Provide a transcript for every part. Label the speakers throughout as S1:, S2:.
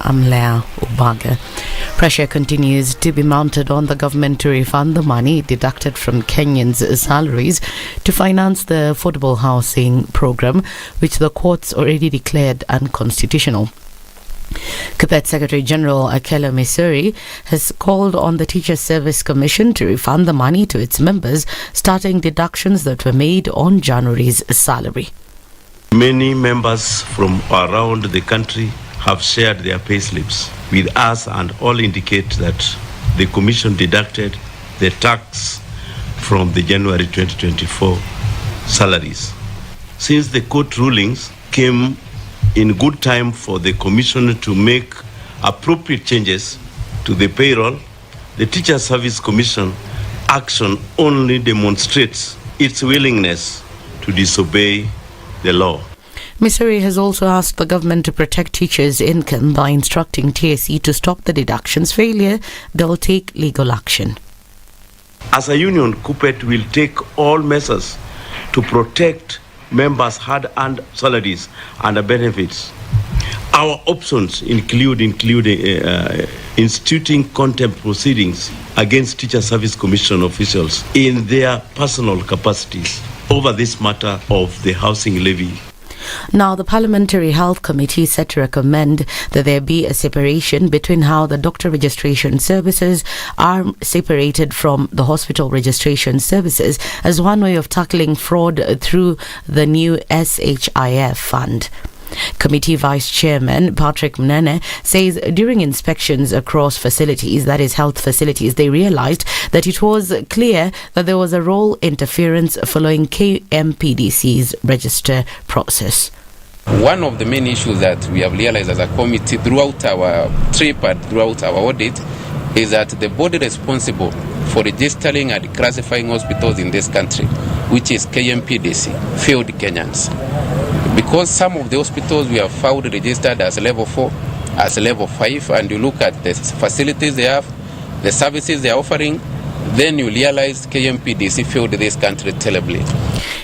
S1: I'm Leah Ubaga. Pressure continues to be mounted on the government to refund the money deducted from Kenyans' salaries to finance the affordable housing program, which the courts already declared unconstitutional. Kuppet Secretary General Akelo Missouri has called on the Teachers Service Commission to refund the money to its members, starting deductions that were made on January's salary.
S2: Many members from around the country have shared their payslips with us, and all indicate that the Commission deducted the tax from the January 2024 salaries. Since the court rulings came in good time for the Commission to make appropriate changes to the payroll, the Teacher Service Commission action only demonstrates its willingness to disobey the law.
S1: Missouri has also asked the government to protect teachers' income by instructing TSC to stop the deductions. Failure, they'll take legal action.
S2: As a union, Kuppet will take all measures to protect members' hard-earned salaries and benefits. Our options include instituting contempt proceedings against Teacher Service Commission officials in their personal capacities over this matter of the housing levy.
S1: Now, the Parliamentary Health Committee is set to recommend that there be a separation between how the doctor registration services are separated from the hospital registration services as one way of tackling fraud through the new SHIF fund. Committee Vice Chairman Patrick Mnene says during inspections across facilities, that is health facilities, they realized that it was clear that there was a role interference following KMPDC's register process.
S3: One of the main issues that we have realized as a committee throughout our trip and throughout our audit is that the body responsible for registering and classifying hospitals in this country, which is KMPDC, failed Kenyans. Because some of the hospitals we have found registered as level 4, as level 5, and you look at the facilities they have, the services they are offering, then you realize KMPDC failed this country terribly.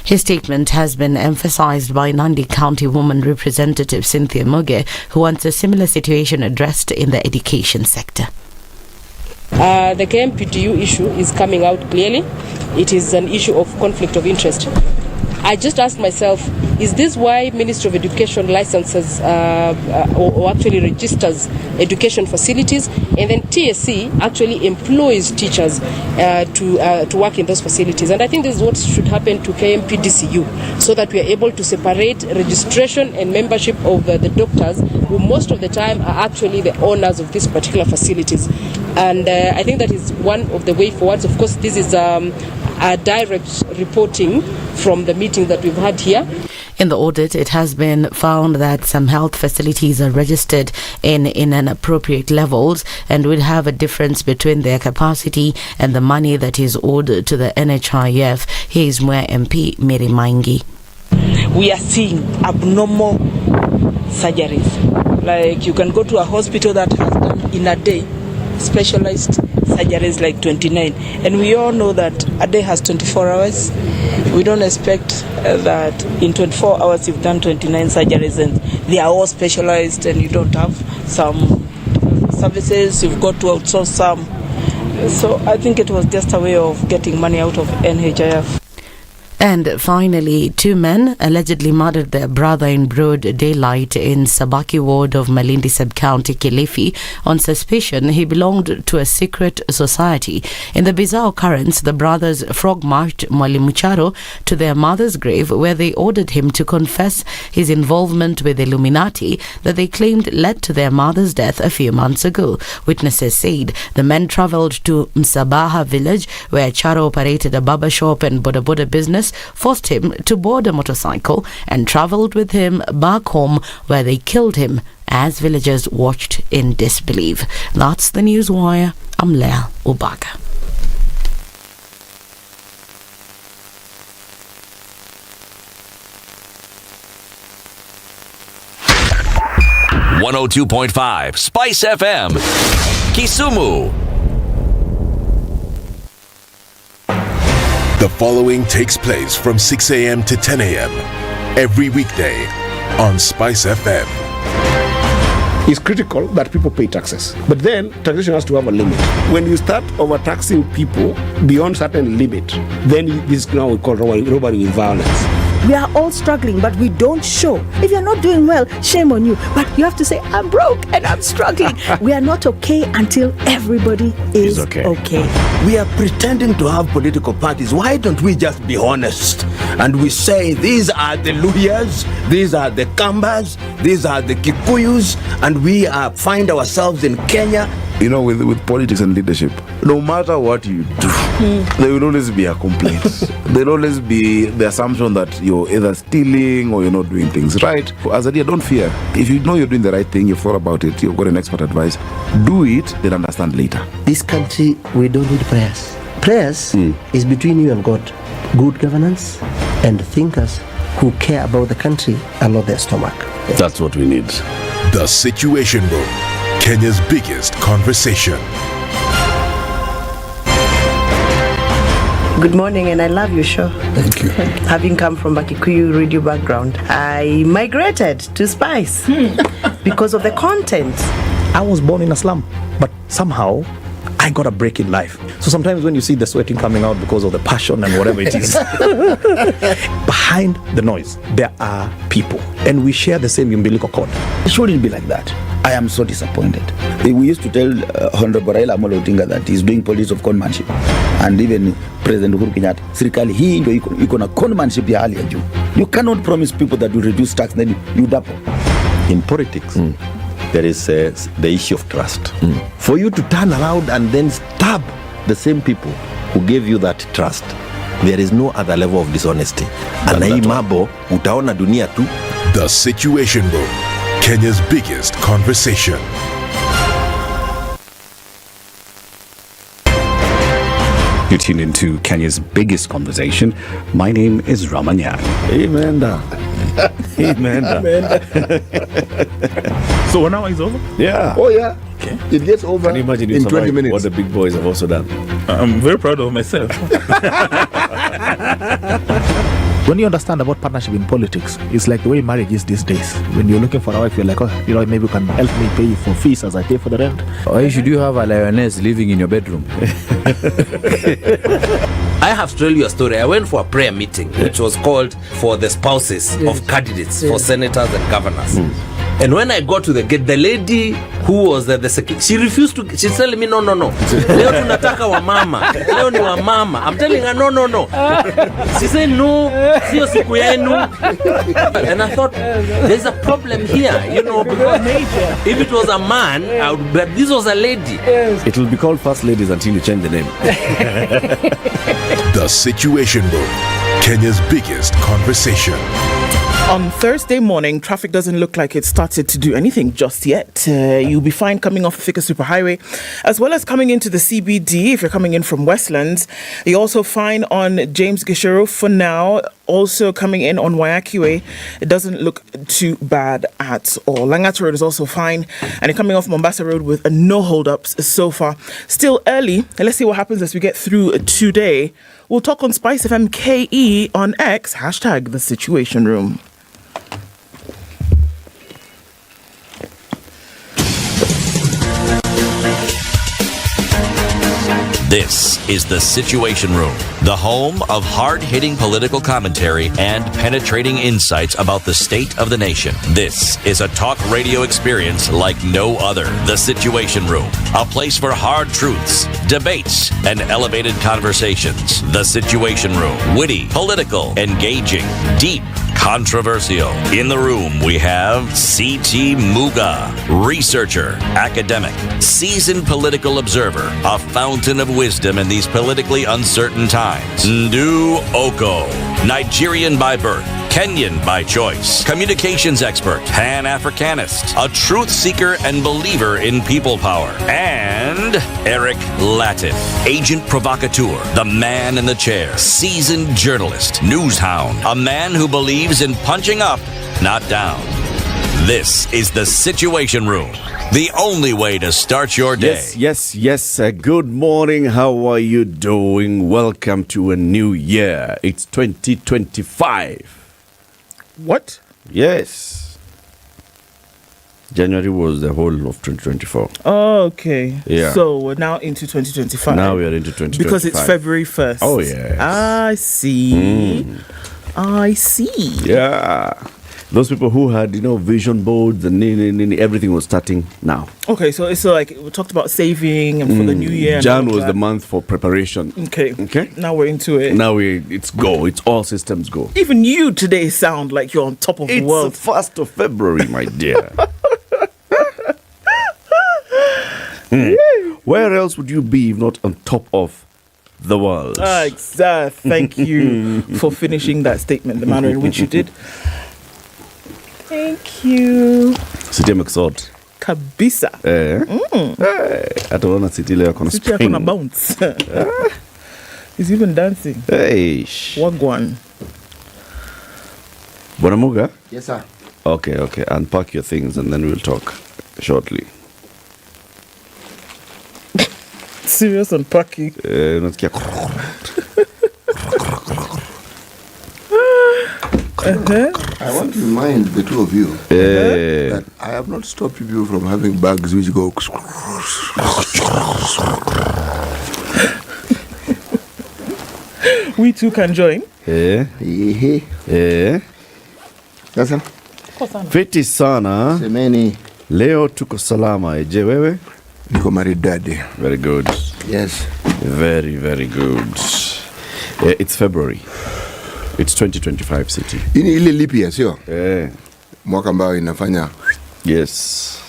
S1: His statement has been emphasized by Nandi County Woman Representative Cynthia Muga, who wants a similar situation addressed in the education sector.
S4: The KMPDU issue is coming out clearly. It is an issue of conflict of interest. I just asked myself, is this why Ministry of Education licenses or actually registers education facilities, and then TSC actually employs teachers to work in those facilities? And I think this is what should happen to KMPDCU, so that we are able to separate registration and membership of the doctors, who most of the time are actually the owners of these particular facilities. And I think that is one of the way forwards. Of course, this is a direct reporting from the meeting that we've had here.
S1: In the audit, it has been found that some health facilities are registered in inappropriate levels and would have a difference between their capacity and the money that is owed to the NHIF. Here is Mwea MP Mary Maingi.
S5: We are seeing abnormal surgeries. Like you can go to a hospital that has done in a day specialized surgeries like 29, and we all know that a day has 24 hours. We don't expect that in 24 hours you've done 29 surgeries and they are all specialized, and you don't have some services, you've got to outsource some. So I think it was just a way of getting money out of NHIF.
S1: And finally, 2 men allegedly murdered their brother in broad daylight in Sabaki ward of Malindi sub-county, Kilifi, on suspicion he belonged to a secret society. In the bizarre occurrence, the brothers frog-marched Mwalimu Charo to their mother's grave, where they ordered him to confess his involvement with Illuminati that they claimed led to their mother's death a few months ago. Witnesses said the men travelled to Msabaha village, where Charo operated a barber shop and boda business, forced him to board a motorcycle and travelled with him back home, where they killed him as villagers watched in disbelief. That's the News Wire. I'm Leah Ubaga.
S6: .5 SpiceFM, Kisumu.
S7: The following takes place from 6 a.m. to 10 a.m. every weekday on SpiceFM.
S8: It's critical that people pay taxes. But then taxation has to have a limit. When you start overtaxing people beyond certain limit, then this is now we call robbery with violence.
S9: We are all struggling, but we don't show. If you're not doing well, shame on you. But you have to say, I'm broke and I'm struggling. We are not okay until everybody is okay.
S10: We are pretending to have political parties. Why don't we just be honest? And we say, these are the Luyas, these are the Kambas, these are the Kikuyus, and we find ourselves in Kenya.
S11: You know, with politics and leadership, no matter what you do, there will always be a complaint. There will always be the assumption that you're either stealing or you're not doing things right. As a leader, don't fear. If you know you're doing the right thing, you've thought about it, you've got an expert advice, do it, then understand later.
S12: This country, we don't need prayers. Prayers is between you and God. Good governance and thinkers who care about the country and not their stomach.
S11: That's what we need.
S7: The Situation Room, Kenya's biggest conversation.
S13: Good morning, and I love your show.
S11: Thank you.
S13: Having come from a Kikuyu radio background, I migrated to Spice because of the content.
S14: I was born in a slum, but somehow I got a break in life. So sometimes when you see the sweating coming out because of the passion and whatever it is, behind the noise, there are people. And we share the same umbilical cord.
S15: It shouldn't be like that. I am so disappointed. We used to tell Honorable Raila Amolo Odinga that he's doing politics of conmanship. And even President Uhuru Kenyatta, serikali hii ndio iko na conmanship ya hali ya juu. You cannot promise people that you reduce tax, then you double.
S10: In politics, there is the issue of trust. For you to turn around and then stab the same people who gave you that trust, there is no other level of dishonesty. And hii mambo utaona dunia tu.
S7: The Situation Room, Kenya's biggest conversation.
S16: You tune into Kenya's biggest conversation. My name is Ramanyang.
S11: Amen. Amen.
S17: So 1 hour is over?
S11: Yeah.
S8: Oh yeah.
S11: Okay.
S8: It gets over.
S11: Can you imagine
S8: in 20 minutes.
S11: What the big boys have also done?
S17: I'm very proud of myself.
S14: When you understand about partnership in politics, it's like the way marriage is these days. When you're looking for a wife, you're like, oh, you know, maybe you can help me pay for fees as I pay for the rent.
S18: Why should you have a lioness living in your bedroom?
S19: I have to tell you a story. I went for a prayer meeting, which was called for the spouses of candidates for senators and governors. And when I got to the gate, the lady who was the secretary, she refused to. She's telling me, no. Leo tunataka wa mama. Leo ni wa mama. I'm telling her, no. She said, no, sio siku yenu. And I thought, there's a problem here, you know, because if it was a man, but this was a lady.
S11: It will be called First Ladies until you change the name.
S7: The Situation Room, Kenya's biggest conversation.
S20: On Thursday morning, traffic doesn't look like it started to do anything just yet. You'll be fine coming off the Thika Superhighway, as well as coming into the CBD if you're coming in from Westlands. You're also fine on James Gishuru for now. Also coming in on Wayaki Way, it doesn't look too bad at all. Langata Road is also fine, and you're coming off Mombasa Road with no hold-ups so far. Still early. Let's see what happens as we get through today. We'll talk on SpiceFM KE on X, hashtag The Situation Room.
S6: This is The Situation Room, the home of hard-hitting political commentary and penetrating insights about the state of the nation. This is a talk radio experience like no other. The Situation Room, a place for hard truths, debates, and elevated conversations. The Situation Room, witty, political, engaging, deep, controversial. In the room, we have C.T. Muga, researcher, academic, seasoned political observer, a fountain of wisdom in these politically uncertain times. Ndu Okoh, Nigerian by birth, Kenyan by choice, communications expert, Pan-Africanist, a truth seeker and believer in people power, and Eric Latiff, agent provocateur, the man in the chair, seasoned journalist, news hound, a man who believes in punching up, not down. This is The Situation Room, the only way to start your day.
S11: Yes. Good morning. How are you doing? Welcome to a new year. It's 2025.
S20: What?
S11: Yes.
S21: January was the whole of 2024.
S20: Oh, okay.
S21: Yeah.
S20: So we're now into 2025.
S21: Now we are into 2025.
S20: Because it's February 1st.
S21: Oh, yes.
S20: I see. I see.
S21: Yeah. Those people who had, vision boards and everything was starting now.
S20: Okay, so it's like we talked about saving and for the new year.
S21: Jan was the month for preparation.
S20: Okay.
S21: Okay.
S20: Now we're into it.
S21: Now it's go. It's all systems go.
S20: Even you today sound like you're on top of the world.
S21: It's the 1st of February, my dear. Where else would you be if not on top of the world?
S20: Thank you for finishing that statement, the manner in which you did. Thank you.
S21: City Mexot.
S20: Kabisa.
S21: Ataona City leo kona
S20: City akona bounce. He's even dancing.
S21: Hey.
S20: Wagwan.
S21: Bwana Muga?
S22: Yes, sir.
S21: Okay. Unpack your things and then we'll talk shortly.
S20: Serious unpacking.
S21: Unasikia
S22: I want to remind the two of you that I have not stopped you from having bags which go.
S20: We too can join.
S22: Sasa
S21: fiti sana.
S22: Semeni.
S21: Leo tuko salama. Je, wewe?
S22: Niko maridadi.
S21: Very good.
S22: Yes.
S21: Very, very good. It's February. It's 2025 City.
S22: Ini ile lipi ya sio? Mwaka ambao inafanya.
S21: Yes.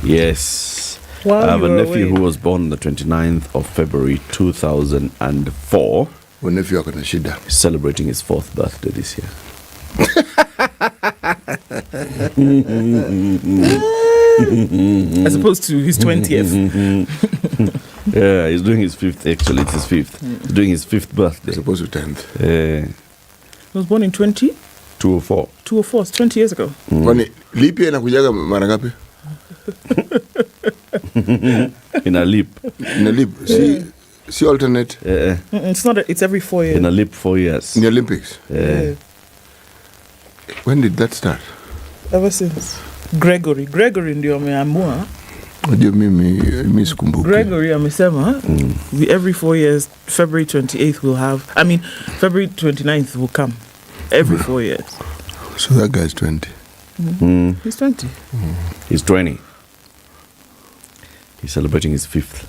S21: Yes.
S20: Wow,
S21: I have a nephew who was born on the 29th of February 2004.
S22: Nephew akona shida.
S21: He's celebrating his 4th birthday this year.
S20: As opposed to his 20th.
S21: Yeah, he's doing his 5th actually. It's his 5th. He's doing his 5th birthday.
S22: As opposed to 10th.
S20: He was born in
S21: 204.
S20: 204, it's 20 years ago.
S22: Kwani lipi inakujaga mara ngapi?
S21: In a leap.
S22: In a leap. See alternate.
S20: It's not. It's every 4 years.
S21: In a leap 4 years.
S22: In the Olympics. When did that start?
S20: Ever since. Gregory ndio ameamua.
S22: Ndio mimi sikumbuki.
S20: Gregory amesema every 4 years February 28th will have. February 29th will come. Every 4 years.
S22: So that guy's 20.
S20: He's 20.
S21: He's 20. He's celebrating his 5th.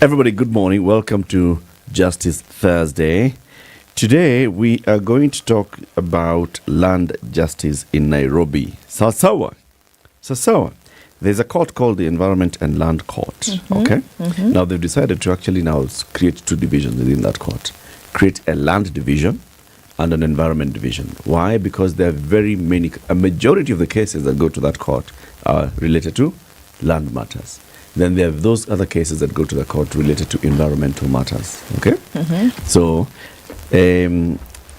S21: Everybody, good morning. Welcome to Justice Thursday. Today we are going to talk about land justice in Nairobi. Sasawa. There's a court called the Environment and Land Court. Okay? Now they've decided to actually now create 2 divisions within that court. Create a land division and an environment division. Why? Because there are a majority of the cases that go to that court are related to land matters. Then there are those other cases that go to the court related to environmental matters. Okay? So,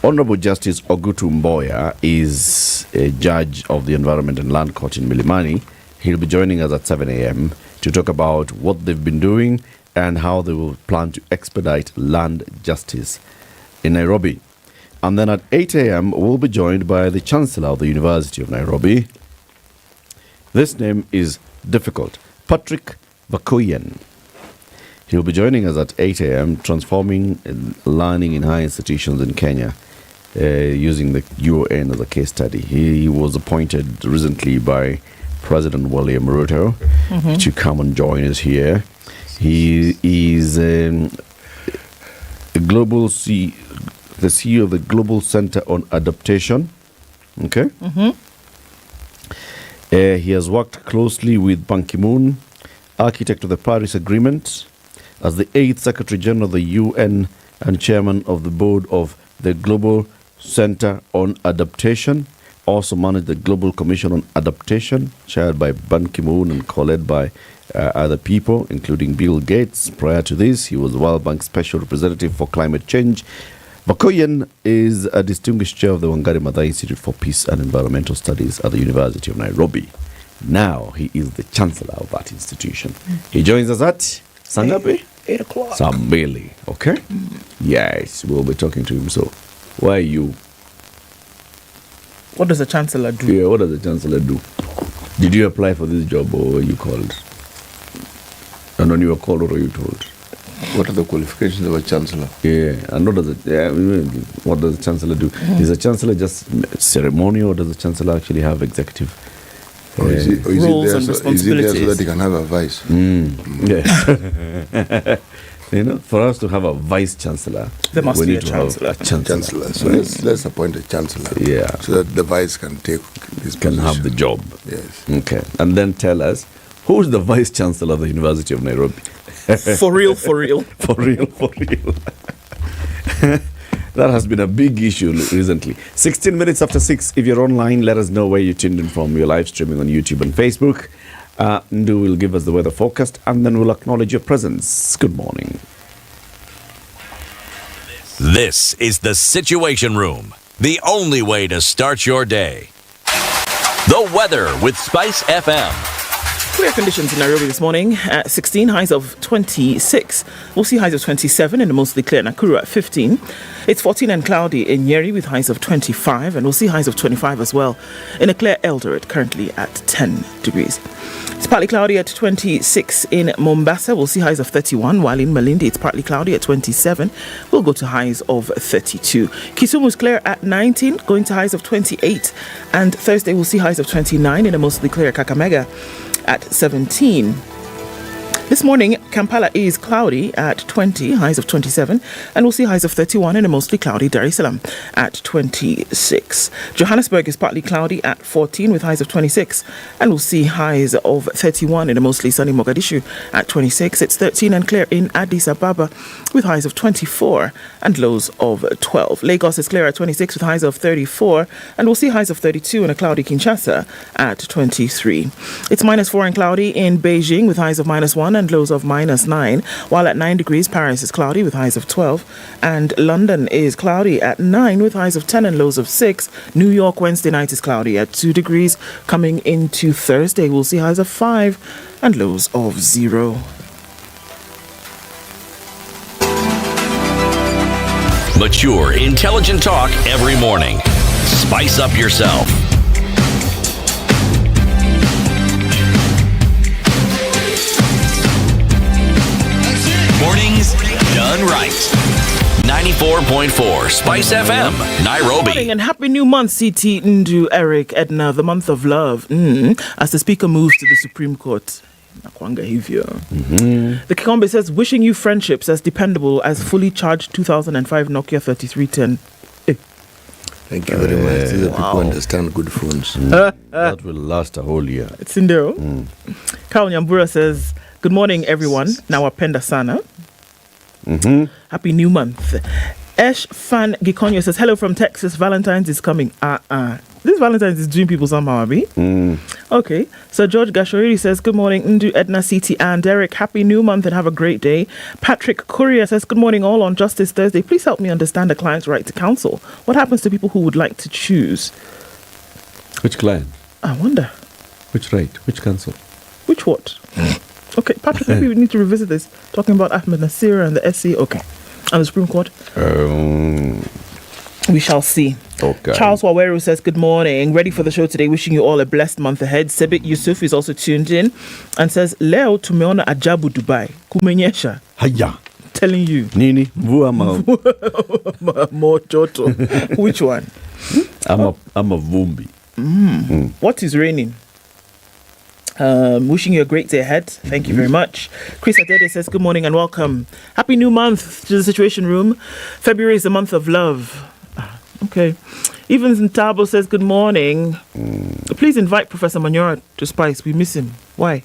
S21: Honorable Justice Ogutu Mboya is a judge of the Environment and Land Court in Milimani. He'll be joining us at 7 a.m. to talk about what they've been doing and how they will plan to expedite land justice in Nairobi. And then at 8 a.m., we'll be joined by the Chancellor of the University of Nairobi. This name is difficult. Patrick Bakoyen. He'll be joining us at 8 a.m. transforming learning in high institutions in Kenya using the UN as a case study. He was appointed recently by President William Ruto to come and join us here. He is the CEO of the Global Center on Adaptation. Okay? He has worked closely with Ban Ki-moon, architect of the Paris Agreement, as the 8th Secretary General of the UN and Chairman of the Board of the Global Center on Adaptation. Also managed the Global Commission on Adaptation, chaired by Ban Ki-moon and co-led by other people, including Bill Gates. Prior to this, he was the World Bank Special Representative for Climate Change. Bakoyen is a distinguished chair of the Wangari Maathai Institute for Peace and Environmental Studies at the University of Nairobi. Now he is the chancellor of that institution. He joins us at Sangapi?
S20: 8 o'clock.
S21: Sambili. Okay? Yes, we'll be talking to him. So, why are you?
S20: What does the Chancellor do?
S21: Yeah, what does the Chancellor do? Did you apply for this job or were you called? And when you were called, what were you told?
S22: What are the qualifications of a Chancellor?
S21: Yeah, and what does the Chancellor do? Is the Chancellor just ceremonial or does the Chancellor actually have executive
S22: Is it
S20: roles and
S22: there
S20: responsibilities?
S22: so that he can have a vice?
S21: Yes. For us to have a vice chancellor,
S20: there must
S21: we
S20: be
S21: need
S20: a
S21: to have
S20: chancellor.
S22: Chancellor. So let's appoint a chancellor.
S21: Yeah.
S22: So that the vice can take this
S21: can
S22: position.
S21: have the job.
S22: Yes.
S21: Okay. And then tell us, who's the vice chancellor of the University of Nairobi?
S20: For real, for real.
S21: For real, for real. That has been a big issue recently. 16 minutes after 6. If you're online, let us know where you tuned in from. We're live streaming on YouTube and Facebook. Ndu will give us the weather forecast and then we'll acknowledge your presence. Good morning.
S6: This is the Situation Room, the only way to start your day. The weather with SpiceFM.
S20: Clear conditions in Nairobi this morning at 16, highs of 26. We'll see highs of 27 in the mostly clear Nakuru at 15. It's 14 and cloudy in Nyeri with highs of 25, and we'll see highs of 25 as well in a clear Eldoret, currently at 10 degrees. It's partly cloudy at 26 in Mombasa. We'll see highs of 31, while in Malindi it's partly cloudy at 27. We'll go to highs of 32. Kisumu is clear at 19, going to highs of 28. And Thursday we'll see highs of 29 in a mostly clear Kakamega at 17. This morning, Kampala is cloudy at 20, highs of 27, and we'll see highs of 31 in a mostly cloudy Dar es Salaam at 26. Johannesburg is partly cloudy at 14 with highs of 26, and we'll see highs of 31 in a mostly sunny Mogadishu at 26. It's 13 and clear in Addis Ababa with highs of 24 and lows of 12. Lagos is clear at 26 with highs of 34, and we'll see highs of 32 in a cloudy Kinshasa at 23. It's -4 and cloudy in Beijing with highs of -1 and lows of -9, while at 9 degrees Paris is cloudy with highs of 12, and London is cloudy at 9 with highs of 10 and lows of 6. New York Wednesday night is cloudy at 2 degrees. Coming into Thursday, we'll see highs of 5 and lows of 0.
S6: Mature, intelligent talk every morning. Spice up yourself. Mornings done right. 94.4 Spice FM, Nairobi.
S20: Morning and happy new month, CT Ndu, Eric, Ednah, the month of love. As the speaker moves to the Supreme Court. The Kikombe says, wishing you friendships as dependable as fully charged 2005 Nokia 3310.
S22: Thank you very much. These are people who understand good phones.
S21: That will last a whole year.
S20: It's in there. Carl Nyambura says, good morning, everyone. Now apenda sana. Happy new month. Esh Fan Gikonyo says, hello from Texas. Valentine's is coming. This Valentine's is doing people somehow, Abi. Okay. So George Gashoriri says, good morning, Ndu, Ednah, CT, and Derek. Happy new month and have a great day. Patrick Courier says, good morning all on Justice Thursday. Please help me understand a client's right to counsel. What happens to people who would like to choose?
S21: Which client?
S20: I wonder.
S21: Which right? Which counsel?
S20: Which what? Okay, Patrick, maybe we need to revisit this. Talking about Ahmed Nasir and the SC. Okay. And the Supreme Court. We shall see.
S21: Okay.
S20: Charles Waweru says, good morning. Ready for the show today. Wishing you all a blessed month ahead. Sebit Yusuf is also tuned in and says, Leo tumeona ajabu Dubai. Kumenyesha.
S21: Haya.
S20: Telling you.
S21: Nini? Mvua
S20: Mochoto. Which one?
S21: I'm a vumbi.
S20: What is raining? Wishing you a great day ahead. Thank you very much. Chris Adede says, good morning and welcome. Happy new month to the Situation Room. February is the month of love. Okay. Even Ntabo says, good morning. Please invite Professor Manyora to Spice. We miss him. Why?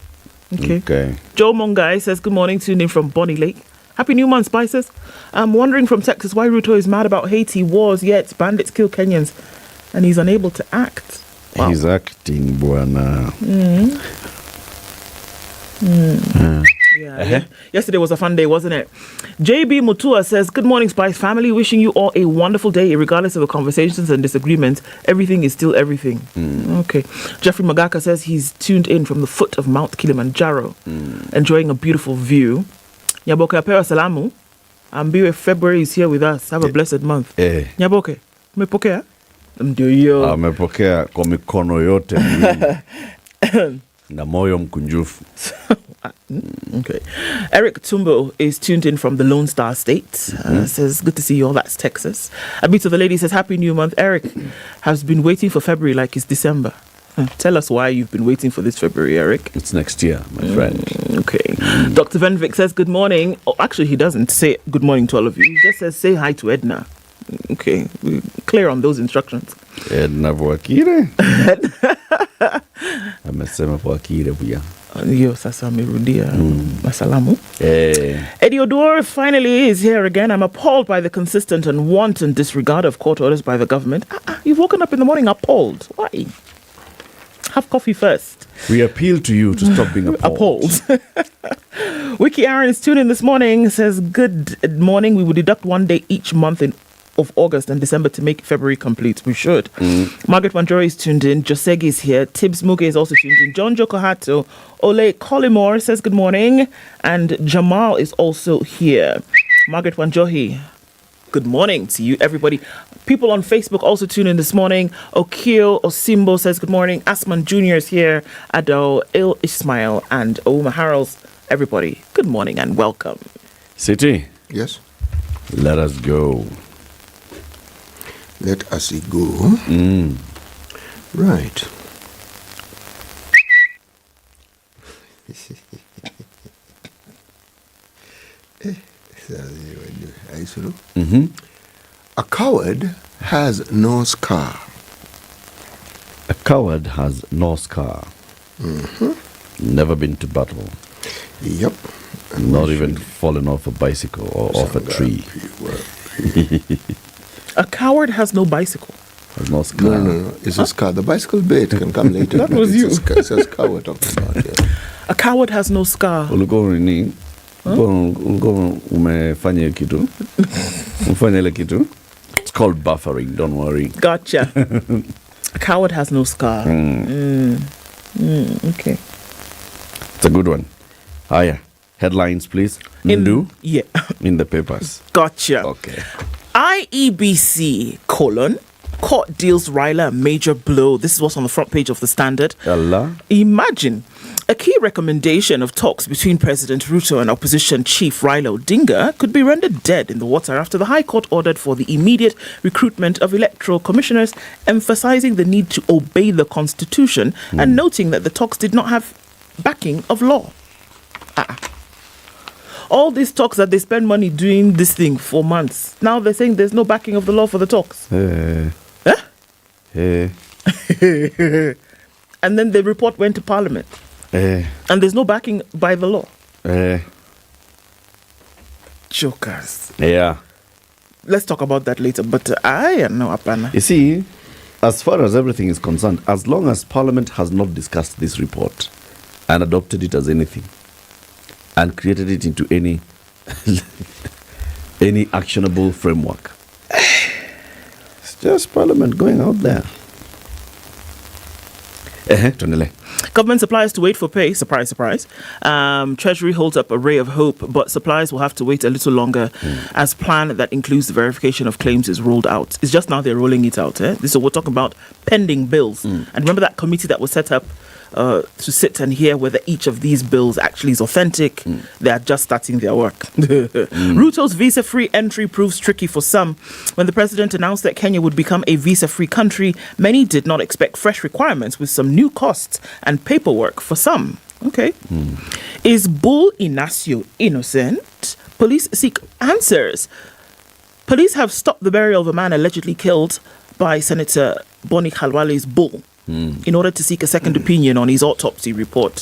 S20: Okay. Joe Mongai says, good morning, tuned in from Bonnie Lake. Happy new month, Spices. I'm wondering from Texas why Ruto is mad about Haiti wars, yet bandits kill Kenyans and he's unable to act. Wow.
S21: He's acting, Buana.
S20: Yeah. Yesterday was a fun day, wasn't it? JB Mutua says, good morning, Spice family. Wishing you all a wonderful day, regardless of the conversations and disagreements. Everything is still everything. Okay. Jeffrey Magaka says he's tuned in from the foot of Mount Kilimanjaro, enjoying a beautiful view. Nyaboke Apera Salamu. Ambiwe February is here with us. Have a blessed month. Nyaboke, umepokea? Ndio hiyo.
S21: Amepokea kwa mikono yote miwili na moyo mkunjufu.
S20: Okay. Eric Tumbo is tuned in from the Lone Star State. Says, good to see you all. That's Texas. Abito the lady says, happy new month. Eric has been waiting for February like it's December. Tell us why you've been waiting for this February, Eric.
S21: It's next year, my friend.
S20: Okay. Dr. Venvik says, good morning. Oh, actually, he doesn't say good morning to all of you. He just says, say hi to Ednah. Okay. We're clear on those instructions.
S21: Ednah Bwakire. Amesema Bwakire pia.
S20: Yo, sasa amerudia masalamu. Eddie Odor finally is here again. I'm appalled by the consistent and wanton disregard of court orders by the government. You've woken up in the morning appalled. Why? Have coffee first.
S21: We appeal to you to stop being appalled.
S20: Wiki Aaron is tuned in this morning. Says, good morning. We will deduct one day each month of August and December to make February complete. We should. Margaret Wanjori is tuned in. Josegi is here. Tibbs Muga is also tuned in. John Jokohato. Ole Collymore says good morning. And Jamal is also here. Margaret Wanjohi, good morning to you, everybody. People on Facebook also tune in this morning. Okio Osimbo says good morning. Asman Jr. is here. Ado Il Ismail and Oma Harrells. Everybody, good morning and welcome.
S21: City.
S22: Yes.
S21: Let us go.
S22: Let us go. Right. A coward has no scar.
S21: A coward has no scar. Never been to battle.
S22: Yep.
S21: And not even fallen off a bicycle or off a tree.
S20: A coward has no bicycle.
S21: Has no scar.
S22: No. It's a scar. The bicycle bit can come later.
S20: That was you.
S22: It's a scar we're talking about. Yeah.
S20: A coward has no scar.
S21: Umefanya kitu. Umefanya ile kitu. It's called buffering. Don't worry.
S20: Gotcha. A coward has no scar. Okay.
S21: It's a good one. Haya. Headlines, please.
S20: Yeah.
S21: In the papers.
S20: Gotcha.
S21: Okay.
S20: IEBC, court deals Raila a major blow. This is what's on the front page of the Standard.
S21: Allah.
S20: Imagine. A key recommendation of talks between President Ruto and opposition chief Raila Odinga could be rendered dead in the water after the High Court ordered for the immediate recruitment of electoral commissioners, emphasizing the need to obey the constitution and noting that the talks did not have backing of law. All these talks that they spend money doing this thing for months. Now they're saying there's no backing of the law for the talks. And then the report went to Parliament. And there's no backing by the law. Jokers.
S21: Yeah.
S20: Let's talk about that later. But I know Apana.
S21: You see, as far as everything is concerned, as long as Parliament has not discussed this report and adopted it as anything and created it into any actionable framework, it's just Parliament going out there.
S20: Government suppliers to wait for pay. Surprise, surprise. Treasury holds up a ray of hope, but suppliers will have to wait a little longer as plan that includes the verification of claims is rolled out. It's just now they're rolling it out. This is what we're talking about, pending bills. And remember that committee that was set up to sit and hear whether each of these bills actually is authentic. They are just starting their work. Ruto's visa-free entry proves tricky for some. When the president announced that Kenya would become a visa-free country, many did not expect fresh requirements with some new costs and paperwork for some. Okay. Is Bull Inacio innocent? Police seek answers. Police have stopped the burial of a man allegedly killed by Senator Boni Khalwale's bull in order to seek a second opinion on his autopsy report.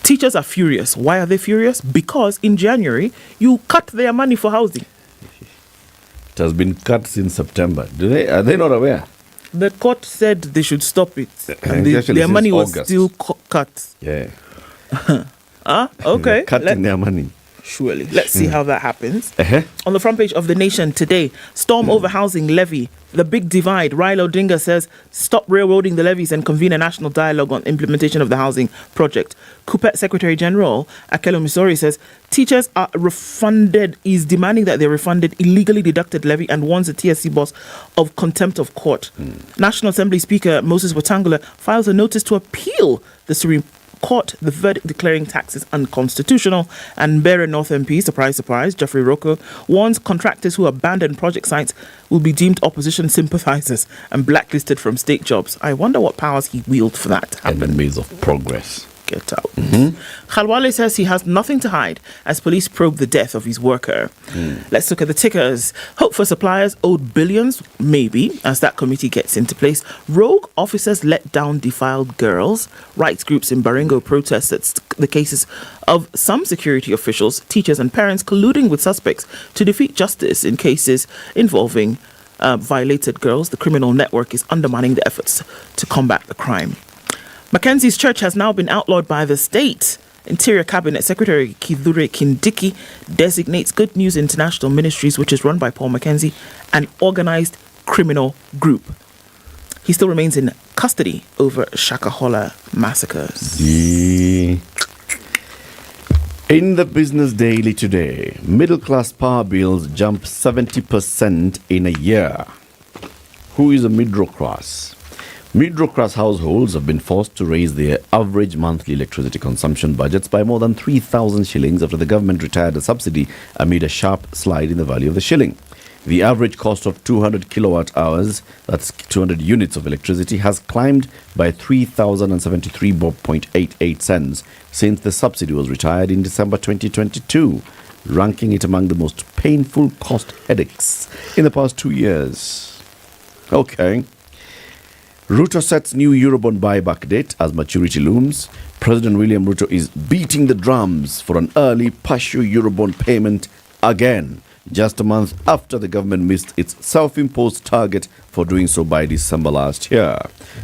S20: Teachers are furious. Why are they furious? Because in January, you cut their money for housing.
S21: It has been cut since September. Are they not aware?
S20: The court said they should stop it. And their money was still cut.
S21: Yeah.
S20: Okay.
S21: Cutting their money.
S20: surely. Let's see how that happens.
S21: Uh-huh.
S20: On the front page of The Nation today, storm over housing levy. The big divide. Raila Odinga says, stop railroading the levies and convene a national dialogue on implementation of the housing project. Kupet Secretary General Akelo Misori says, teachers are refunded, is demanding that they're refunded illegally deducted levy and warns the TSC boss of contempt of court. National Assembly Speaker Moses Wetangula files a notice to appeal the Supreme Court the verdict declaring taxes unconstitutional. And Mbeere North MP, surprise, surprise, Geoffrey Roko, warns contractors who abandon project sites will be deemed opposition sympathizers and blacklisted from state jobs. I wonder what powers he wields for that to happen.
S21: Enemies of progress.
S20: Get out. Khalwale says he has nothing to hide as police probe the death of his worker. Let's look at the tickers. Hope for suppliers owed billions, maybe, as that committee gets into place. Rogue officers let down defiled girls. Rights groups in Baringo protest at the cases of some security officials, teachers and parents colluding with suspects to defeat justice in cases involving violated girls. The criminal network is undermining the efforts to combat the crime. Mackenzie's church has now been outlawed by the state. Interior Cabinet Secretary Kithure Kindiki designates Good News International Ministries, which is run by Paul Mackenzie, an organized criminal group. He still remains in custody over Shakahola massacres.
S21: In the Business Daily today, middle-class power bills jump 70% in a year. Who is a middle class? Middle-class households have been forced to raise their average monthly electricity consumption budgets by more than 3,000 shillings after the government retired a subsidy amid a sharp slide in the value of the shilling. The average cost of 200 kilowatt hours, that's 200 units of electricity, has climbed by 3,073.88 cents since the subsidy was retired in December 2022, ranking it among the most painful cost headaches in the past 2 years. Okay. Ruto sets new Eurobond buyback date as maturity looms. President William Ruto is beating the drums for an early partial Eurobond payment again, just a month after the government missed its self-imposed target for doing so by December last year.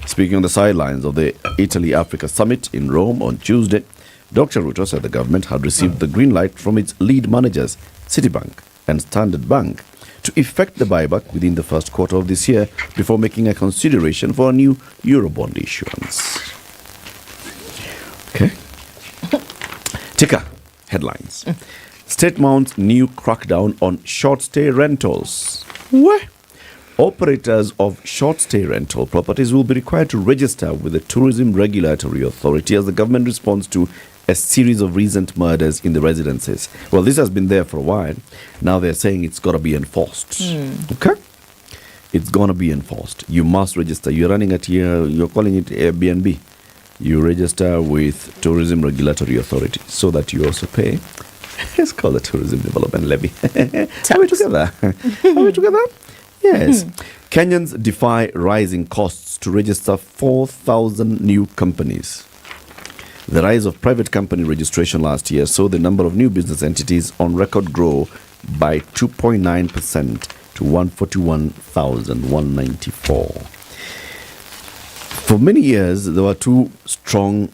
S21: Speaking on the sidelines of the Italy-Africa Summit in Rome on Tuesday, Dr. Ruto said the government had received the green light from its lead managers, Citibank and Standard Bank, to effect the buyback within the first quarter of this year before making a consideration for a new Eurobond issuance. Okay. Ticker headlines. State mounts new crackdown on short-stay rentals. What? Operators of short-stay rental properties will be required to register with the Tourism Regulatory Authority as the government responds to a series of recent murders in the residences. Well, this has been there for a while. Now they're saying it's got to be enforced. Okay? It's going to be enforced. You must register. You're running at you're calling it Airbnb. You register with Tourism Regulatory Authority so that you also pay. It's called the Tourism Development Levy. Are we together? Are we together? Yes. Kenyans defy rising costs to register 4,000 new companies. The rise of private company registration last year saw the number of new business entities on record grow by 2.9% to 141,194. For many years, there were two strong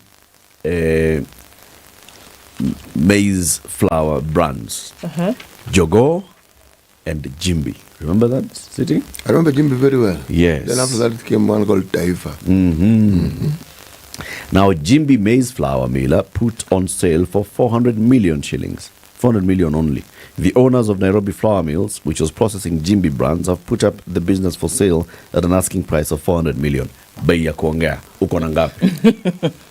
S21: maize flour brands, Jogo and Jimby. Remember that city?
S22: I remember Jimby very well.
S21: Yes.
S22: Then after that came one called Taifa.
S21: Now, Jimby maize flour miller put on sale for 400 million shillings. 400 million only. The owners of Nairobi Flour Mills, which was processing Jimby brands, have put up the business for sale at an asking price of 400 million. Bei ya kuongea. Uko na ngapi?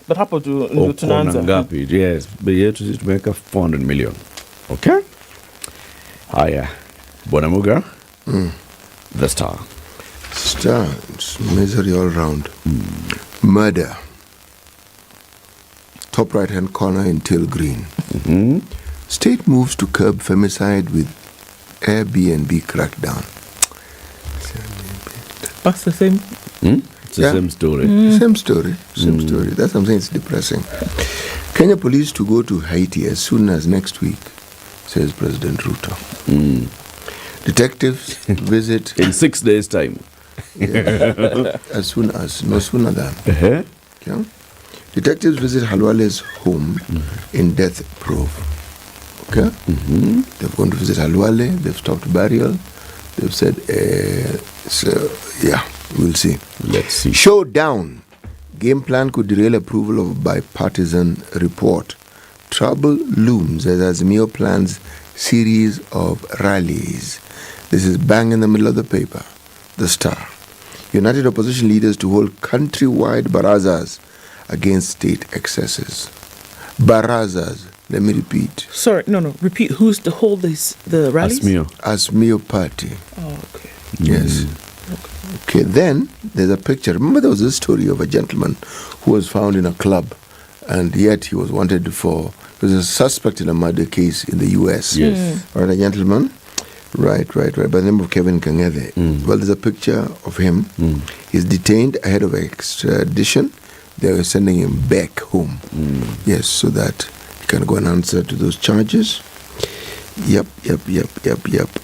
S20: But hapo ndio tunaanza.
S21: Uko na ngapi? Yes. Bei yetu tumeweka 400 million. Okay? Haya. Bwana Muga. The Star.
S22: Star. It's misery all round. Murder. Top right-hand corner in Till Green. State moves to curb femicide with Airbnb crackdown.
S20: That's the same.
S21: It's the same story.
S22: Same story. Same story. That's what I'm saying. It's depressing. Kenya police to go to Haiti as soon as next week, says President Ruto. Detectives visit
S21: in 6 days' time.
S22: Yeah. As soon as, no sooner than. Yeah. Detectives visit Halwale's home in Death Proof. Okay? They've gone to visit Alwale, they've stopped burial, they've said, we'll see.
S21: Let's see.
S22: Showdown. Game plan could derail approval of bipartisan report. Trouble looms as Azimio plans series of rallies. This is bang in the middle of the paper. The Star. United opposition leaders to hold countrywide barazas against state excesses. Barazas. Let me repeat.
S20: Sorry, no. Repeat. Who's to hold the rallies?
S22: Azimio Party.
S20: Oh, okay.
S22: Yes. Okay, then there's a picture. Remember there was a story of a gentleman who was found in a club and yet he was wanted he was a suspect in a murder case in the US.
S21: Yes.
S22: Right, a gentleman. Right, by the name of Kevin Kangede. Well, there's a picture of him. He's detained ahead of extradition. They were sending him back home. Yes, so that he can go and answer to those charges. Yep.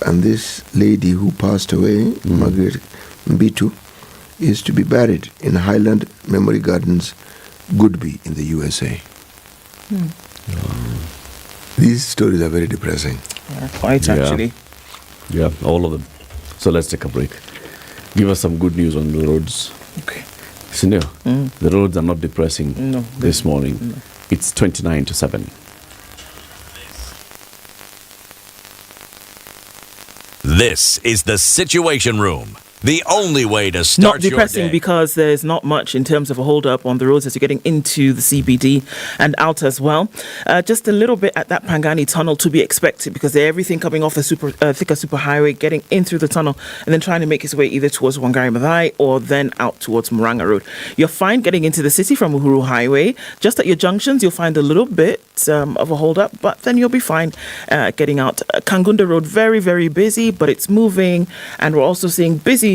S22: And this lady who passed away, Margaret Mbitu, is to be buried in Highland Memory Gardens, Goodby, in the USA. These stories are very depressing.
S20: Quite, actually.
S21: Yeah, all of them. So let's take a break. Give us some good news on the roads.
S20: Okay.
S21: Senior, the roads are not depressing this morning.
S20: No.
S21: It's 29 to 7.
S6: This is the Situation Room. The only way to start
S20: Not depressing
S6: your day.
S20: because there's not much in terms of a hold-up on the roads as you're getting into the CBD and out as well. Just a little bit at that Pangani tunnel to be expected because everything coming off the thicker superhighway, getting in through the tunnel and then trying to make its way either towards Wangari Maathai or then out towards Murang'a Road. You're fine getting into the city from Uhuru Highway. Just at your junctions, you'll find a little bit of a hold-up, but then you'll be fine getting out. Kangunda Road, very, very busy, but it's moving. And we're also seeing busy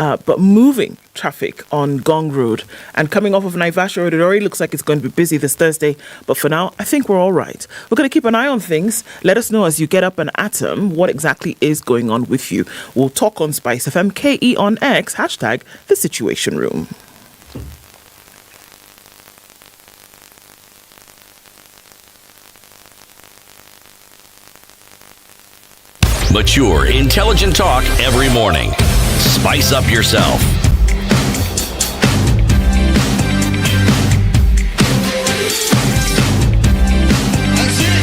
S20: but moving traffic on Gong Road. And coming off of Naivasha Road, it already looks like it's going to be busy this Thursday. But for now, I think we're all right. We're going to keep an eye on things. Let us know as you get up an atom what exactly is going on with you. We'll talk on SpiceFM, KE on X, hashtag #TheSituationRoom.
S6: Mature, intelligent talk every morning. Spice up yourself.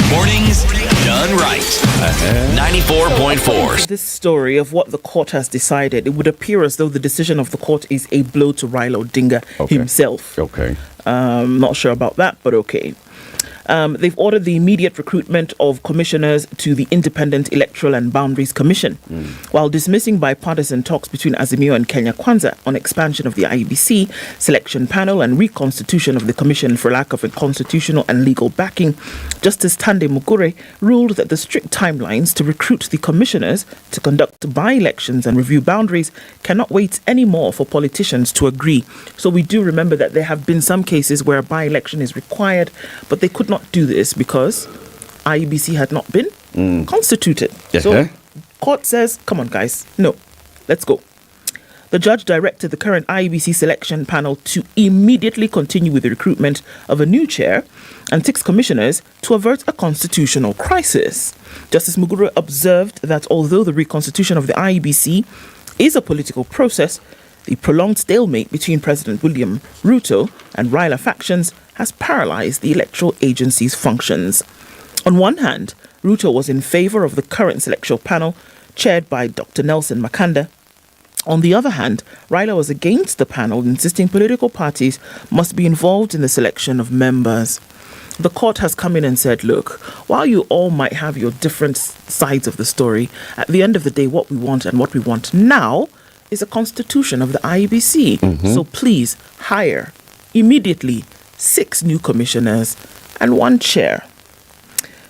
S6: Mornings done right. 94.4.
S20: This story of what the court has decided, it would appear as though the decision of the court is a blow to Raila Odinga himself.
S21: Okay.
S20: Not sure about that, but okay. They've ordered the immediate recruitment of commissioners to the Independent Electoral and Boundaries Commission, while dismissing bipartisan talks between Azimio and Kenya Kwanza on expansion of the IEBC selection panel and reconstitution of the commission for lack of a constitutional and legal backing. Justice Tande Mugure ruled that the strict timelines to recruit the commissioners to conduct by-elections and review boundaries cannot wait anymore for politicians to agree. So we do remember that there have been some cases where a by-election is required, but they could not do this because IEBC had not been constituted. So court says, come on guys, no, let's go. The judge directed the current IEBC selection panel to immediately continue with the recruitment of a new chair and 6 commissioners to avert a constitutional crisis. Justice Mugure observed that although the reconstitution of the IEBC is a political process, the prolonged stalemate between President William Ruto and Raila factions has paralyzed the electoral agency's functions. On one hand, Ruto was in favor of the current selection panel, chaired by Dr. Nelson Makanda. On the other hand, Raila was against the panel, insisting political parties must be involved in the selection of members. The court has come in and said, look, while you all might have your different sides of the story, at the end of the day, what we want and what we want now is a constitution of the IEBC. So please hire immediately 6 new commissioners and 1 chair.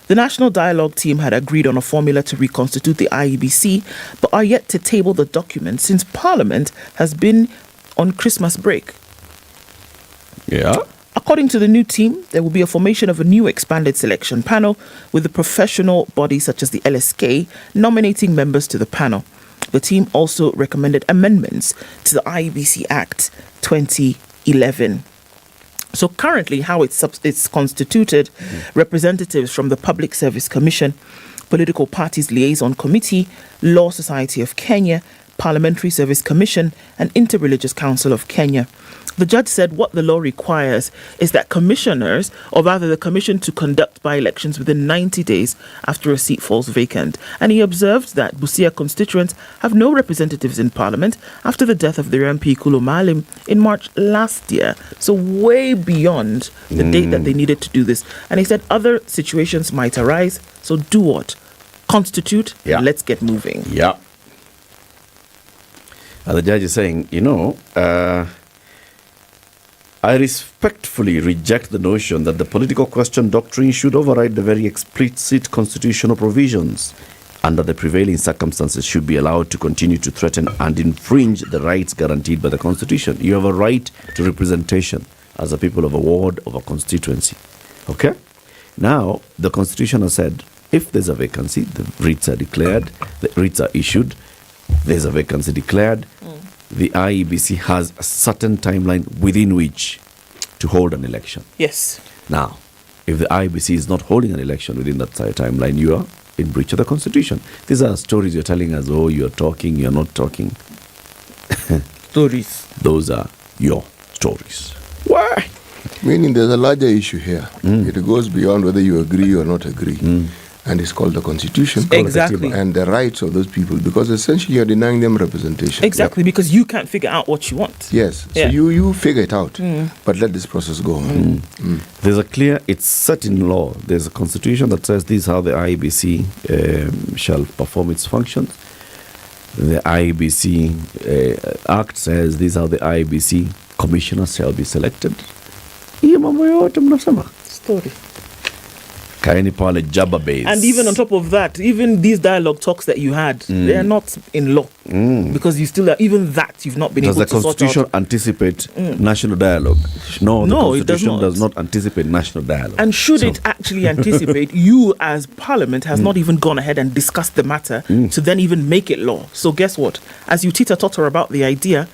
S20: The National Dialogue team had agreed on a formula to reconstitute the IEBC, but are yet to table the document since Parliament has been on Christmas break.
S21: Yeah.
S20: According to the new team, there will be a formation of a new expanded selection panel with a professional body such as the LSK nominating members to the panel. The team also recommended amendments to the IEBC Act 2011. So currently, how it's constituted, representatives from the Public Service Commission, Political Parties Liaison Committee, Law Society of Kenya, Parliamentary Service Commission, and Interreligious Council of Kenya. The judge said what the law requires is that commissioners, or rather the commission, to conduct by-elections within 90 days after a seat falls vacant. And he observed that Busia constituents have no representatives in Parliament after the death of their MP Kulu Maalim in March last year. So way beyond the date that they needed to do this. And he said other situations might arise. So do what? Constitute.
S21: Yeah.
S20: Let's get moving.
S21: Yeah. And the judge is saying, I respectfully reject the notion that the political question doctrine should override the very explicit constitutional provisions under the prevailing circumstances should be allowed to continue to threaten and infringe the rights guaranteed by the Constitution. You have a right to representation as a people of a ward, of a constituency. Okay? Now, the Constitution has said, if there's a vacancy, the writs are declared, the writs are issued, there's a vacancy declared, the IEBC has a certain timeline within which to hold an election.
S20: Yes.
S21: Now, if the IEBC is not holding an election within that timeline, you are in breach of the Constitution. These are stories you're telling us, you're talking, you're not talking.
S20: Stories.
S21: Those are your stories.
S22: Why? Meaning there's a larger issue here. It goes beyond whether you agree or not agree. And it's called the Constitution.
S20: Exactly.
S22: And the rights of those people, because essentially you're denying them representation.
S20: Exactly, because you can't figure out what you want.
S22: Yes.
S20: Yeah.
S22: So you figure it out, but let this process go on.
S21: There's a clear, it's set in law. There's a constitution that says this is how the IEBC shall perform its functions. The IEBC Act says this is how the IEBC commissioners shall be selected. Hiyo mambo yote mnasema.
S20: Story.
S21: Kaini pale Jabba base.
S20: And even on top of that, even these dialogue talks that you had, they are not in law. Because you still, even that, you've not been able to sort out.
S21: Does the Constitution anticipate national dialogue? No, the Constitution does not anticipate national dialogue.
S20: And should it actually anticipate, you as Parliament has not even gone ahead and discussed the matter to then even make it law. So guess what? As you teeter-totter about the idea,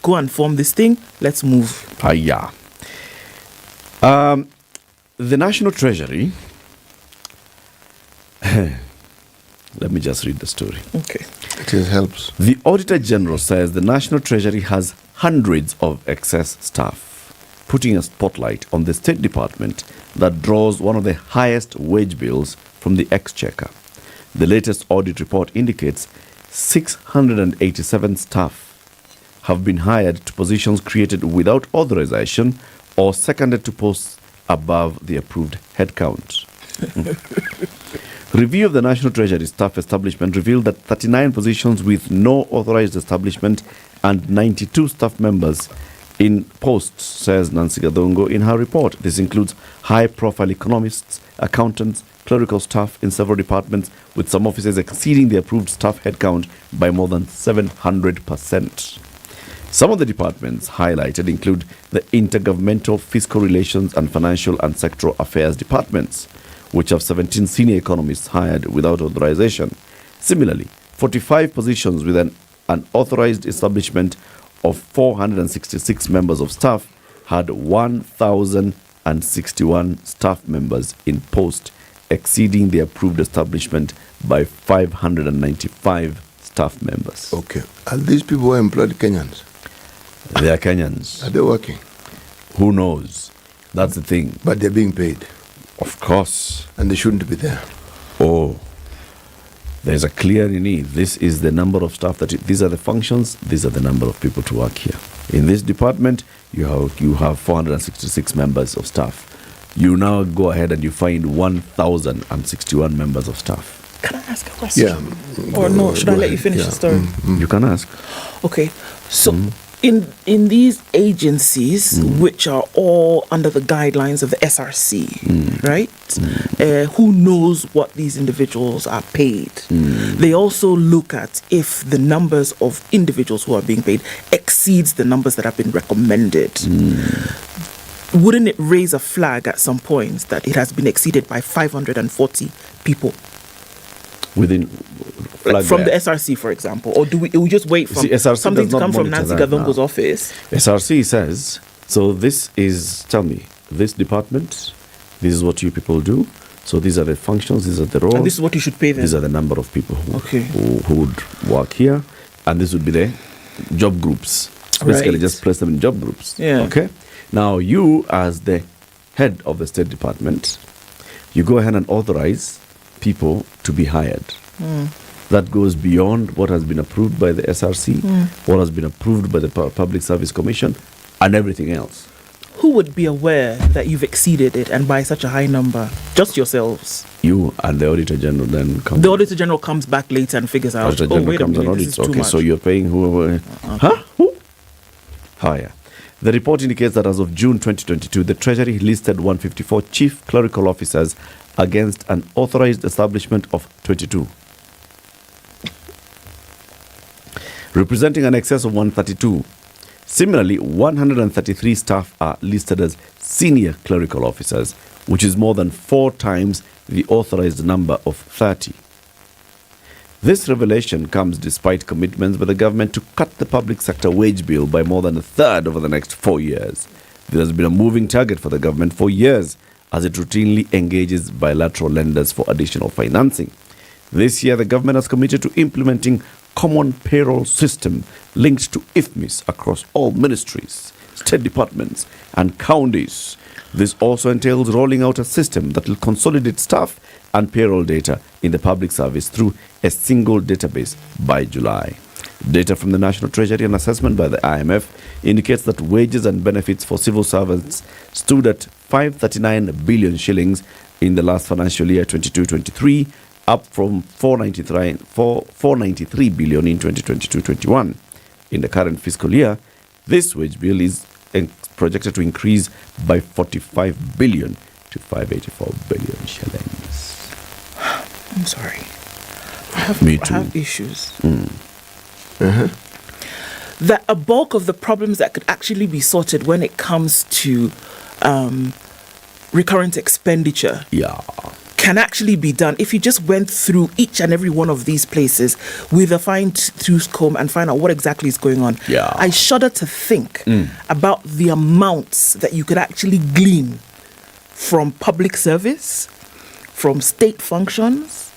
S20: go and form this thing, let's move.
S21: Yeah. The National Treasury... Let me just read the story.
S20: Okay.
S22: It just helps.
S21: The Auditor General says the National Treasury has hundreds of excess staff, putting a spotlight on the State Department that draws one of the highest wage bills from the Exchequer. The latest audit report indicates 687 staff have been hired to positions created without authorization or seconded to posts above the approved headcount. Review of the National Treasury staff establishment revealed that 39 positions with no authorized establishment and 92 staff members in posts, says Nancy Gadongo in her report. This includes high-profile economists, accountants, clerical staff in several departments, with some offices exceeding the approved staff headcount by more than 700%. Some of the departments highlighted include the Intergovernmental Fiscal Relations and Financial and Sectoral Affairs departments, which have 17 senior economists hired without authorization. Similarly, 45 positions with an unauthorized establishment of 466 members of staff had 1,061 staff members in post, exceeding the approved establishment by 595 staff members.
S22: Okay. Are these people who are employed Kenyans?
S21: They are Kenyans.
S22: Are they working?
S21: Who knows? That's the thing.
S22: But they're being paid.
S21: Of course.
S22: And they shouldn't be there.
S21: Oh, there's a clear need. This is the number of staff these are the functions, these are the number of people to work here. In this department, you have 466 members of staff. You now go ahead and you find 1,061 members of staff.
S20: Can I ask a question?
S22: Yeah.
S20: Or no, should I let you finish the story?
S21: You can ask.
S20: Okay, so in these agencies, which are all under the guidelines of the SRC, right? Who knows what these individuals are paid? They also look at if the numbers of individuals who are being paid exceeds the numbers that have been recommended. Wouldn't it raise a flag at some point that it has been exceeded by 540 people?
S21: Within
S20: like from the SRC, for example, or do we just wait for something to come from Nancy Gadongo's office?
S21: SRC says So this is, tell me, this department, this is what you people do. So these are the functions, these are the roles.
S20: And this is what you should pay them.
S21: These are the number of people who would work here. And this would be the job groups. So basically just place them in job groups.
S20: Yeah.
S21: Okay. Now you, as the head of the State Department, you go ahead and authorize people to be hired. That goes beyond what has been approved by the SRC, what has been approved by the Public Service Commission, and everything else.
S20: Who would be aware that you've exceeded it and by such a high number? Just yourselves.
S21: You and the Auditor General then come.
S20: The Auditor General comes back later and figures out,
S21: Auditor General
S20: wait a
S21: comes and
S20: minute, this
S21: audits.
S20: is too
S21: Okay,
S20: much.
S21: so you're paying whoever. Huh? Who? Higher. The report indicates that as of June 2022, the Treasury listed 154 chief clerical officers against an authorized establishment of 22, representing an excess of 132. Similarly, 133 staff are listed as senior clerical officers, which is more than 4 times the authorized number of 30. This revelation comes despite commitments by the government to cut the public sector wage bill by more than a third over the next 4 years. There has been a moving target for the government for years as it routinely engages bilateral lenders for additional financing. This year, the government has committed to implementing common payroll system linked to IFMIS across all ministries, state departments, and counties. This also entails rolling out a system that will consolidate staff and payroll data in the public service through a single database by July. Data from the National Treasury and assessment by the IMF indicates that wages and benefits for civil servants stood at 539 billion shillings in the last financial year 22-23, up from 493 billion in 2022-21. In the current fiscal year, this wage bill is projected to increase by 45 billion to 584 billion shillings.
S20: I'm sorry.
S21: Me too.
S20: I have issues. That a bulk of the problems that could actually be sorted when it comes to recurrent expenditure can actually be done if you just went through each and every one of these places with a fine-tooth comb and find out what exactly is going on. I shudder to think about the amounts that you could actually glean from public service, from state functions.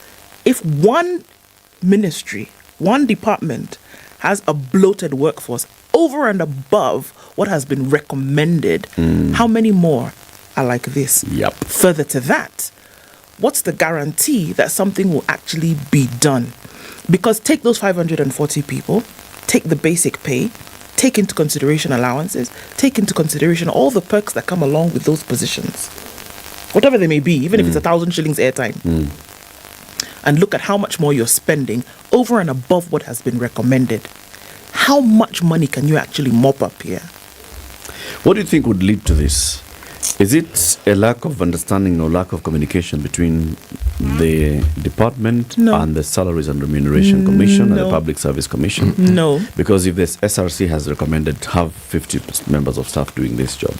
S20: If one ministry, one department has a bloated workforce over and above what has been recommended, how many more are like this? Further to that, what's the guarantee that something will actually be done? Because take those 540 people, take the basic pay, take into consideration allowances, take into consideration all the perks that come along with those positions, whatever they may be, even if it's 1,000 shillings airtime, and look at how much more you're spending over and above what has been recommended. How much money can you actually mop up here?
S21: What do you think would lead to this? Is it a lack of understanding or lack of communication between the department and the Salaries and Remuneration Commission and the Public Service Commission?
S20: No.
S21: Because if this SRC has recommended have 50 members of staff doing this job,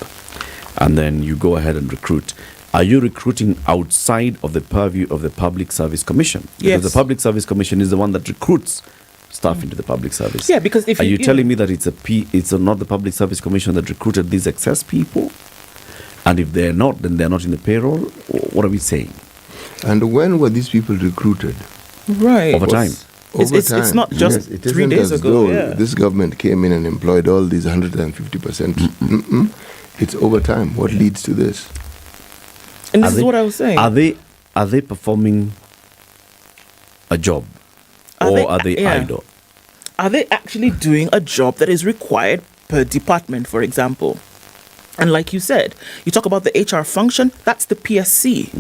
S21: and then you go ahead and recruit, are you recruiting outside of the purview of the Public Service Commission? Because the Public Service Commission is the one that recruits staff into the public service.
S20: Yeah, because if
S21: are you telling me that it's not the Public Service Commission that recruited these excess people? And if they're not, then they're not in the payroll? What are we saying?
S22: And when were these people recruited?
S20: Right.
S21: Over time.
S20: It's not just 3 days ago.
S22: This government came in and employed all these 150%. It's over time. What leads to this?
S20: And this is what I was saying.
S21: Are they performing a job? Are they idle?
S20: Are they actually doing a job that is required per department, for example? And like you said, you talk about the HR function, that's the PSC.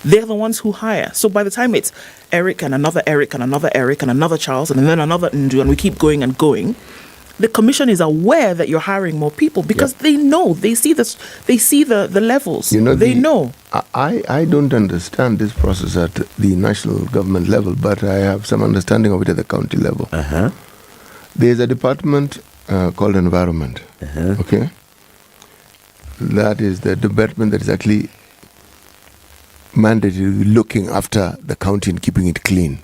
S20: They're the ones who hire. So by the time it's Eric and another Eric and another Eric and another Charles and then another Ndu, and we keep going and going, the commission is aware that you're hiring more people because they know, they see the levels. They know.
S22: I don't understand this process at the national government level, but I have some understanding of it at the county level. There's a department called Environment. Okay? That is the department that is actually mandated looking after the county and keeping it clean.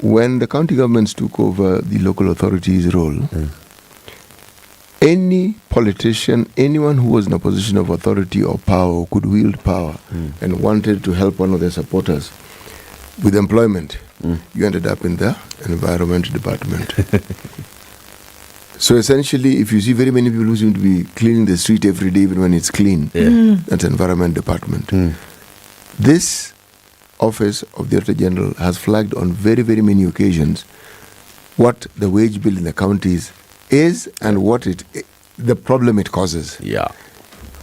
S22: When the county governments took over the local authorities' role, any politician, anyone who was in a position of authority or power, or could wield power, and wanted to help one of their supporters with employment, you ended up in the environment department. So essentially, if you see very many people who seem to be cleaning the street every day, even when it's clean, that's environment department. This office of the Director General has flagged on very, very many occasions what the wage bill in the counties is and what the problem it causes.
S21: Yeah.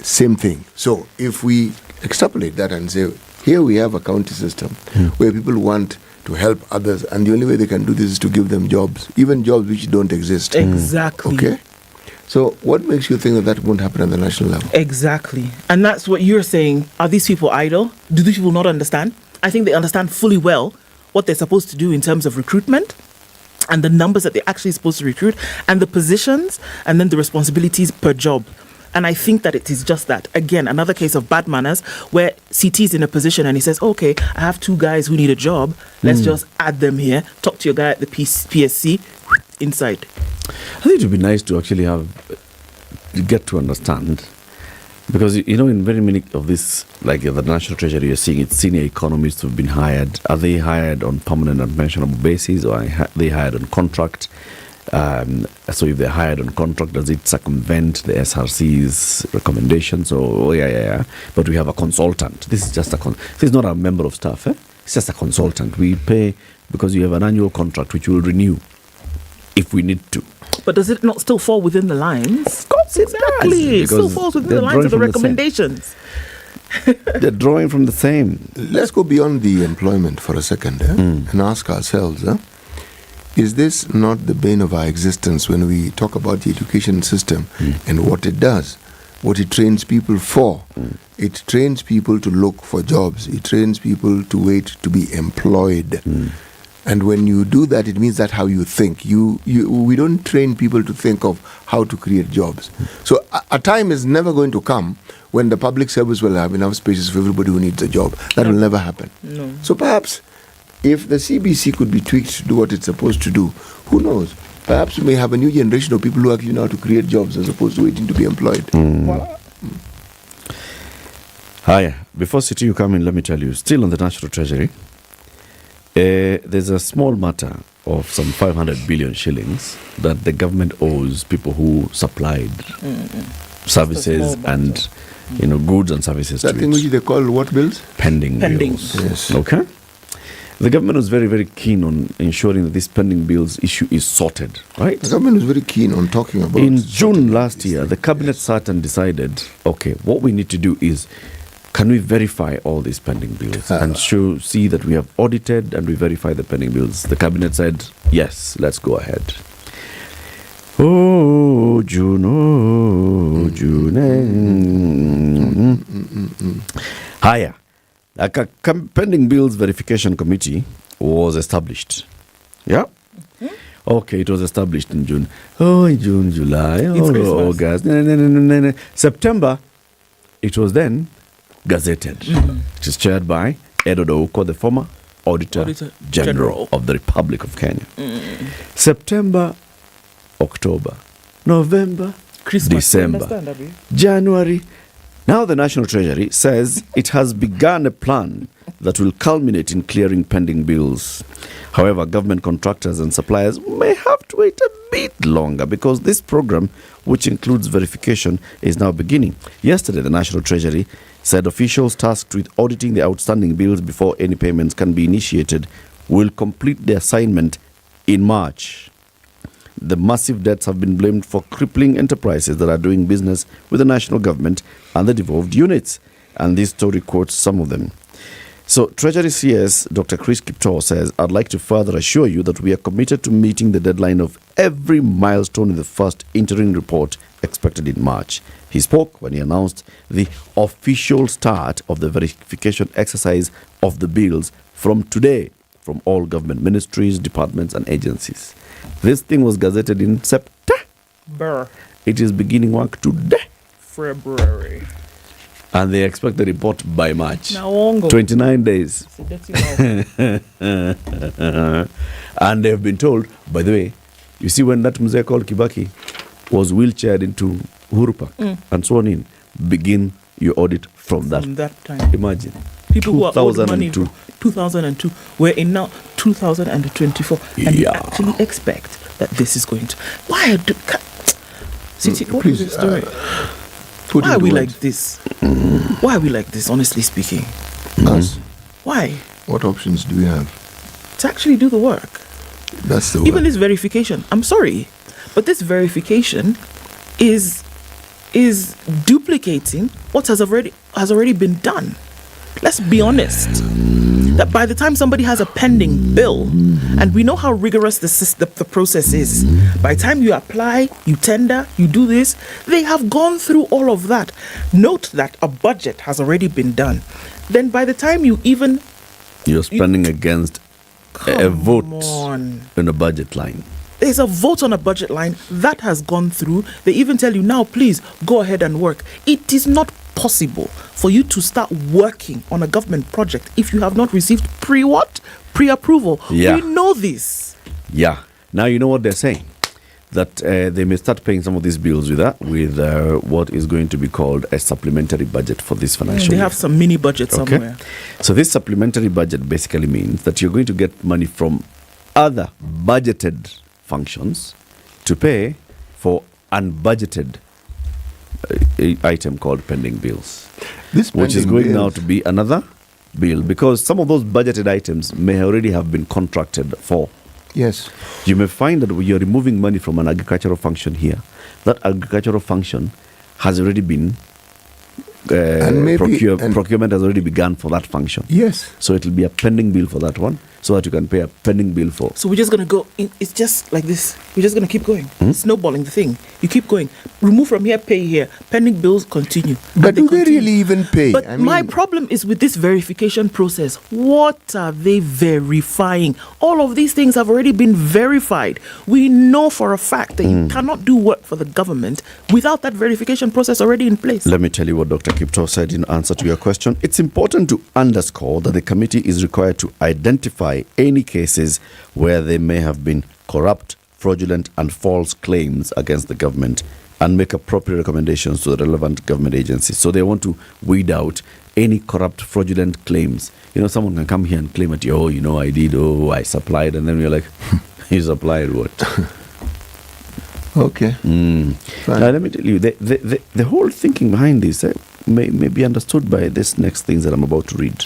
S22: Same thing. So if we extrapolate that and say, here we have a county system where people want to help others, and the only way they can do this is to give them jobs, even jobs which don't exist.
S20: Exactly.
S22: Okay? So what makes you think that won't happen at the national level?
S20: Exactly. And that's what you're saying. Are these people idle? Do these people not understand? I think they understand fully well what they're supposed to do in terms of recruitment and the numbers that they're actually supposed to recruit and the positions and then the responsibilities per job. And I think that it is just that. Again, another case of bad manners where CT is in a position and he says, okay, I have 2 guys who need a job. Let's just add them here. Talk to your guy at the PSC inside.
S21: I think it would be nice to actually get to understand, because in very many of this, like the National Treasury, you're seeing it's senior economists who've been hired. Are they hired on permanent and pensionable basis, or are they hired on contract? So if they're hired on contract, does it circumvent the SRC's recommendations? But we have a consultant. This is just this is not a member of staff. It's just a consultant. We pay because you have an annual contract which will renew if we need to.
S20: But does it not still fall within the lines?
S21: Of course it
S20: exactly. It still falls within the lines of the recommendations.
S21: They're drawing from the same.
S22: Let's go beyond the employment for a second and ask ourselves, is this not the bane of our existence when we talk about the education system and what it does, what it trains people for? It trains people to look for jobs. It trains people to wait to be employed. And when you do that, it means that's how you think. We don't train people to think of how to create jobs. So a time is never going to come when the public service will have enough spaces for everybody who needs a job. That will never happen.
S20: No.
S22: So perhaps if the CBC could be tweaked to do what it's supposed to do, who knows? Perhaps we may have a new generation of people who actually know how to create jobs as opposed to waiting to be employed.
S21: Hiya. Before City you come in, let me tell you, still on the National Treasury, there's a small matter of some 500 billion shillings that the government owes people who supplied services and goods and services
S22: that
S21: to
S22: thing
S21: it.
S22: which they call what bills?
S21: Pending bills.
S22: Yes.
S21: Okay. The government was very, very keen on ensuring that this pending bills issue is sorted, right?
S22: The government was very keen on talking about
S21: In June last year, the cabinet sat and decided, okay, what we need to do is, can we verify all these pending bills and see that we have audited and we verify the pending bills? The cabinet said, yes, let's go ahead. Oh, June, oh, June. Higher. A pending bills verification committee was established. Yeah? Okay, it was established in June. Oh, in June, July, August. September, it was then gazetted. It is chaired by Okoh, the former Auditor General of the Republic of Kenya. September, October, November, December, January. Now the National Treasury says it has begun a plan that will culminate in clearing pending bills. However, government contractors and suppliers may have to wait a bit longer because this program, which includes verification, is now beginning. Yesterday, the National Treasury said officials tasked with auditing the outstanding bills before any payments can be initiated will complete the assignment in March. The massive debts have been blamed for crippling enterprises that are doing business with the national government and the devolved units. And this story quotes some of them. So Treasury CS Dr. Chris Kiptor says, I'd like to further assure you that we are committed to meeting the deadline of every milestone in the first interim report expected in March. He spoke when he announced the official start of the verification exercise of the bills from today from all government ministries, departments and agencies. This thing was gazetted in September. It is beginning work today.
S20: February.
S21: And they expect the report by March.
S20: 29
S21: days. And they've been told, by the way, you see when that mzee called Kibaki was wheelchaired into Uhuru Park and sworn in. Begin your audit from that
S20: time.
S21: Imagine.
S20: People who are owed money from 2002, we're in now 2024, and you actually expect that this is going to. Why do. City, what is the story? Why are we like this? Why are we like this, honestly speaking?
S22: Us?
S20: Why?
S22: What options do we have?
S20: To actually do the work.
S22: That's the
S20: Even this verification. I'm sorry, but this verification is duplicating what has already been done. Let's be honest. That by the time somebody has a pending bill, and we know how rigorous the process is, by the time you apply, you tender, you do this, they have gone through all of that. Note that a budget has already been done. Then by the time
S21: you're spending against a vote on a budget line.
S20: There's a vote on a budget line that has gone through. They even tell you now, please go ahead and work. It is not possible for you to start working on a government project if you have not received pre-approval.
S21: Yeah.
S20: We know this.
S21: Yeah. Now you know what they're saying. That they may start paying some of these bills with what is going to be called a supplementary budget for this financial year.
S20: They have some mini budget somewhere.
S21: So this supplementary budget basically means that you're going to get money from other budgeted functions to pay for unbudgeted item called pending bills, which is going now to be another bill, because some of those budgeted items may already have been contracted for.
S22: Yes.
S21: You may find that you're removing money from an agricultural function here. That agricultural function has already been procurement has already begun for that function.
S22: Yes.
S21: So it will be a pending bill for that one, so that you can pay a pending bill for.
S20: So we're just going to go in, it's just like this. We're just going to keep going. Snowballing the thing. You keep going. Remove from here, pay here. Pending bills continue.
S22: But do they really even pay?
S20: But my problem is with this verification process. What are they verifying? All of these things have already been verified. We know for a fact that you cannot do work for the government without that verification process already in place.
S21: Let me tell you what Dr. Kipto said in answer to your question. It's important to underscore that the committee is required to identify any cases where there may have been corrupt, fraudulent and false claims against the government and make appropriate recommendations to the relevant government agencies. So they want to weed out any corrupt, fraudulent claims. You know, someone can come here and claim at you, I did, I supplied, and then we're like, you supplied what?
S22: Okay.
S21: Now, let me tell you, the whole thinking behind this may be understood by this next things that I'm about to read.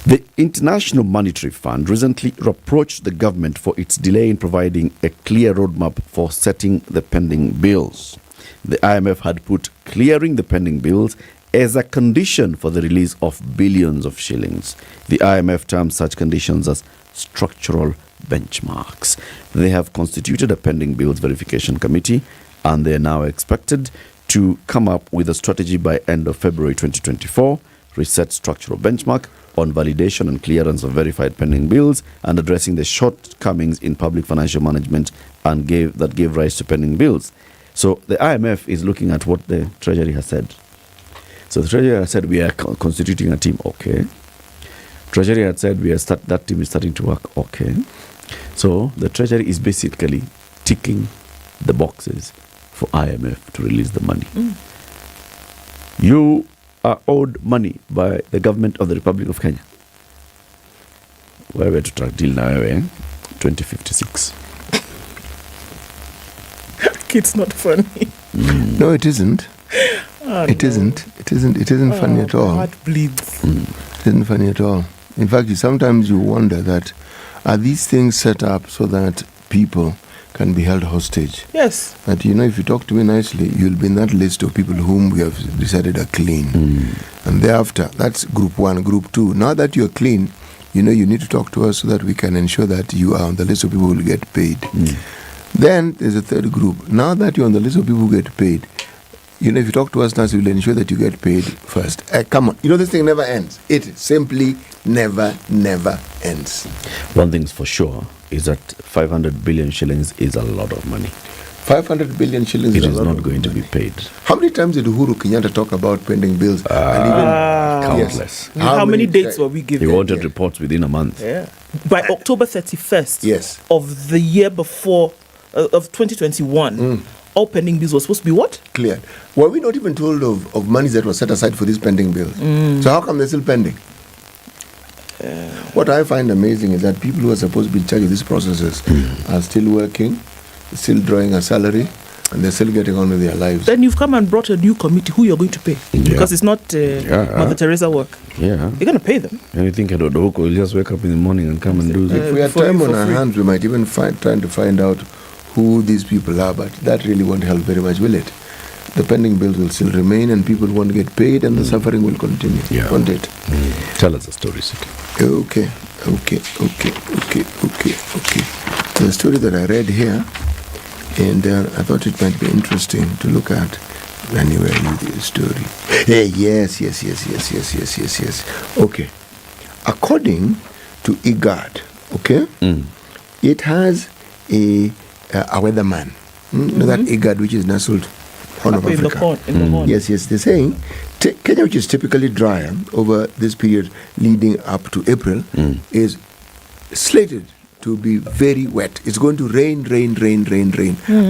S21: The International Monetary Fund recently reproached the government for its delay in providing a clear roadmap for setting the pending bills. The IMF had put clearing the pending bills as a condition for the release of billions of shillings. The IMF terms such conditions as structural benchmarks. They have constituted a pending bills verification committee, and they are now expected to come up with a strategy by end of February 2024, reset structural benchmark on validation and clearance of verified pending bills, and addressing the shortcomings in public financial management and gave rise to pending bills. So the IMF is looking at what the Treasury has said. So the Treasury has said we are constituting a team. Okay. Treasury had said that team is starting to work. Okay. So the Treasury is basically ticking the boxes for IMF to release the money. You are owed money by the government of the Republic of Kenya. Where we to track deal now, 2056.
S20: It's not funny.
S22: No, it isn't. It isn't. It isn't funny at all.
S20: My heart bleeds.
S22: It isn't funny at all. In fact, sometimes you wonder that are these things set up so that people can be held hostage?
S20: Yes.
S22: But if you talk to me nicely, you'll be in that list of people whom we have decided are clean. And thereafter, that's group one. Group two, now that you're clean, you need to talk to us so that we can ensure that you are on the list of people who will get paid. Then there's a third group. Now that you're on the list of people who get paid, if you talk to us now, we'll ensure that you get paid first. Come on. This thing never ends. It simply never ends.
S21: One thing's for sure is that 500 billion shillings is a lot of money.
S22: 500 billion shillings
S21: is not going to be paid.
S22: How many times did Uhuru Kenyatta talk about pending bills?
S21: Countless.
S20: Yes. How many dates were we given?
S21: He wanted reports within a month.
S20: Yeah. By October 31st of the year before, of 2021, all pending bills were supposed to be what?
S22: Cleared. Were we not even told of money that was set aside for these pending bills? So how come they're still pending? What I find amazing is that people who are supposed to be in charge of these processes are still working, still drawing a salary, and they're still getting on with their lives.
S20: Then you've come and brought a new committee who you're going to pay. Because it's not Mother Teresa work.
S21: Yeah.
S20: You're going to pay them.
S21: And you think Okoh will just wake up in the morning and come and do
S22: If
S21: it?
S22: we had time on our hands, we might even trying to find out who these people are, but that really won't help very much, will it? The pending bills will still remain and people won't get paid and the suffering will continue, won't it?
S21: Tell us the story, Siki.
S22: Okay. The story that I read here, and I thought it might be interesting to look at. Anyway, I knew the story. Hey, yes. Okay. According to IGAD, okay, it has a weatherman. You know that IGAD, which is nestled Horn of Africa.
S20: In the horn.
S22: Yes, they're saying Kenya, which is typically drier over this period leading up to April, is slated to be very wet. It's going to rain,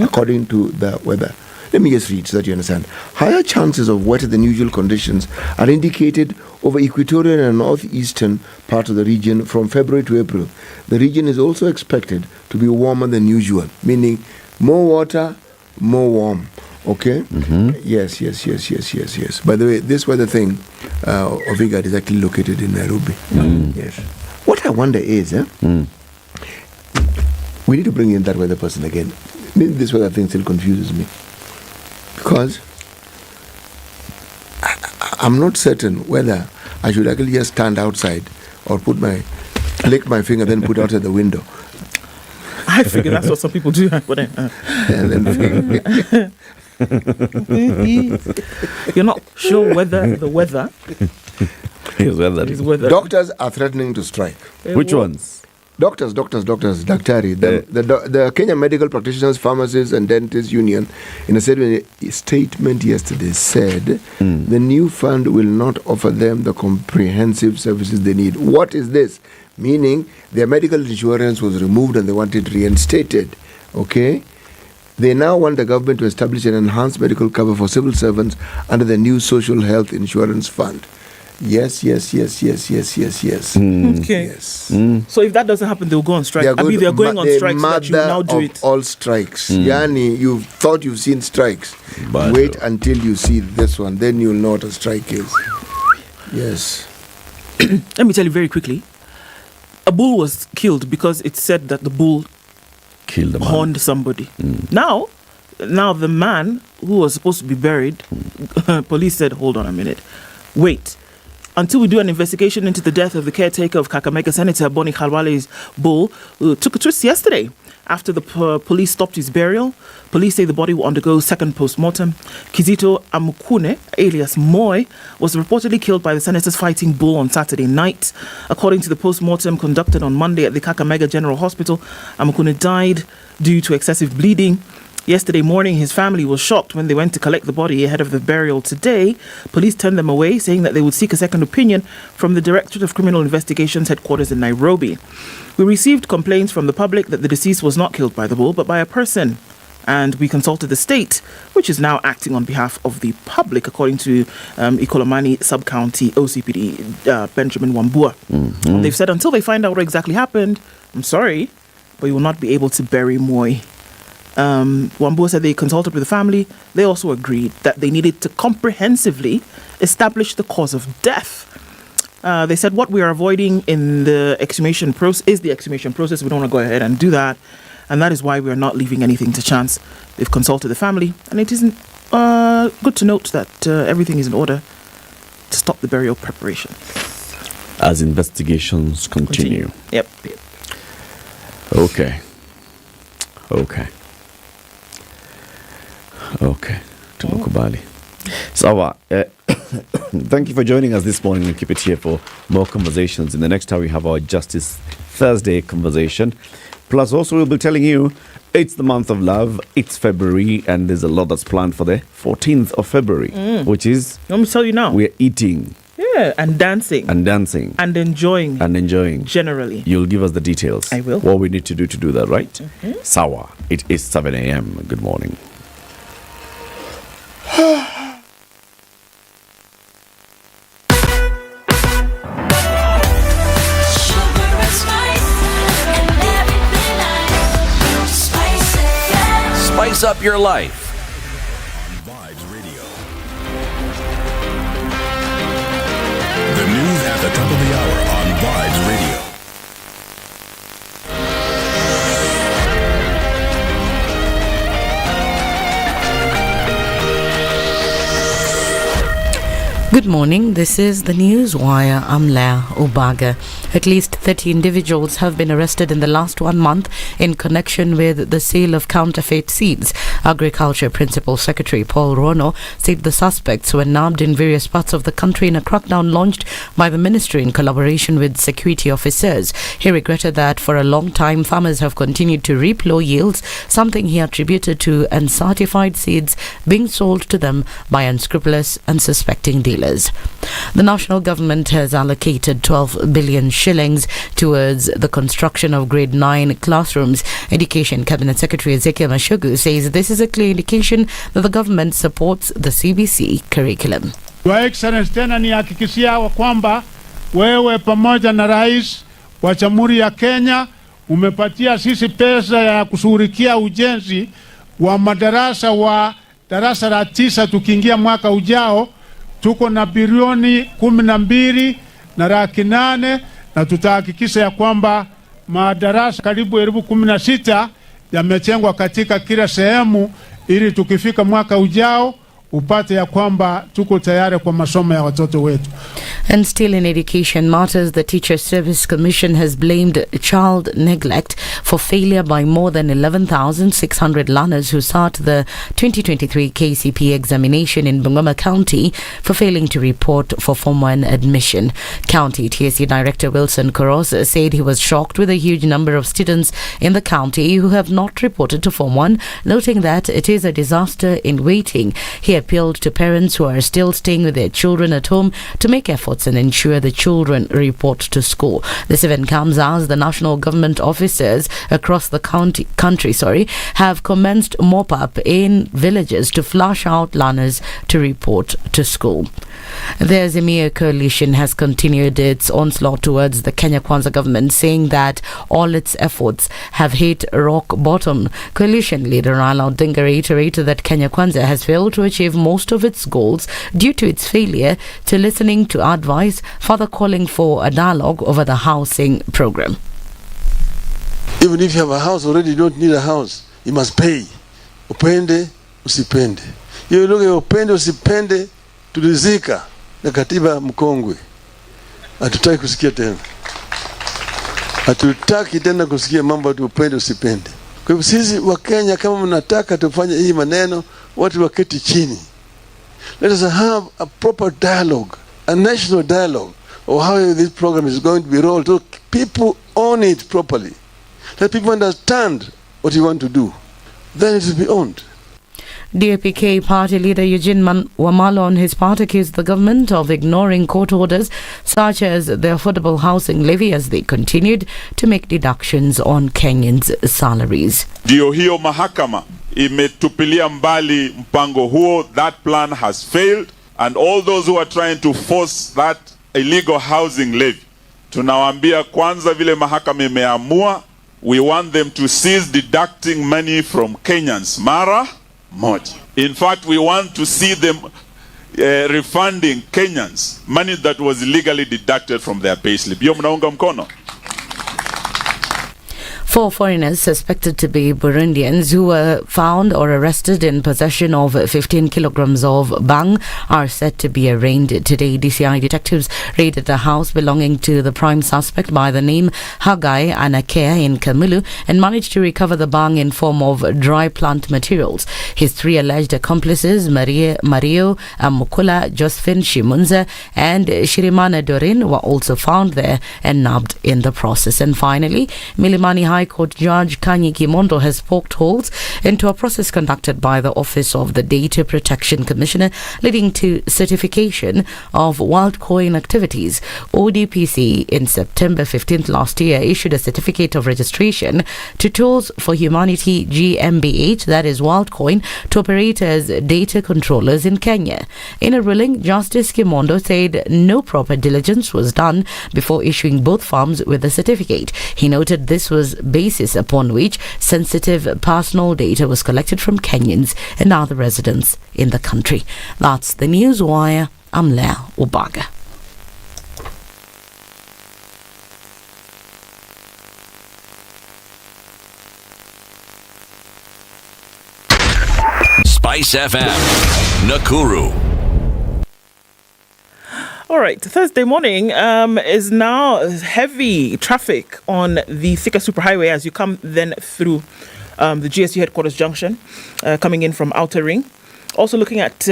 S22: according to the weather. Let me just read so that you understand. Higher chances of wetter than usual conditions are indicated over equatorial and northeastern parts of the region from February to April. The region is also expected to be warmer than usual, meaning more water, more warm. Okay? Yes. By the way, this weather thing of IGAD is actually located in Nairobi. Yes. What I wonder is, we need to bring in that weather person again. This weather thing still confuses me. Because I'm not certain whether I should actually just stand outside or lick my finger, then put out at the window.
S20: I figure that's what some people do. You're not sure whether the weather
S21: is weather.
S22: Doctors are threatening to strike.
S21: Which ones?
S22: Doctors, Daktari. The Kenya Medical Practitioners, Pharmacists and Dentists Union, in a statement yesterday, said the new fund will not offer them the comprehensive services they need. What is this? Meaning their medical insurance was removed and they want it reinstated. Okay? They now want the government to establish an enhanced medical cover for civil servants under the new Social Health Insurance Fund. Yes.
S20: Okay.
S22: Yes.
S20: So if that doesn't happen, they'll go on strike. They're going on strike so that you now do it.
S22: All strikes. Yani, you thought you've seen strikes.
S21: But
S22: wait until you see this one. Then you'll know what a strike is. Yes.
S20: Let me tell you very quickly. A bull was killed because it said that the bull
S21: killed
S20: horned somebody. Now the man who was supposed to be buried, police said, hold on a minute. Wait. Until we do an investigation into the death of the caretaker of Kakamega Senator Boni Khalwale's bull, took a twist yesterday. After the police stopped his burial, police say the body will undergo second post-mortem. Kizito Amukune, alias Moy, was reportedly killed by the senator's fighting bull on Saturday night. According to the post-mortem conducted on Monday at the Kakamega General Hospital, Amukune died due to excessive bleeding. Yesterday morning, his family was shocked when they went to collect the body ahead of the burial today. Police turned them away, saying that they would seek a second opinion from the Directorate of Criminal Investigations headquarters in Nairobi. We received complaints from the public that the deceased was not killed by the bull, but by a person. And we consulted the state, which is now acting on behalf of the public, according to Ikolomani Sub-County OCPD Benjamin Wambua. They've said until they find out what exactly happened, I'm sorry, but you will not be able to bury Moy. Wambua said they consulted with the family. They also agreed that they needed to comprehensively establish the cause of death. They said what we are avoiding in the exhumation process is the exhumation process. We don't want to go ahead and do that. And that is why we are not leaving anything to chance. They've consulted the family. And it isn't good to note that everything is in order to stop the burial preparation.
S21: As investigations continue.
S20: Yep.
S21: Okay. Tumekubali. Sawa. Thank you for joining us this morning and keep it here for more conversations. In the next hour, we have our Justice Thursday conversation. Plus, also, we'll be telling you it's the month of love. It's February, and there's a lot that's planned for the 14th of February, which is...
S20: Let me tell you now.
S21: We're eating.
S20: Yeah, and dancing.
S21: And enjoying.
S20: Generally.
S21: You'll give us the details.
S20: I will.
S21: What we need to do that, right? Sawa. It is 7 a.m. Good morning.
S6: Spice up your life.
S2: The news at the top of the hour on Vibes Radio.
S1: Good morning, this is the News Wire. I'm Leah Ubaga. At least 30 individuals have been arrested in the last 1 month in connection with the sale of counterfeit seeds. Agriculture Principal Secretary Paul Rono said the suspects were nabbed in various parts of the country in a crackdown launched by the ministry in collaboration with security officers. He regretted that for a long time farmers have continued to reap low yields, something he attributed to uncertified seeds being sold to them by unscrupulous and suspecting dealers. The national government has allocated 12 billion shillings towards the construction of grade 9 classrooms. Education Cabinet Secretary Ezekiel Mashogu says this is a clear indication that the government supports the CBC curriculum.
S3: Your Excellency, tena nihakikishia kwamba wewe pamoja na Rais wa Jamhuri ya Kenya umepatia sisi pesa ya kushughulikia ujenzi wa madarasa wa darasa la 9 tukiingia mwaka ujao. Tuko na bilioni 12.8 na tutahakikisha ya kwamba madarasa karibu 16,000 yamejengwa katika kila sehemu ili tukifika mwaka ujao upate ya kwamba tuko tayari kwa masomo ya watoto wetu.
S1: And still in education matters, the Teacher Service Commission has blamed child neglect for failure by more than 11,600 learners who sat the 2023 KCPE examination in Bungoma County for failing to report for Form 1 admission. County TSC Director Wilson Koros said he was shocked with a huge number of students in the county who have not reported to Form 1, noting that it is a disaster in waiting. He appealed to parents who are still staying with their children at home to make efforts and ensure the children report to school. This event comes as the national government officers across the country have commenced mop-up in villages to flush out learners to report to school. The Azimio coalition has continued its onslaught towards the Kenya Kwanza government, saying that all its efforts have hit rock bottom. Coalition leader Raila Odinga reiterated that Kenya Kwanza has failed to achieve most of its goals due to its failure to listening to advice, further calling for a dialogue over the housing program.
S23: Even if you have a house already, you don't need a house. You must pay. Upende, usipende. Hiyo lugha ya upende, usipende tulizika na katiba mkongwe. Hatutaki kusikia tena. Hatutaki tena kusikia mambo ya upende, usipende. Kwa hivyo sisi wa Kenya kama mnataka tufanye hii maneno, watu waketi chini. Let us have a proper dialogue, a national dialogue of how this program is going to be rolled so people own it properly. Let people understand what you want to do. Then it will be owned.
S1: DAP-K party leader Eugene Wamalo on his part accused the government of ignoring court orders such as the affordable housing levy as they continued to make deductions on Kenyans' salaries.
S24: Ndio hiyo mahakama imetupilia mbali mpango huo. That plan has failed, and all those who are trying to force that illegal housing levy, tunawaambia kwanza vile mahakama imeamua, we want them to cease deducting money from Kenyans mara moja. In fact, we want to see them refunding Kenyans money that was illegally deducted from their payslip. Hiyo mnaunga mkono?
S1: 4 foreigners suspected to be Burundians who were found or arrested in possession of 15 kilograms of bang are set to be arraigned today. DCI detectives raided a house belonging to the prime suspect by the name Hagai Anakea in Kamulu and managed to recover the bang in form of dry plant materials. His 3 alleged accomplices, Mario Amukula, Josephine Shimunza and Shirimana Dorin, were also found there and nabbed in the process. And finally, Milimani High High Court Judge Kanyi Kimondo has poked holes into a process conducted by the Office of the Data Protection Commissioner, leading to certification of wild coin activities. ODPC in September 15th last year issued a certificate of registration to Tools for Humanity GmbH, that is WildCoin, to operate as data controllers in Kenya. In a ruling, Justice Kimondo said no proper diligence was done before issuing both firms with the certificate. He noted this was basis upon which sensitive personal data was collected from Kenyans and other residents in the country. That's the News Wire. I'm Lea Ubaga.
S6: SpiceFM, Nakuru.
S20: All right, Thursday morning is now heavy traffic on the Thika Superhighway as you come then through the GSU headquarters junction, coming in from Outer Ring. Also looking at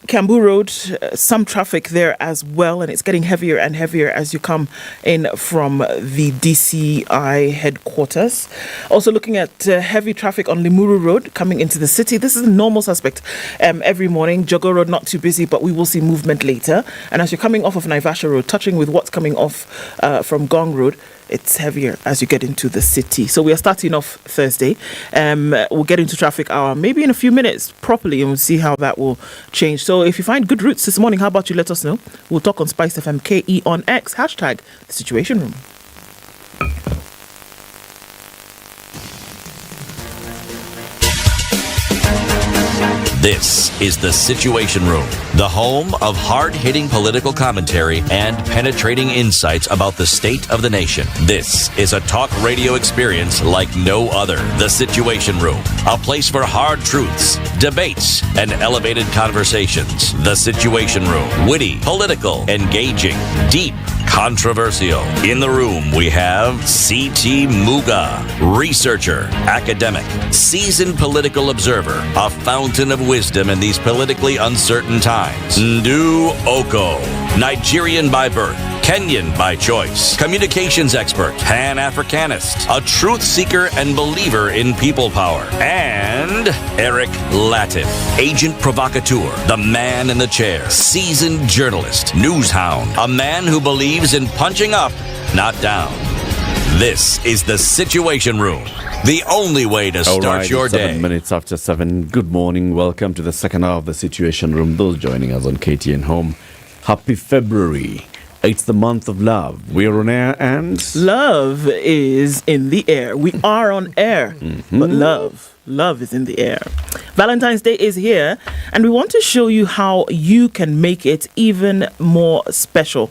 S20: Kiambu Road, some traffic there as well, and it's getting heavier and heavier as you come in from the DCI headquarters. Also looking at heavy traffic on Limuru Road coming into the city. This is a normal suspect every morning. Jogo Road not too busy, but we will see movement later. And as you're coming off of Naivasha Road, touching with what's coming off from Gong Road, it's heavier as you get into the city. So we are starting off Thursday. We'll get into traffic hour maybe in a few minutes properly, and we'll see how that will change. So if you find good routes this morning, how about you let us know? We'll talk on SpiceFM KE on X, hashtag The Situation Room.
S6: This is The Situation Room, the home of hard-hitting political commentary and penetrating insights about the state of the nation. This is a talk radio experience like no other. The Situation Room, a place for hard truths, debates, and elevated conversations. The Situation Room, witty, political, engaging, deep, controversial. In the room, we have C.T. Muga, researcher, academic, seasoned political observer, a fountain of wisdom in these politically uncertain times. Ndu Okoh, Nigerian by birth, Kenyan by choice, communications expert, Pan-Africanist, a truth seeker and believer in people power, and Eric Latiff, agent provocateur, the man in the chair, seasoned journalist, news hound, a man who believes in punching up, not down. This is The Situation Room, the only way to start your day.
S21: 7 minutes after 7. Good morning. Welcome to the second hour of The Situation Room. Those joining us on KTN Home, happy February. It's the month of love. We're on air and...
S20: Love is in the air. We are on air, but love is in the air. Valentine's Day is here, and we want to show you how you can make it even more special,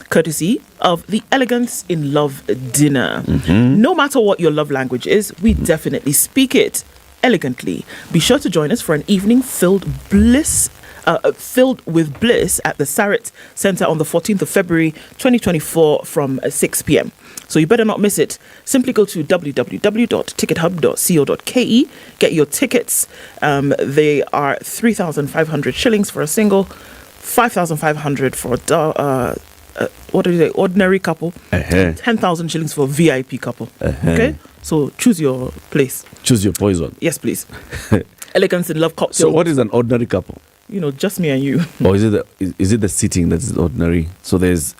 S20: courtesy of the Elegance in Love dinner. No matter what your love language is, we definitely speak it elegantly. Be sure to join us for an evening filled with bliss at the Sarit Centre on the 14th of February 2024 from 6 p.m. So you better not miss it. Simply go to www.tickethub.co.ke, get your tickets. They are 3,500 shillings for a single, 5,500 for ordinary couple, 10,000 shillings for a VIP couple. Okay? So choose your place.
S21: Choose your poison.
S20: Yes, please. Elegance in Love cocktail.
S21: So what is an ordinary couple?
S20: You know, just me and you.
S21: Or is it the seating that's ordinary? So there's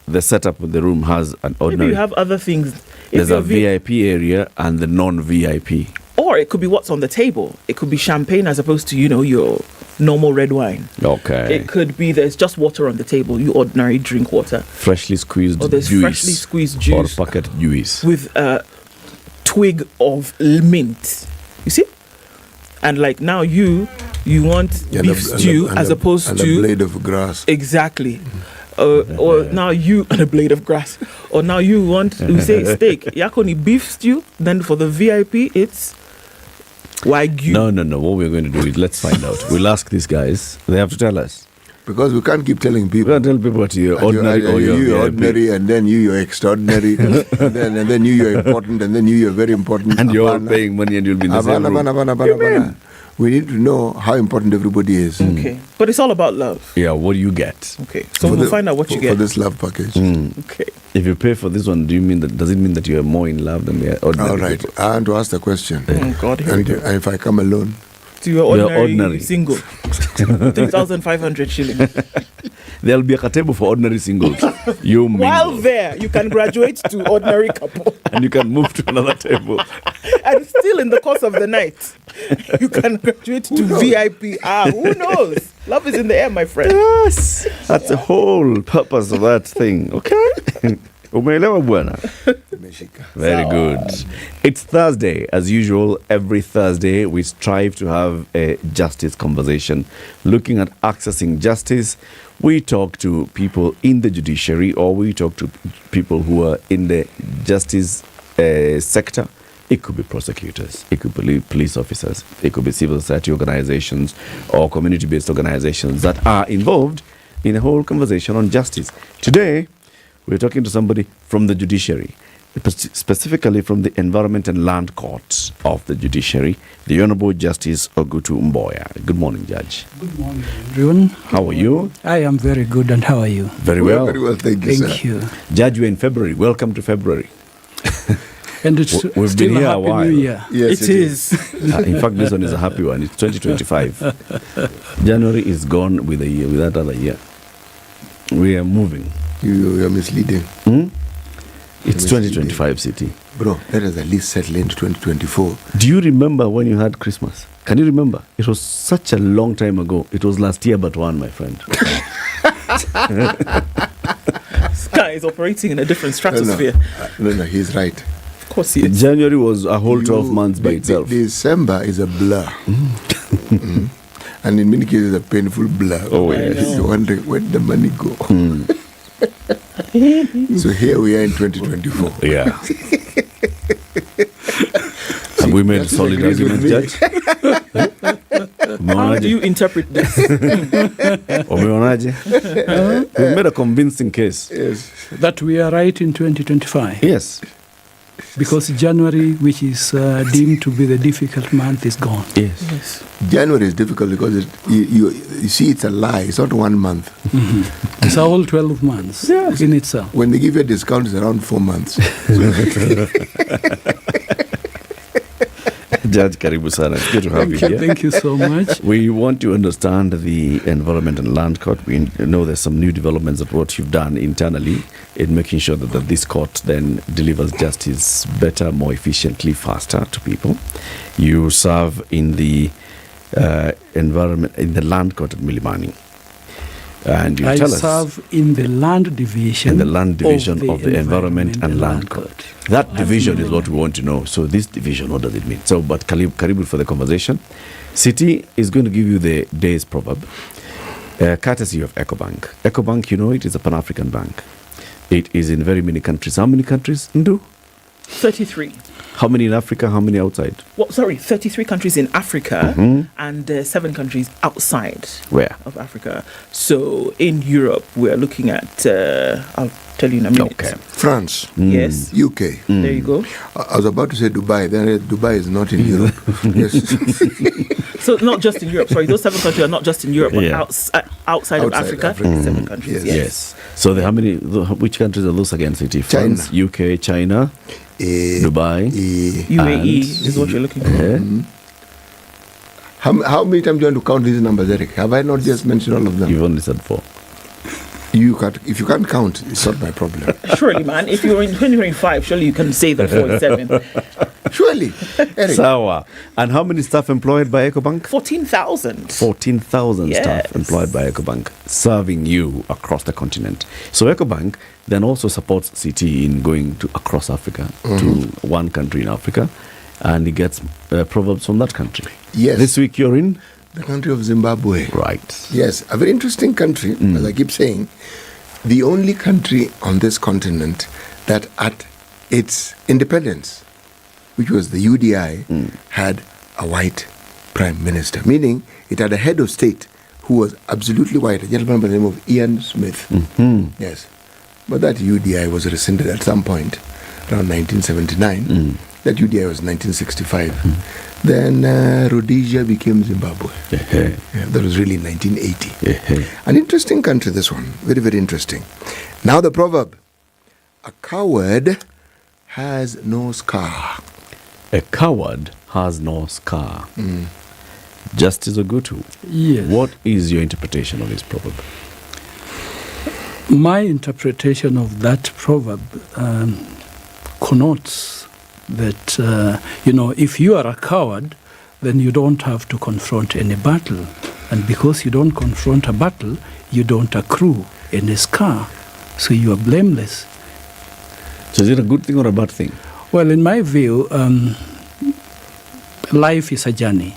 S21: the setup of the room has an ordinary.
S20: Maybe you have other things.
S21: There's a VIP area and the non-VIP.
S20: Or it could be what's on the table. It could be champagne as opposed to, your normal red wine.
S21: Okay.
S20: It could be there's just water on the table. You ordinary drink water.
S21: Freshly squeezed
S20: juice. Or there's freshly squeezed juice.
S21: Or packet juice.
S20: With a twig of mint. You see? And like now you want beef stew as opposed to...
S22: And a blade of grass.
S20: Exactly. Or now you... And a blade of grass. Or now you want... We say steak. Yakoni beef stew. Then for the VIP, it's... Wagyu.
S21: No. What we're going to do is let's find out. We'll ask these guys. They have to tell us.
S22: Because we can't keep telling people.
S21: We can't tell people what you're ordinary or
S22: you're ordinary, and then you're extraordinary, and then you're important, and then you're very important.
S21: And you're all paying money and you'll be in the same room.
S22: We need to know how important everybody is.
S20: Okay. But it's all about love.
S21: Yeah, what do you get?
S20: Okay. So we'll find out what you get.
S22: For this love package.
S20: Okay.
S21: If you pay for this one, does it mean that you are more in love than the ordinary?
S22: All right.
S21: people?
S22: I want to ask the question.
S20: Oh God, here we go.
S22: And if I come alone,
S20: So you're ordinary,
S21: ordinary.
S20: single. 3,500 shillings.
S21: There'll be a table for ordinary singles. You
S20: While
S21: mingle.
S20: there, you can graduate to ordinary couple.
S21: And you can move to another table.
S20: And still in the course of the night, you can graduate to VIP. Who knows? Love is in the air, my friend.
S21: Yes. That's the whole purpose of that thing. Okay? Umeelewa bwana? Very good. It's Thursday. As usual, every Thursday we strive to have a justice conversation. Looking at accessing justice, we talk to people in the judiciary, or we talk to people who are in the justice sector. It could be prosecutors, it could be police officers, it could be civil society organizations or community-based organizations that are involved in a whole conversation on justice. Today, we're talking to somebody from the judiciary, specifically from the Environment and Land Court of the judiciary, the Honorable Justice Ogutu Mboya. Good morning, Judge.
S4: Good morning, everyone.
S21: How are you?
S4: I am very good, and how are you?
S21: Very well.
S22: Very well, thank you,
S4: Thank
S22: sir.
S4: you.
S21: Judge, we're in February. Welcome to February.
S4: And it's
S21: We've
S4: still
S21: been here
S4: a
S21: a
S4: happy
S21: while.
S4: new year.
S22: Yes,
S20: it is.
S21: In fact, this one is a happy one. It's 2025. January is gone with a year, with that other year. We are moving.
S22: You're misleading.
S21: It's 2025, City.
S22: Bro, let us at least settle into 2024.
S21: Do you remember when you had Christmas? Can you remember? It was such a long time ago. It was last year but one, my friend.
S20: This guy is operating in a different stratosphere.
S22: No, he's right.
S20: Of course he is.
S21: January was a whole 12 months by itself.
S22: December is a blur. And in many cases, a painful blur.
S21: Oh, yes.
S22: You're wondering, where did the money go? So here we are in 2024.
S21: Yeah. Have we made a solid argument, Judge?
S20: How do you interpret this?
S21: Umeonaje? We've made a convincing case.
S22: Yes.
S4: That we are right in 2025.
S21: Yes.
S4: Because January, which is deemed to be the difficult month, is gone.
S21: Yes.
S22: January is difficult because you see it's a lie. It's not 1 month.
S4: It's a whole 12 months in itself.
S22: When they give you a discount, it's around 4 months.
S21: Judge Karibu Sana, it's good to have you here.
S4: Thank you so much.
S21: We want to understand the Environment and Land Court. We know there's some new developments of what you've done internally in making sure that this court then delivers justice better, more efficiently, faster to people. You serve in the Land Court at Milimani. And you
S4: I
S21: tell us
S4: serve in the land division.
S21: in the land division of the
S4: Environment
S21: Environment and Land Court. That division is what we want to know. So this division, what does it mean? So, but Karibu for the conversation. City is going to give you the day's proverb, courtesy of EcoBank. EcoBank, you know, it is a Pan-African bank. It is in very many countries. How many countries, Ndu?
S20: 33.
S21: How many in Africa? How many outside?
S20: 33 countries in Africa and 7 countries outside
S21: Where?
S20: of Africa. So in Europe, we're looking at, I'll tell you in a minute.
S21: Okay.
S22: France.
S20: Yes.
S22: UK.
S20: There you go.
S22: I was about to say Dubai. Then Dubai is not in Europe. Yes.
S20: So not just in Europe. Sorry, those 7 countries are not just in Europe, but outside of Africa. 7 countries.
S21: Yes. So how many? Which countries are those again? City? France, UK, China, Dubai,
S20: UAE is what you're looking for.
S22: How many times do you want to count these numbers, Eric? Have I not just mentioned all of them?
S21: You've only said 4.
S22: If you can't count, it's not my problem.
S20: Surely, man. If you're in 2025, surely you can say the 47.
S22: Surely, Eric.
S21: Sawa. And how many staff employed by EcoBank?
S20: 14,000.
S21: 14,000 staff employed by EcoBank, serving you across the continent. So EcoBank then also supports CT in going to across Africa, to one country in Africa, and he gets proverbs from that country.
S22: Yes.
S21: This week you're in?
S22: The country of Zimbabwe.
S21: Right.
S22: Yes, a very interesting country, as I keep saying. The only country on this continent that at its independence, which was the UDI, had a white prime minister, meaning it had a head of state who was absolutely white, a gentleman by the name of Ian Smith. Yes. But that UDI was rescinded at some point, around 1979. That UDI was 1965. Then Rhodesia became Zimbabwe. That was really 1980. An interesting country, this one. Very, very interesting. Now the proverb. A coward has no scar.
S21: A coward has no scar. Justice Ogutu,
S4: Yes.
S21: what is your interpretation of this proverb?
S4: My interpretation of that proverb connotes that, if you are a coward, then you don't have to confront any battle. And because you don't confront a battle, you don't accrue any scar. So you are blameless.
S21: So is it a good thing or a bad thing?
S4: Well, in my view, life is a journey.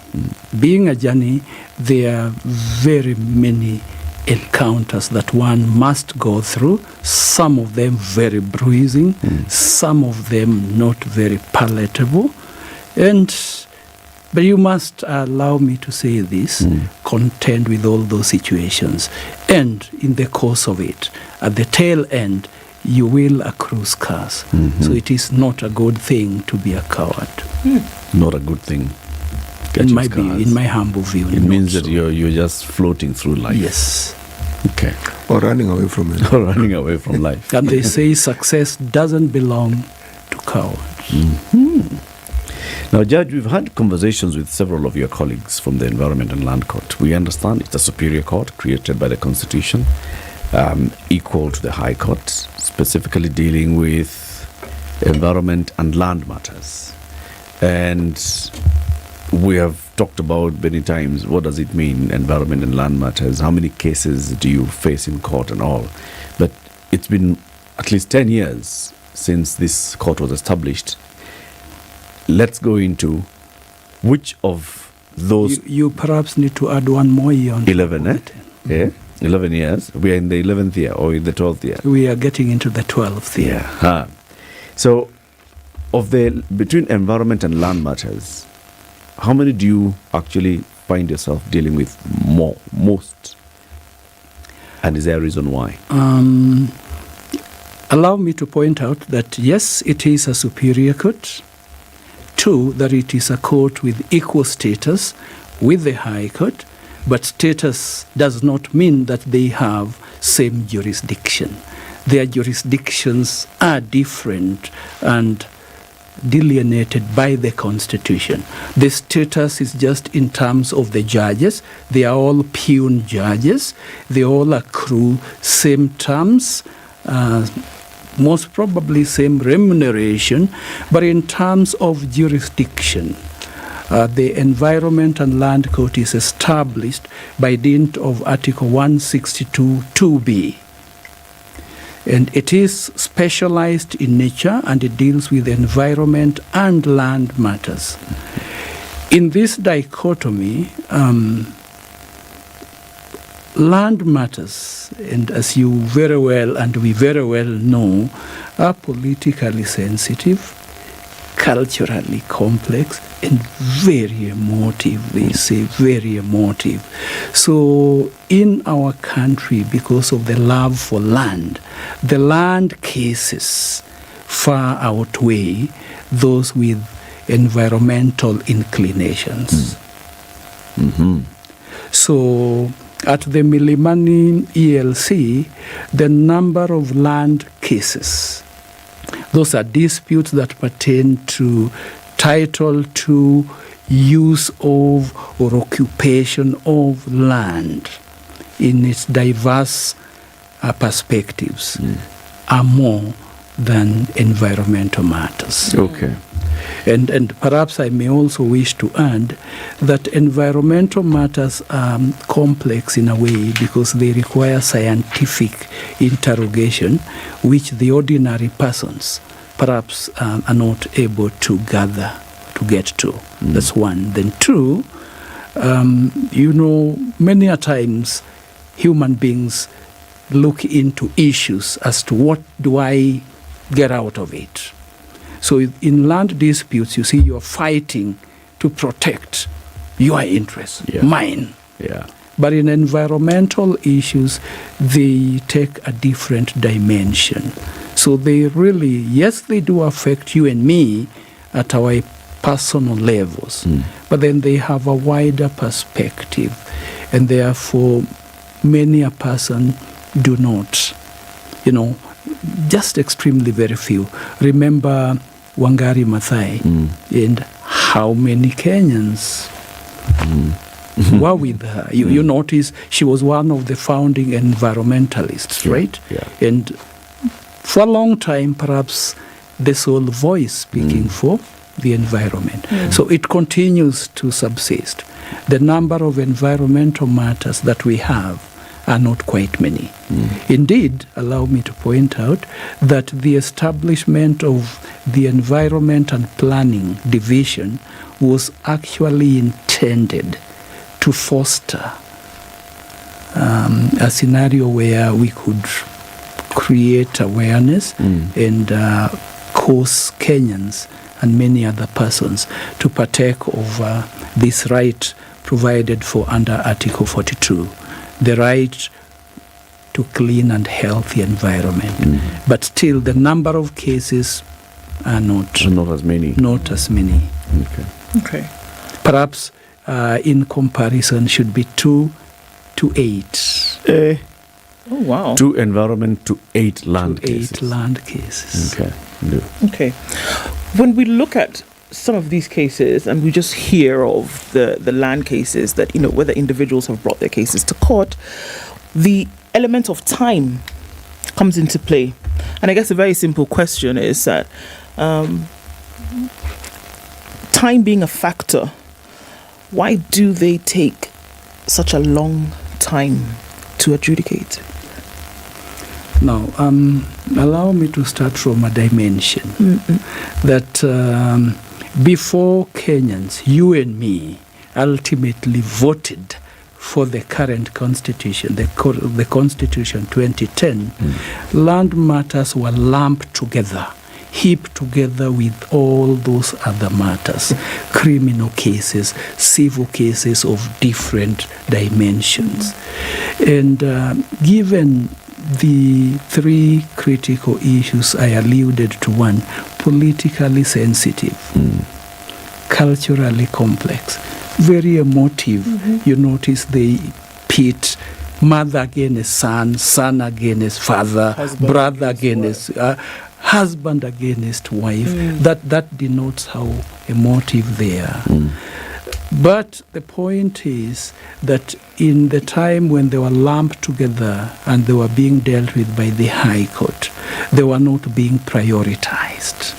S4: Being a journey, there are very many encounters that one must go through, some of them very bruising, some of them not very palatable. But you must allow me to say this, contend with all those situations. And in the course of it, at the tail end, you will accrue scars. So it is not a good thing to be a coward.
S21: Not a good thing.
S4: In my humble view.
S21: It means that you're just floating through life.
S4: Yes.
S21: Okay.
S22: Or running away from it.
S21: Or running away from life.
S4: And they say success doesn't belong to cowards.
S21: Now, Judge, we've had conversations with several of your colleagues from the Environment and Land Court. We understand it's a superior court created by the Constitution, equal to the High Court, specifically dealing with environment and land matters. And we have talked about many times, what does it mean, environment and land matters? How many cases do you face in court and all? But it's been at least 10 years since this court was established. Let's go into which of those...
S4: You perhaps need to add one more year on
S21: 11, eh? Yeah, 11 years. We are in the 11th year or in the 12th year?
S4: We are getting into the 12th year.
S21: Yeah. So, between environment and land matters, how many do you actually find yourself dealing with most? And is there a reason why?
S4: Allow me to point out that yes, it is a superior court. 2, that it is a court with equal status with the High Court, but status does not mean that they have same jurisdiction. Their jurisdictions are different and delineated by the Constitution. The status is just in terms of the judges. They are all peon judges. They all accrue same terms, most probably same remuneration, but in terms of jurisdiction, the Environment and Land Court is established by dint of Article 162(2)(b). And it is specialized in nature and it deals with environment and land matters. In this dichotomy, land matters, and as you very well and we very well know, are politically sensitive, culturally complex, and very emotive. They say very emotive. So in our country, because of the love for land, the land cases far outweigh those with environmental inclinations. So at the Milimani ELC, the number of land cases, those are disputes that pertain to title to use of or occupation of land in its diverse perspectives, are more than environmental matters.
S21: Okay.
S4: And perhaps I may also wish to add that environmental matters are complex in a way because they require scientific interrogation, which the ordinary persons perhaps are not able to gather, to get to. That's one. Then 2, many a times human beings look into issues as to what do I get out of it. So in land disputes, you see, you're fighting to protect your interests, mine.
S21: Yeah.
S4: But in environmental issues, they take a different dimension. So they really, yes, they do affect you and me at our personal levels, but then they have a wider perspective, and therefore many a person do not, just extremely very few. Remember Wangari Maathai, and how many Kenyans were with her. You notice she was one of the founding environmentalists, right?
S21: Yeah.
S4: And for a long time, perhaps the sole voice speaking for the environment. So it continues to subsist. The number of environmental matters that we have are not quite many. Indeed, allow me to point out that the establishment of the Environment and Planning Division was actually intended to foster a scenario where we could create awareness and cause Kenyans and many other persons to partake of this right provided for under Article 42, the right to clean and healthy environment. But still, the number of cases are not
S21: as many.
S4: Not as many.
S20: Okay.
S4: Perhaps in comparison should be 2 to 8.
S20: Oh, wow.
S21: 2 environment to 8 land cases.
S4: 8 land cases.
S21: Okay.
S20: Okay. When we look at some of these cases and we just hear of the land cases that, whether individuals have brought their cases to court, the element of time comes into play. And I guess a very simple question is that time being a factor, why do they take such a long time to adjudicate?
S4: Now, allow me to start from a dimension that before Kenyans, you and me, ultimately voted for the current constitution, the Constitution 2010, land matters were lumped together, heaped together with all those other matters, criminal cases, civil cases of different dimensions. And given the 3 critical issues I alluded to, one, politically sensitive, culturally complex, very emotive. You notice they pit mother against son, son against father, brother against husband against wife. That denotes how emotive they are. But the point is that in the time when they were lumped together and they were being dealt with by the High Court, they were not being prioritized,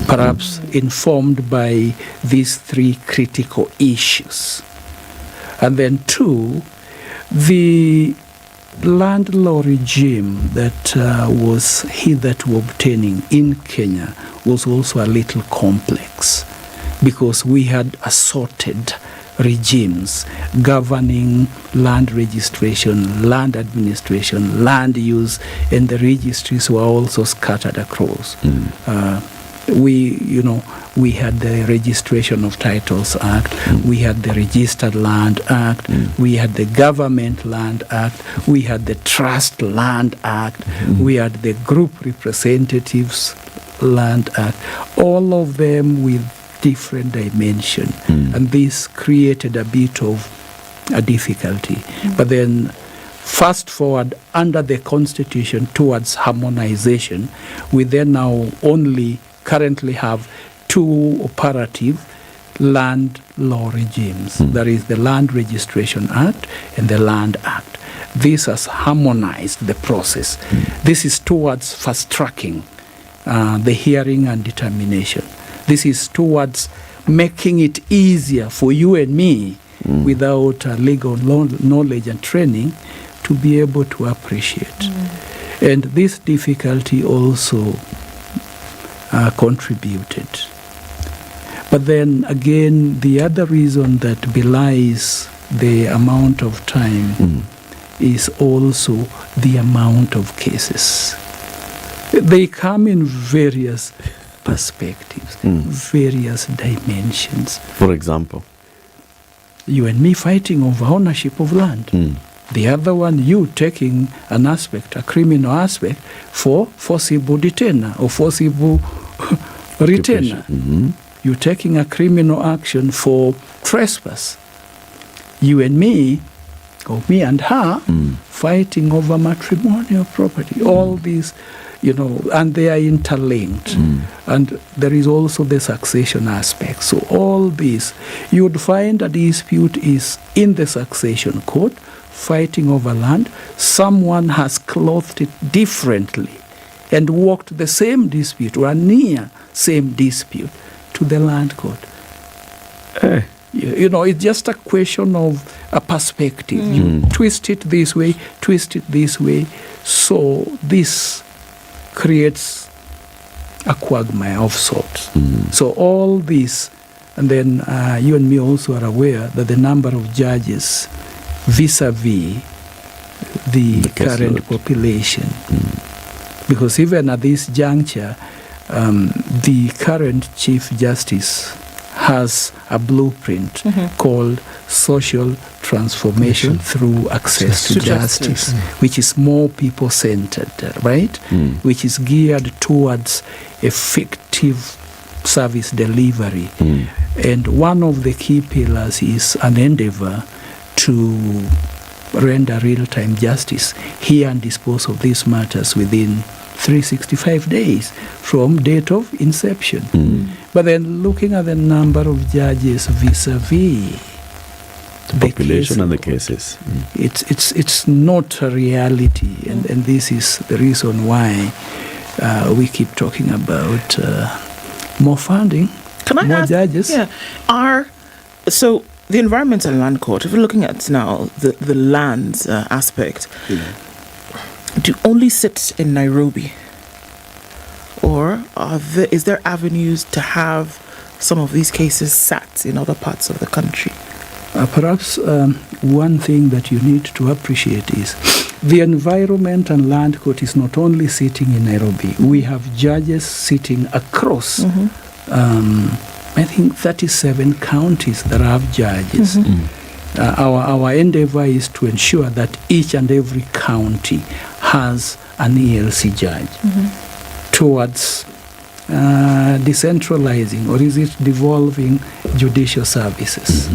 S4: perhaps informed by these 3 critical issues. And then 2, the land law regime that was hitherto obtaining in Kenya was also a little complex, because we had assorted regimes governing land registration, land administration, land use, and the registries were also scattered across. We had the Registration of Titles Act, we had the Registered Land Act, we had the Government Land Act, we had the Trust Land Act, we had the Group Representatives Land Act, all of them with different dimension. And this created a bit of a difficulty. But then fast forward under the Constitution towards harmonization, we then now only currently have 2 operative land law regimes. There is the Land Registration Act and the Land Act. This has harmonized the process. This is towards fast-tracking the hearing and determination. This is towards making it easier for you and me, without legal knowledge and training, to be able to appreciate. And this difficulty also contributed. But then again, the other reason that belies the amount of time is also the amount of cases. They come in various perspectives, various dimensions.
S21: For example?
S4: You and me fighting over ownership of land. The other one, you taking an aspect, a criminal aspect, for forcible detainer or forcible retainer. You taking a criminal action for trespass. You and me of me and her fighting over matrimonial property. All these, and they are interlinked. And there is also the succession aspect. So all this, you would find a dispute is in the succession court, fighting over land. Someone has clothed it differently and walked the same dispute or near same dispute to the land court. It's just a question of a perspective. You twist it this way, twist it this way. So this creates a quagmire of sorts. So all this, and then you and me also are aware that the number of judges vis-a-vis the current population, because even at this juncture, the current Chief Justice has a blueprint called Social Transformation through Access to Justice, which is more people-centered, right? Which is geared towards effective service delivery. And one of the key pillars is an endeavor to render real-time justice, hear and dispose of these matters within 365 days from date of inception. But then looking at the number of judges vis-a-vis
S21: the population and the cases,
S4: it's not a reality, and this is the reason why we keep talking about more funding, more judges.
S20: So the Environment and Land Court, if we're looking at now the lands aspect, do you only sit in Nairobi, or is there avenues to have some of these cases sat in other parts of the country?
S4: Perhaps one thing that you need to appreciate is the Environment and Land Court is not only sitting in Nairobi. We have judges sitting across, I think, 37 counties that have judges. Our endeavor is to ensure that each and every county has an ELC judge towards decentralizing, or is it devolving judicial services.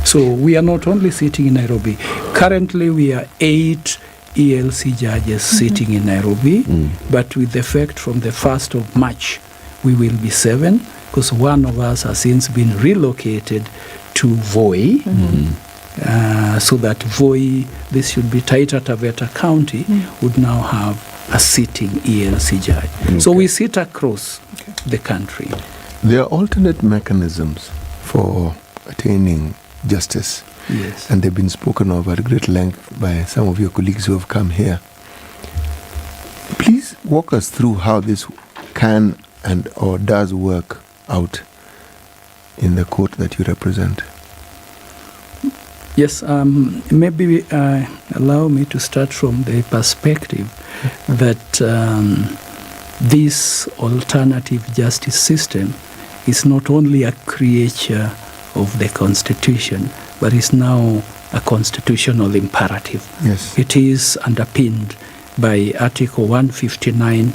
S4: So we are not only sitting in Nairobi. Currently we are 8 ELC judges sitting in Nairobi, but with effect from the 1st of March, we will be 7, because one of us has since been relocated to Voi, so that Voi, this should be Taita Taveta County, would now have a sitting ELC judge. So we sit across the country.
S22: There are alternate mechanisms for attaining justice, and they've been spoken of at great length by some of your colleagues who have come here. Please walk us through how this can and or does work out in the court that you represent.
S4: Yes, maybe allow me to start from the perspective that this alternative justice system is not only a creature of the Constitution, but is now a constitutional imperative.
S22: Yes.
S4: It is underpinned by Article 159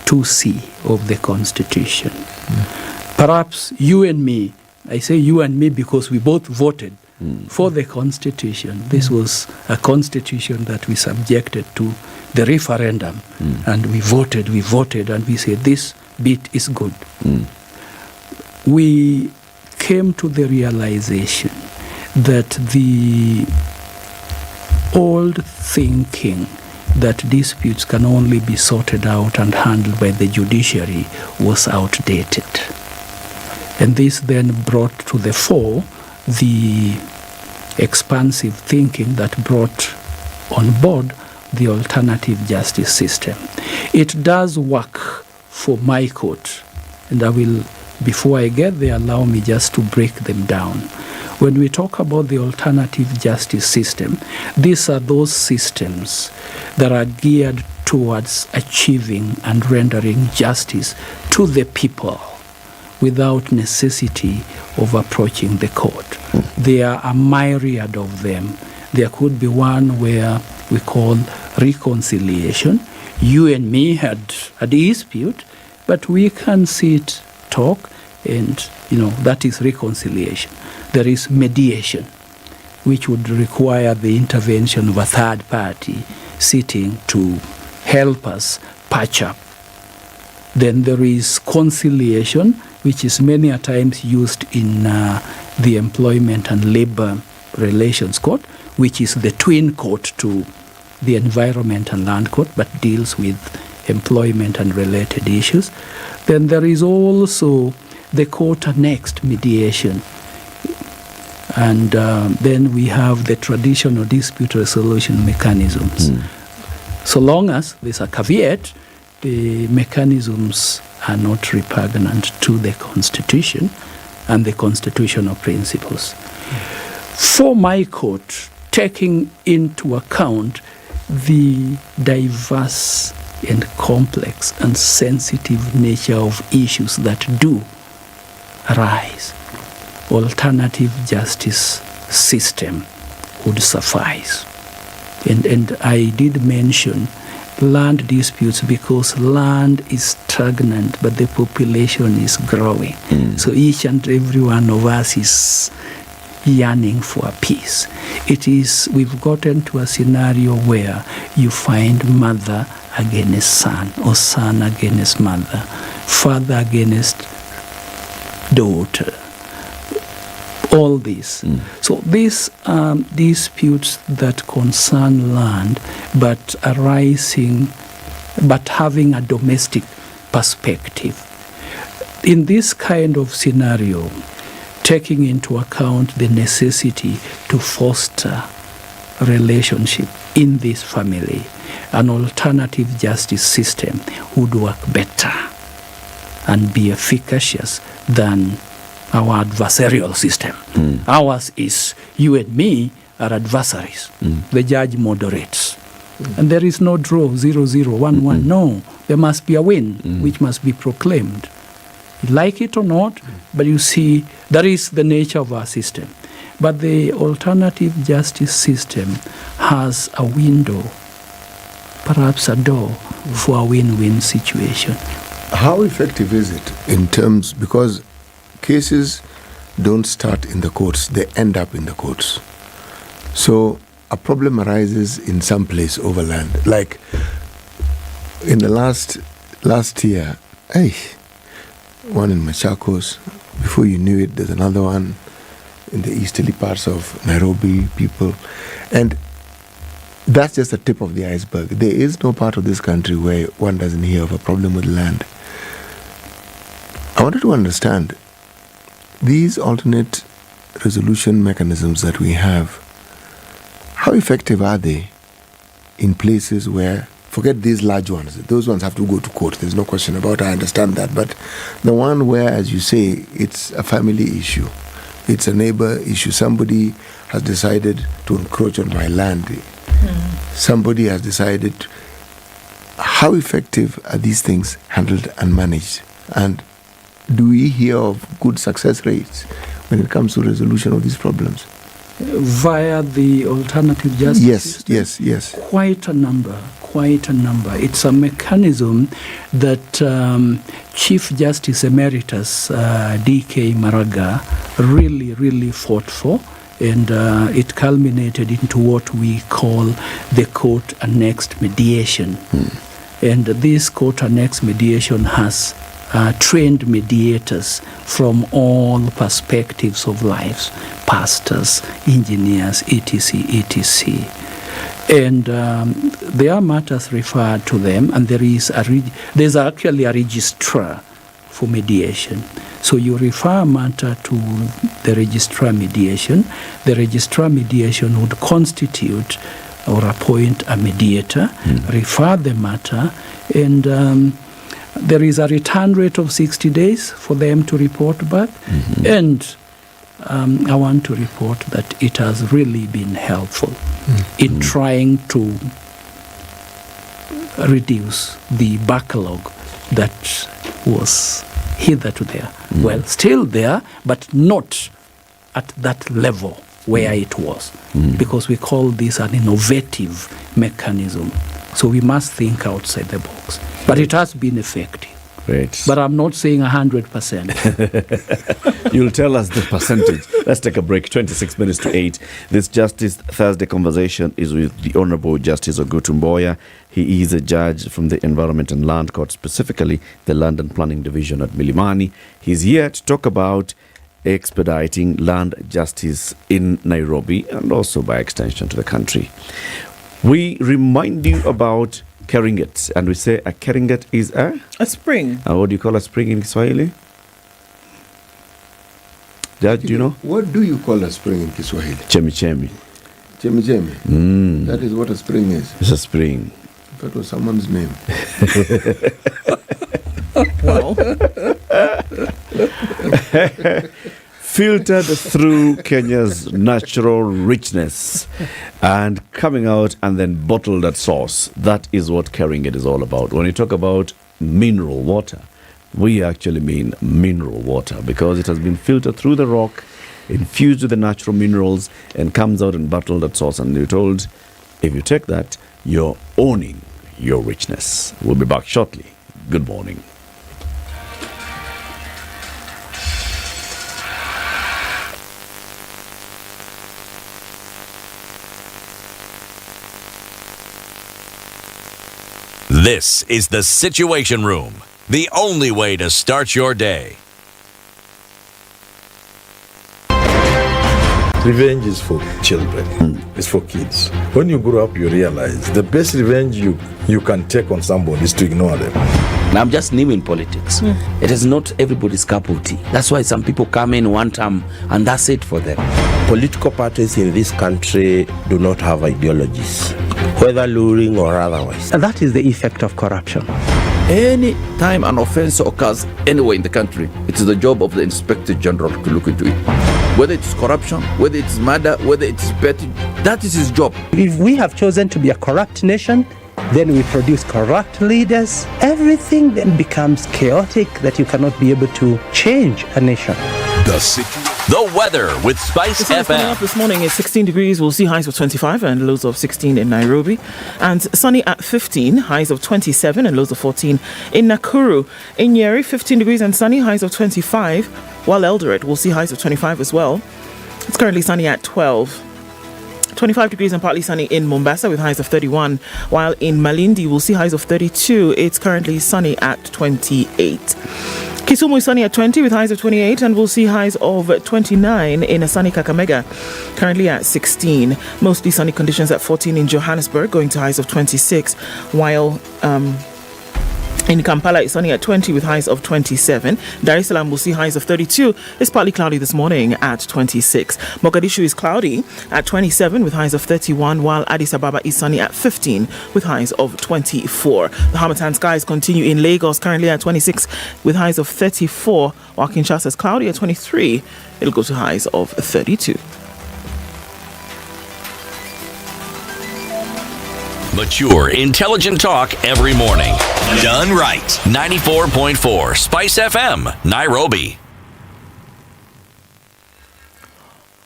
S4: 2C of the Constitution. Perhaps you and me, I say you and me because we both voted for the Constitution. This was a Constitution that we subjected to the referendum, and we voted, and we said this bit is good. We came to the realization that the old thinking that disputes can only be sorted out and handled by the judiciary was outdated. And this then brought to the fore the expansive thinking that brought on board the alternative justice system. It does work for my court, and I will, before I get there, allow me just to break them down. When we talk about the alternative justice system, these are those systems that are geared towards achieving and rendering justice to the people without necessity of approaching the court. There are a myriad of them. There could be one where we call reconciliation. You and me had a dispute, but we can sit, talk, and that is reconciliation. There is mediation. which would require the intervention of a third party sitting to help us patch up. Then there is conciliation, which is many a times used in the Employment and Labor Relations Court, which is the twin court to the Environment and Land Court, but deals with employment and related issues. Then there is also the court-annexed mediation. And then we have the traditional dispute resolution mechanisms. So long as there's a caveat, the mechanisms are not repugnant to the Constitution and the constitutional principles. For my court, taking into account the diverse and complex and sensitive nature of issues that do arise, alternative justice system would suffice. And I did mention land disputes because land is stagnant, but the population is growing. So each and every one of us is yearning for peace. We've gotten to a scenario where you find mother against son, or son against mother, father against daughter. All this. So these are disputes that concern land, but having a domestic perspective. In this kind of scenario, taking into account the necessity to foster relationship in this family, an alternative justice system would work better and be efficacious than our adversarial system. Ours is you and me are adversaries. The judge moderates. And there is no draw, 0-0, 1-1. No, there must be a win, which must be proclaimed. You like it or not, but you see, that is the nature of our system. But the alternative justice system has a window, perhaps a door, for a win-win situation.
S22: How effective is it in terms, because cases don't start in the courts, they end up in the courts. So a problem arises in some place over land. Like in the last year, one in Machakos, before you knew it, there's another one in the easterly parts of Nairobi, people. And that's just the tip of the iceberg. There is no part of this country where one doesn't hear of a problem with land. I wanted to understand, these alternate resolution mechanisms that we have, how effective are they in places where, forget these large ones, those ones have to go to court, there's no question about it, I understand that, but the one where, as you say, it's a family issue, it's a neighbor issue, somebody has decided to encroach on my land, somebody has decided, how effective are these things handled and managed? And do we hear of good success rates when it comes to resolution of these problems?
S4: Via the alternative justice system?
S22: Yes.
S4: Quite a number. It's a mechanism that Chief Justice Emeritus D.K. Maraga really fought for, and it culminated into what we call the court-annexed mediation. And this court-annexed mediation has trained mediators from all perspectives of lives, pastors, engineers, etc. And there are matters referred to them, and there's actually a registrar for mediation. So you refer a matter to the registrar mediation. The registrar mediation would constitute or appoint a mediator, refer the matter, and there is a return rate of 60 days for them to report back. And I want to report that it has really been helpful in trying to reduce the backlog that was hitherto there. Well, still there, but not at that level where it was, because we call this an innovative mechanism. So we must think outside the box. But it has been effective.
S21: Great.
S4: But I'm not saying 100%.
S21: You'll tell us the percentage. Let's take a break. 26 minutes to 8. This Justice Thursday conversation is with the Honorable Justice Okoh Mboya. He is a judge from the Environment and Land Court, specifically the Land and Planning Division at Milimani. He's here to talk about expediting land justice in Nairobi and also by extension to the country. We remind you about Keringet, and we say a Keringet is a
S20: spring.
S21: What do you call a spring in Kiswahili? Judge, do you know?
S22: What do you call a spring in Kiswahili?
S21: Chemichemi.
S22: Chemichemi? That is what a spring is.
S21: It's a spring.
S22: That was someone's name.
S20: Well.
S21: Filtered through Kenya's natural richness and coming out and then bottled at source. That is what Keringet is all about. When you talk about mineral water, we actually mean mineral water because it has been filtered through the rock, infused with the natural minerals, and comes out and bottled at source. And you're told, if you take that, you're owning your richness. We'll be back shortly. Good morning.
S6: This is the Situation Room, the only way to start your day.
S5: Revenge is for children. It's for kids. When you grow up, you realize the best revenge you can take on somebody is to ignore them.
S9: I'm just new in politics. It is not everybody's cup of tea. That's why some people come in one term and that's it for them.
S12: Political parties in this country do not have ideologies, whether luring or otherwise.
S13: And that is the effect of corruption.
S18: Any time an offense occurs anywhere in the country, it is the job of the Inspector General to look into it. Whether it's corruption, whether it's murder, whether it's petty, that is his job.
S13: If we have chosen to be a corrupt nation, then we produce corrupt leaders. Everything then becomes chaotic that you cannot be able to change a nation.
S6: The weather with SpiceFM.
S20: Coming up this morning is 16 degrees. We'll see highs of 25 and lows of 16 in Nairobi. And sunny at 15, highs of 27 and lows of 14 in Nakuru. In Nyeri, 15 degrees and sunny, highs of 25. While Eldoret, we'll see highs of 25 as well. It's currently sunny at 12. 25 degrees and partly sunny in Mombasa with highs of 31. While in Malindi, we'll see highs of 32. It's currently sunny at 28. Kisumu is sunny at 20 with highs of 28, and we'll see highs of 29 in a sunny Kakamega, currently at 16. Mostly sunny conditions at 14 in Johannesburg, going to highs of 26, while in Kampala, it's sunny at 20 with highs of 27. Dar es Salaam will see highs of 32. It's partly cloudy this morning at 26. Mogadishu is cloudy at 27 with highs of 31, while Addis Ababa is sunny at 15 with highs of 24. The Harmattan skies continue in Lagos, currently at 26 with highs of 34, while Kinshasa is cloudy at 23. It'll go to highs of 32.
S6: Mature, intelligent talk every morning. Done right. 94.4 Spice FM, Nairobi.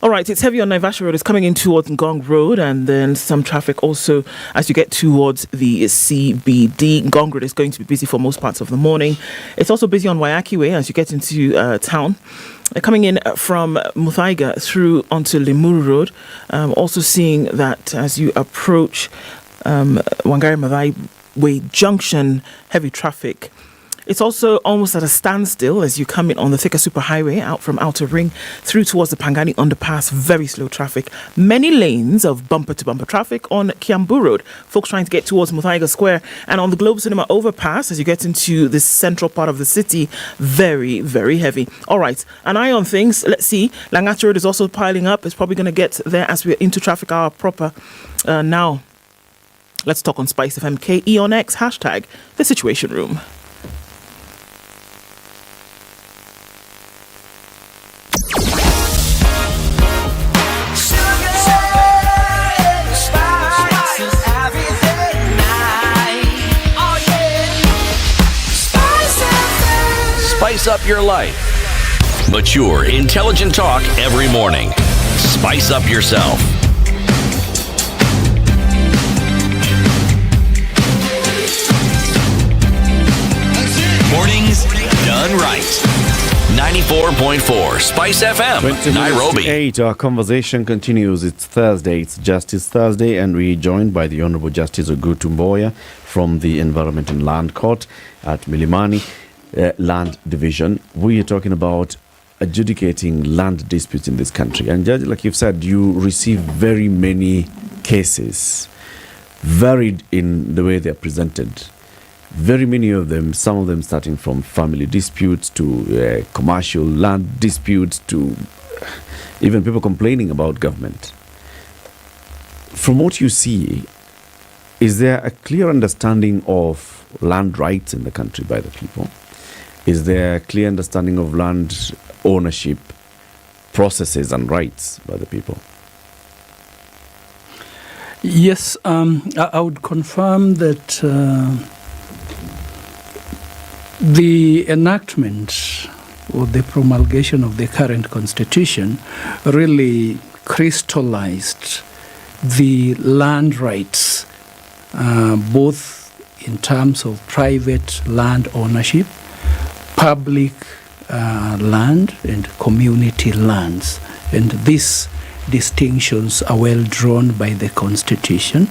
S20: All right, it's heavy on Naivasha Road. It's coming in towards Ngong Road, and then some traffic also as you get towards the CBD. Ngong Road is going to be busy for most parts of the morning. It's also busy on Waiyaki Way as you get into town. Coming in from Muthaiga through onto Limuru Road. Also seeing that as you approach Wangari Maathai Way Junction, heavy traffic. It's also almost at a standstill as you come in on the Thika Superhighway out from Outer Ring through towards the Pangani Underpass. Very slow traffic. Many lanes of bumper-to-bumper traffic on Kiambu Road. Folks trying to get towards Muthaiga Square. And on the Globe Cinema Overpass as you get into the central part of the city. Very, very heavy. All right, an eye on things. Let's see. Langata Road is also piling up. It's probably going to get there as we're into traffic hour proper now. Let's talk on SpiceFM KE on X, hashtag The Situation Room.
S6: Spice up your life. Mature, intelligent talk every morning. Spice up yourself. Mornings 94.4 Spice FM, Nairobi.
S21: 8, our conversation continues. It's Thursday, it's Justice Thursday, and we're joined by the Honorable Justice Okoh Tumboya from the Environment and Land Court at Milimani Land Division. We are talking about adjudicating land disputes in this country. And Judge, like you've said, you receive very many cases, varied in the way they are presented. Very many of them, some of them starting from family disputes to commercial land disputes to even people complaining about government. From what you see, is there a clear understanding of land rights in the country by the people? Is there a clear understanding of land ownership processes and rights by the people?
S4: Yes, I would confirm that the enactment or the promulgation of the current constitution really crystallized the land rights, both in terms of private land ownership, public land, and community lands. And these distinctions are well drawn by the constitution.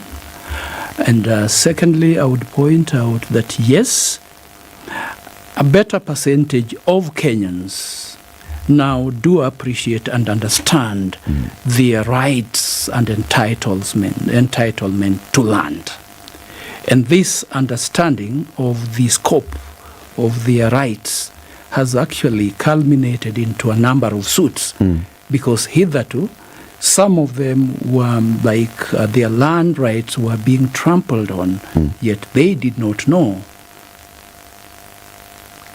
S4: And secondly, I would point out that yes, a better percentage of Kenyans now do appreciate and understand their rights and entitlement to land. And this understanding of the scope of their rights has actually culminated into a number of suits, because hitherto some of them were their land rights were being trampled on, yet they did not know.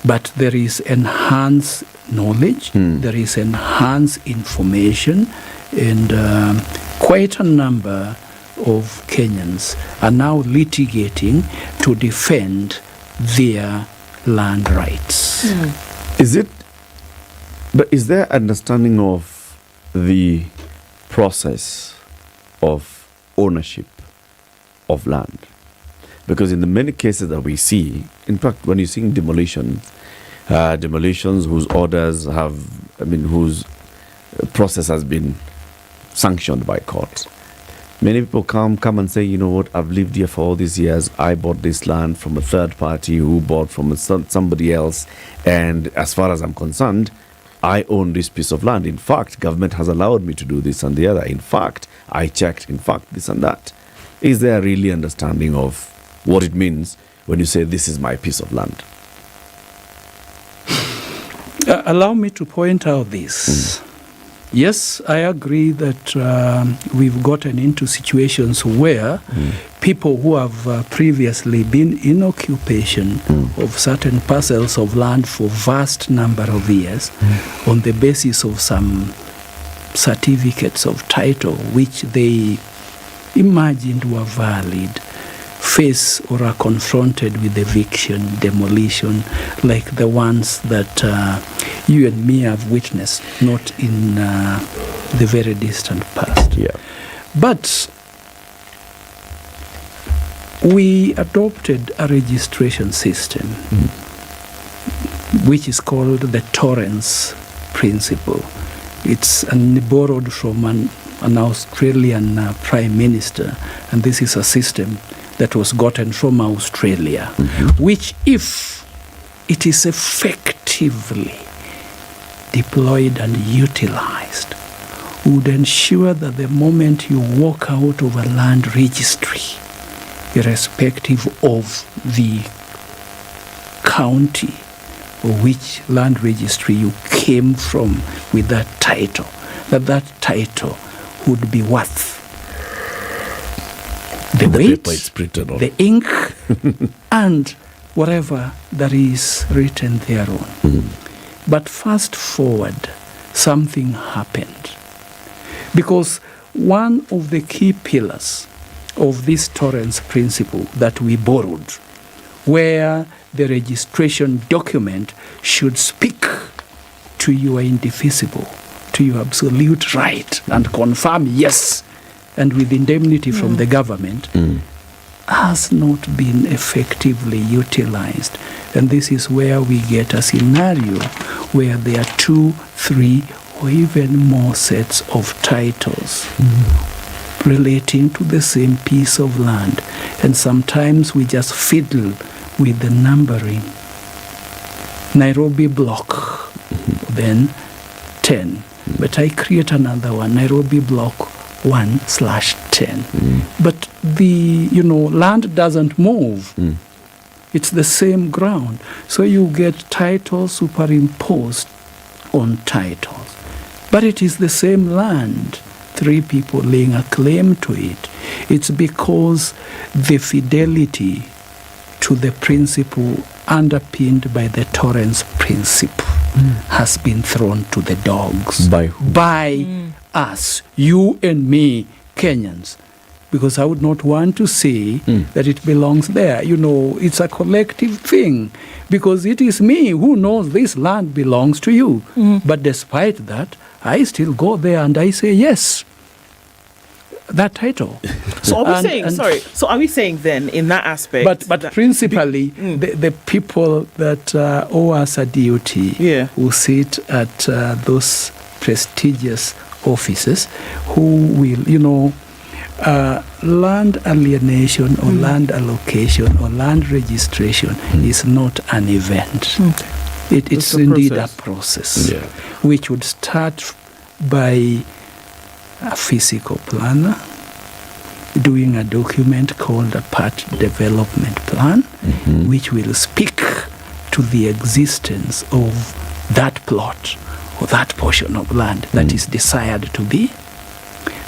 S4: But there is enhanced knowledge, there is enhanced information, and quite a number of Kenyans are now litigating to defend their land rights.
S21: Is there understanding of the process of ownership of land? Because in the many cases that we see, in fact, when you're seeing demolitions whose orders whose process has been sanctioned by court, many people come and say, you know what, I've lived here for all these years. I bought this land from a third party who bought from somebody else. And as far as I'm concerned, I own this piece of land. In fact, government has allowed me to do this and the other. In fact, I checked, in fact, this and that. Is there really understanding of what it means when you say this is my piece of land?
S4: Allow me to point out this. Yes, I agree that we've gotten into situations where people who have previously been in occupation of certain parcels of land for vast number of years on the basis of some certificates of title which they imagined were valid, face or are confronted with eviction, demolition, like the ones that you and me have witnessed, not in the very distant past. But we adopted a registration system which is called the Torrens principle. It's borrowed from an Australian Prime Minister, and this is a system that was gotten from Australia, which, if it is effectively deployed and utilized, would ensure that the moment you walk out of a land registry, irrespective of the county or which land registry you came from with that title, that title would be worth the weight, the ink, and whatever that is written thereon. But fast forward, something happened. Because one of the key pillars of this Torrens principle that we borrowed, where the registration document should speak to your indefeasible, to your absolute right, and confirm yes, and with indemnity from the government, has not been effectively utilized. And this is where we get a scenario where there are 2, 3, or even more sets of titles relating to the same piece of land. And sometimes we just fiddle with the numbering. Nairobi block, then 10. But I create another one, Nairobi block 1/10. But the land doesn't move. It's the same ground. So you get titles superimposed on titles. But it is the same land. 3 people laying a claim to it. It's because the fidelity to the principle underpinned by the Torrens principle has been thrown to the dogs.
S21: By who?
S4: By us, you and me, Kenyans. Because I would not want to say that it belongs there. It's a collective thing. Because it is me who knows this land belongs to you. But despite that, I still go there and I say yes. That title.
S20: So are we saying, so are we saying then in that aspect?
S4: But principally, the people that owe us a duty who sit at those prestigious offices who will, land alienation or land allocation or land registration is not an event. It's indeed a process which would start by a physical planner doing a document called a part development plan, which will speak to the existence of that plot or that portion of land that is desired to be.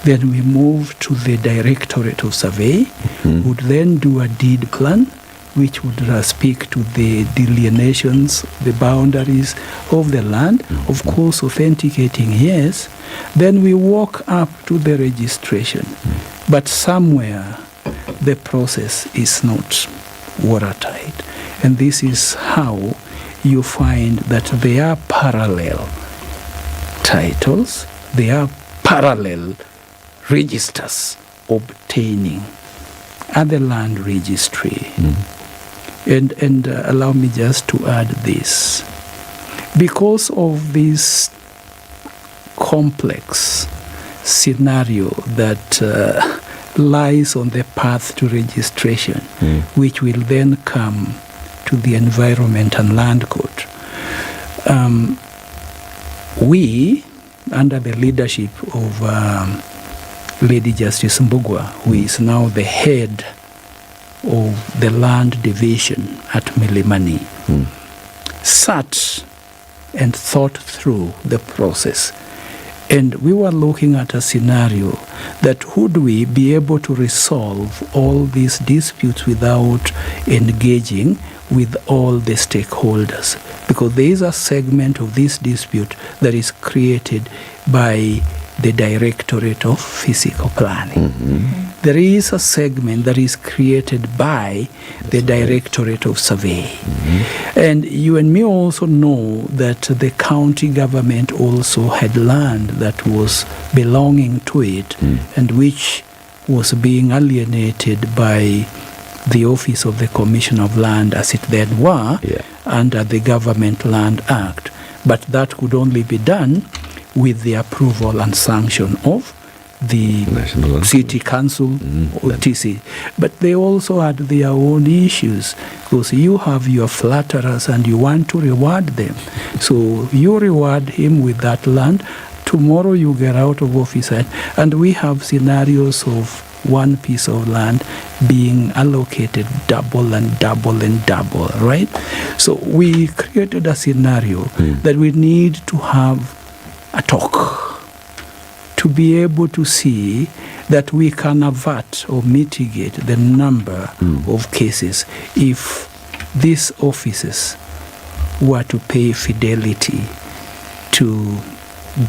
S4: Then we move to the Directorate of Survey, would then do a deed plan, which would speak to the delineations, the boundaries of the land, of course authenticating, yes. Then we walk up to the registration. But somewhere the process is not watertight. And this is how you find that there are parallel titles, there are parallel registers obtaining at the land registry. And allow me just to add this. Because of this complex scenario that lies on the path to registration, which will then come to the Environment and Land Court, we, under the leadership of Lady Justice Muga, who is now the head of the land division at Milimani, sat and thought through the process. And we were looking at a scenario that would we be able to resolve all these disputes without engaging with all the stakeholders? Because there is a segment of this dispute that is created by the Directorate of Physical Planning. There is a segment that is created by the Directorate of Survey. And you and me also know that the county government also had land that was belonging to it and which was being alienated by the Office of the Commissioner of Land, as it then were, under the Government Land Act. But that could only be done with the approval and sanction of the City Council or TC. But they also had their own issues, because you have your flatterers and you want to reward them. So you reward him with that land. Tomorrow you get out of office. And we have scenarios of one piece of land being allocated double and double and double, right? So we created a scenario that we need to have a talk to be able to see that we can avert or mitigate the number of cases if these offices were to pay fidelity to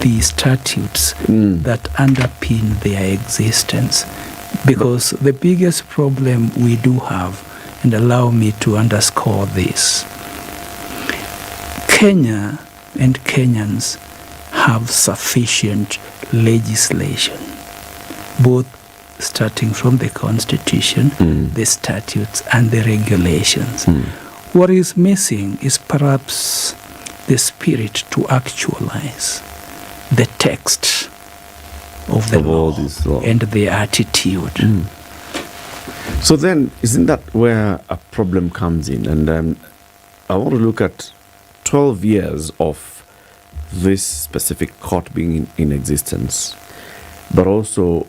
S4: the statutes that underpin their existence. Because the biggest problem we do have, and allow me to underscore this, Kenya and Kenyans have sufficient legislation, both starting from the Constitution, the statutes, and the regulations. What is missing is perhaps the spirit to actualize the text of the law and the attitude.
S21: So then, isn't that where a problem comes in? And I want to look at 12 years of this specific court being in existence, but also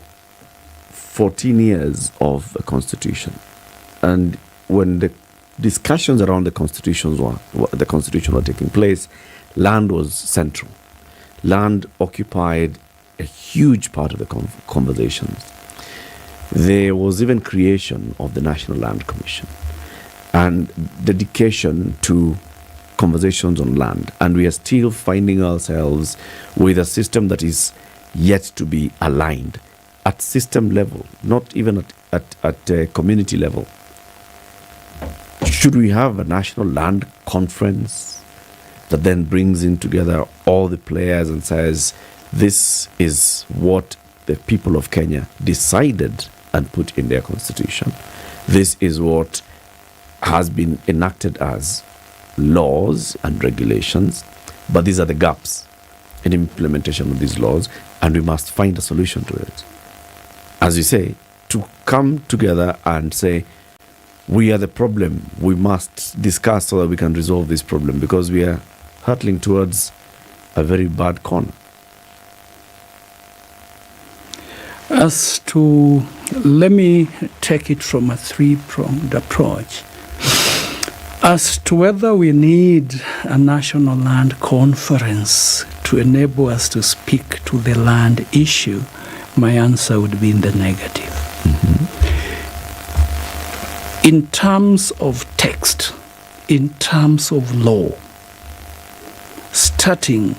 S21: 14 years of the Constitution. And when the discussions around the Constitution were taking place, land was central. Land occupied a huge part of the conversations. There was even creation of the National Land Commission and dedication to conversations on land. And we are still finding ourselves with a system that is yet to be aligned at system level, not even at community level. Should we have a national land conference that then brings in together all the players and says, this is what the people of Kenya decided and put in their constitution. This is what has been enacted as laws and regulations, but these are the gaps in implementation of these laws, and we must find a solution to it. As you say, to come together and say, we are the problem, we must discuss so that we can resolve this problem, because we are hurtling towards a very bad corner.
S4: Let me take it from a three-pronged approach. As to whether we need a national land conference to enable us to speak to the land issue, my answer would be in the negative. In terms of text, in terms of law, starting,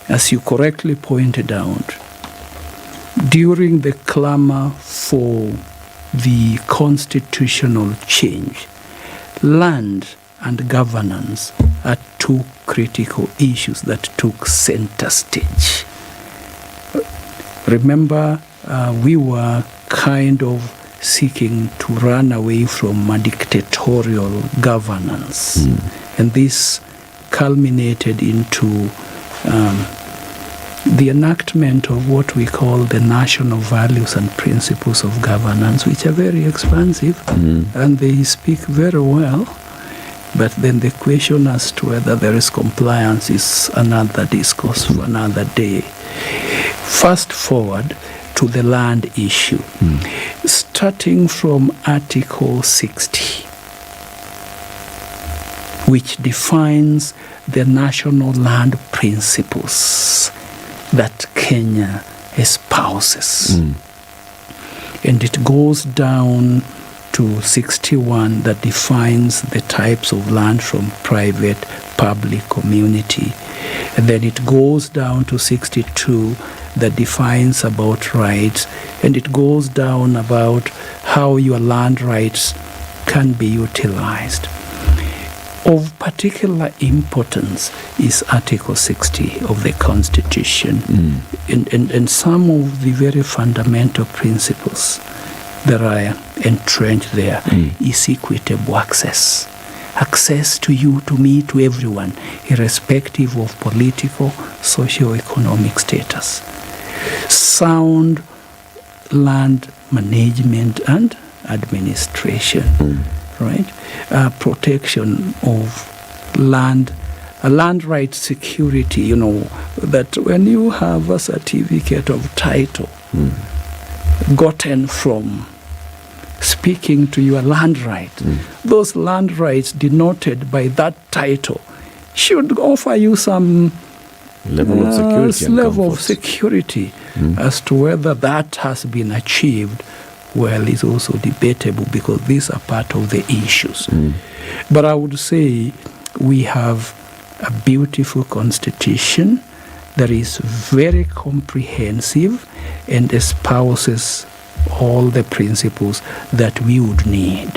S4: as you correctly pointed out, during the clamor for the constitutional change, land and governance are two critical issues that took center stage. Remember, we were kind of seeking to run away from a dictatorial governance. And this culminated into the enactment of what we call the national values and principles of governance, which are very expansive and they speak very well. But then the question as to whether there is compliance is another discourse for another day. Fast forward to the land issue. Starting from Article 60, which defines the national land principles that Kenya espouses. And it goes down to 61 that defines the types of land from private, public, community. And then it goes down to 62 that defines about rights, and it goes down about how your land rights can be utilized. Of particular importance is Article 60 of the Constitution, and some of the very fundamental principles that are entrenched there is equitable access. Access to you, to me, to everyone, irrespective of political, socio-economic status. Sound land management and administration, right? Protection of land, land right security, you know, that when you have a certificate of title gotten from speaking to your land right, those land rights denoted by that title should offer you some
S21: level of security,
S4: as to whether that has been achieved. Well, is also debatable because these are part of the issues. But I would say we have a beautiful constitution that is very comprehensive and espouses all the principles that we would need.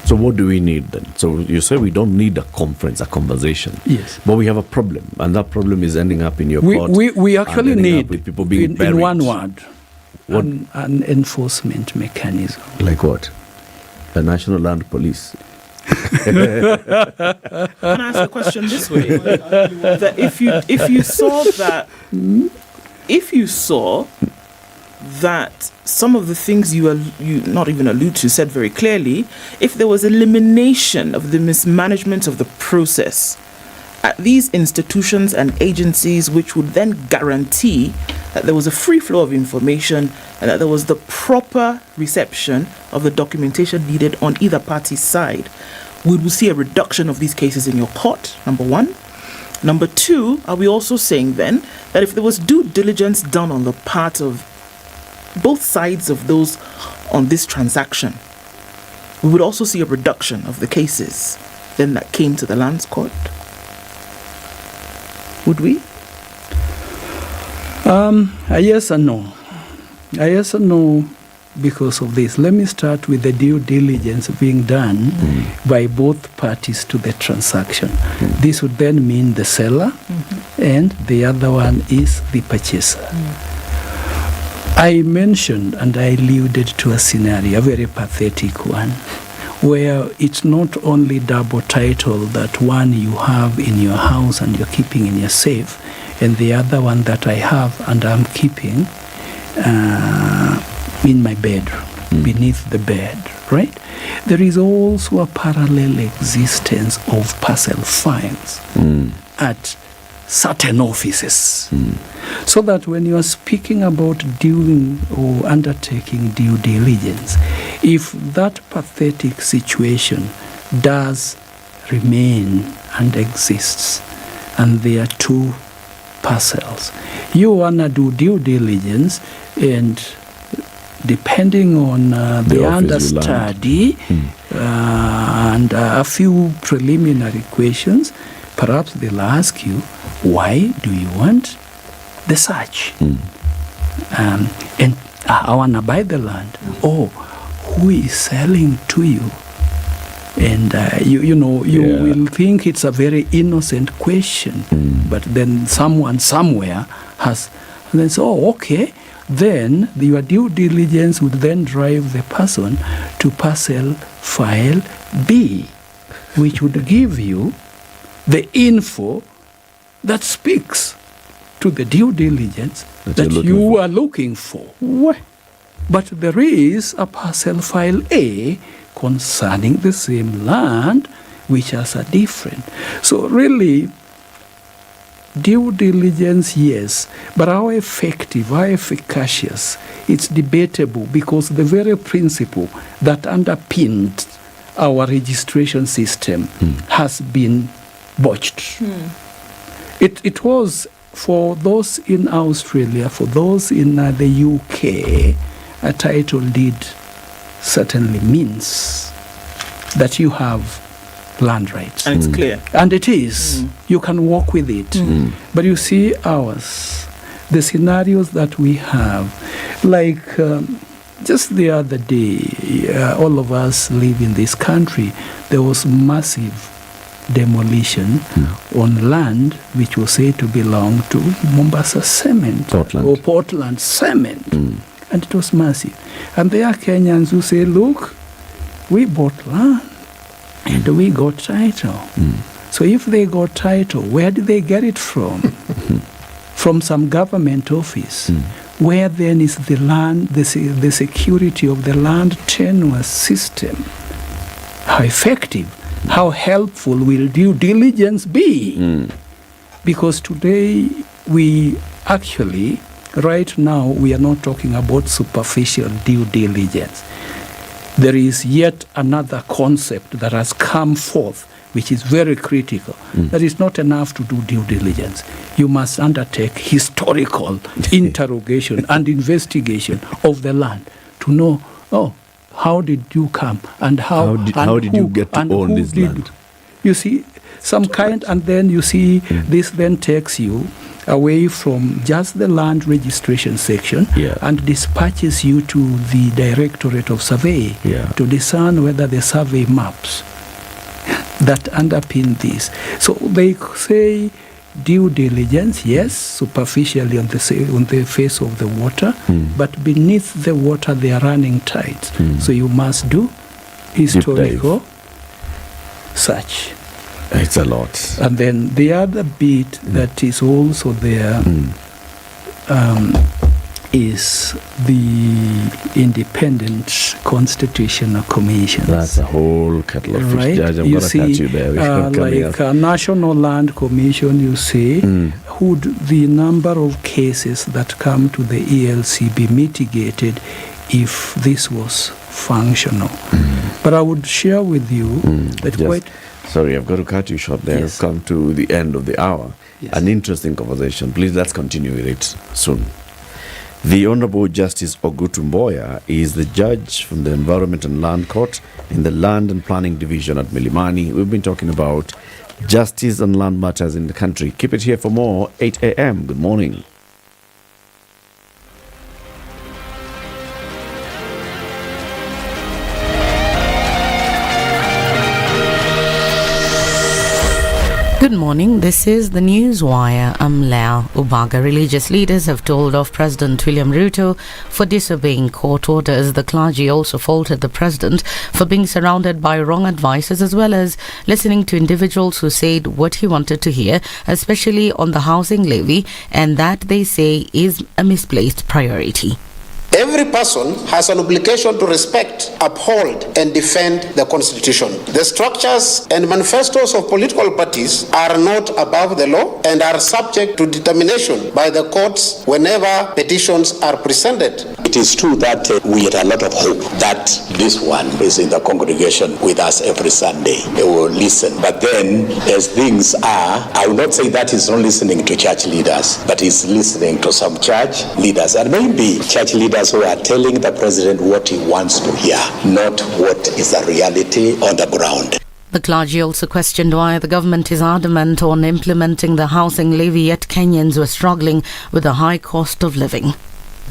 S21: So what do we need then? So you say we don't need a conference, a conversation.
S4: Yes.
S21: But we have a problem, and that problem is ending up in your court.
S4: We actually need,
S21: with people being
S4: in one word, an enforcement mechanism.
S21: Like what? The National Land Police.
S20: Can I ask a question this way? That if you saw that some of the things you not even allude to said very clearly, if there was elimination of the mismanagement of the process at these institutions and agencies, which would then guarantee that there was a free flow of information and that there was the proper reception of the documentation needed on either party's side, would we see a reduction of these cases in your court? Number one. Number two, are we also saying then that if there was due diligence done on the part of both sides of those on this transaction, we would also see a reduction of the cases then that came to the lands court? Would we?
S4: A yes and no. A yes and no because of this. Let me start with the due diligence being done by both parties to the transaction. This would then mean the seller and the other one is the purchaser. I mentioned and I alluded to a scenario, a very pathetic one, where it's not only double title, that one you have in your house and you're keeping in your safe, and the other one that I have and I'm keeping in my bedroom, beneath the bed, right? There is also a parallel existence of parcel files at certain offices. So that when you are speaking about doing or undertaking due diligence, if that pathetic situation does remain and exists, and there are two parcels, you want to do due diligence, and depending on the understudy and a few preliminary questions, perhaps they'll ask you, why do you want the search? And I want to buy the land. Oh, who is selling to you? And you will think it's a very innocent question, but then someone somewhere has, and then say, oh, okay, then your due diligence would then drive the person to parcel file B, which would give you the info that speaks to the due diligence that you are looking for. But there is a parcel file A concerning the same land, which has a different. So really, due diligence, yes, but how effective, how efficacious, it's debatable, because the very principle that underpinned our registration system has been botched. It was, for those in Australia, for those in the UK, a title deed certainly means that you have land rights.
S20: And it's clear.
S4: And it is. You can walk with it. But you see ours, the scenarios that we have, like just the other day, all of us live in this country, there was massive demolition on land which was said to belong to Mombasa Cement or Portland Cement, and it was massive. And there are Kenyans who say, look, we bought land and we got title. So if they got title, where did they get it from? From some government office. Where then is the land, the security of the land tenure system? How effective, how helpful will due diligence be? Because today we actually, right now, we are not talking about superficial due diligence. There is yet another concept that has come forth, which is very critical. That is not enough to do due diligence. You must undertake historical interrogation and investigation of the land to know, oh, how did you come, and how
S21: did you get to own this land?
S4: You see, some kind, and then you see this then takes you away from just the land registration section and dispatches you to the Directorate of Survey to discern whether the survey maps that underpin this. So they say due diligence, yes, superficially on the face of the water, but beneath the water they are running tight. So you must do historical search.
S21: It's a lot.
S4: And then the other bit that is also there is the Independent Constitutional Commission.
S21: That's a whole kettle of fish, Judge. I'm going to catch you there.
S4: Like a National Land Commission, you say, would the number of cases that come to the ELC be mitigated if this was functional? But I would share with you that
S21: Sorry, I've got to cut you short there. We've come to the end of the hour. An interesting conversation. Please, let's continue with it soon. The Honorable Justice Ogutu Mboya is the judge from the Environment and Land Court in the Land and Planning Division at Milimani. We've been talking about justice and land matters in the country. Keep it here for more. 8 a.m. Good morning.
S1: Good morning, this is the Newswire. I'm Lao Ubaga. Religious leaders have told off President William Ruto for disobeying court orders. The clergy also faulted the president for being surrounded by wrong advices as well as listening to individuals who said what he wanted to hear, especially on the housing levy, and that they say is a misplaced priority.
S8: Every person has an obligation to respect, uphold, and defend the Constitution. The structures and manifestos of political parties are not above the law and are subject to determination by the courts whenever petitions are presented.
S10: It is true that we had a lot of hope that this one is in the congregation with us every Sunday. He will listen. But then, as things are, I will not say that he's not listening to church leaders, but he's listening to some church leaders, and maybe church leaders who are telling the president what he wants to hear, not what is the reality on the ground.
S1: The clergy also questioned why the government is adamant on implementing the housing levy, yet Kenyans were struggling with the high cost of living.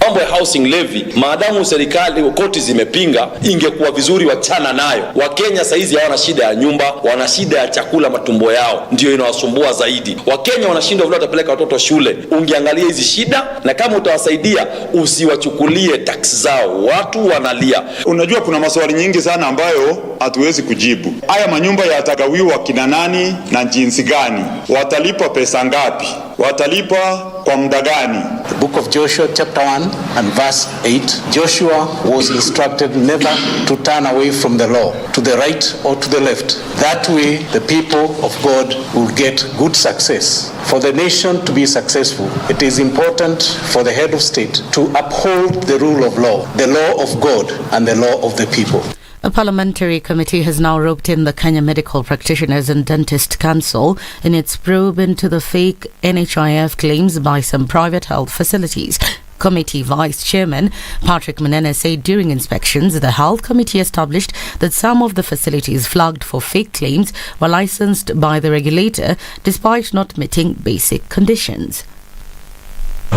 S15: Mambo ya housing levy, maadamu serikali koti zimepinga, ingekuwa vizuri wachana nayo. Wakenya saizi hawana shida ya nyumba, wana shida ya chakula matumbo yao, ndio inawasumbua zaidi. Wakenya wanashindwa vile watapeleka watoto shule. Ungeangalia hizi shida, na kama utawasaidia usiwachukulie tax zao. Watu wanalia.
S16: Unajua kuna maswali nyingi sana ambayo hatuwezi kujibu. Haya manyumba yatagawiwa kina nani na jinsi gani? Watalipa pesa ngapi? Watalipa kwa muda gani?
S8: The book of Joshua chapter 1 and verse 8, Joshua was instructed never to turn away from the law, to the right or to the left. That way the people of God will get good success. For the nation to be successful, it is important for the head of state to uphold the rule of law, the law of God and the law of the people.
S1: A parliamentary committee has now roped in the Kenya Medical Practitioners and Dentist Council in its probe into the fake NHIF claims by some private health facilities. Committee Vice Chairman Patrick Munene said during inspections, the Health Committee established that some of the facilities flagged for fake claims were licensed by the regulator despite not meeting basic conditions.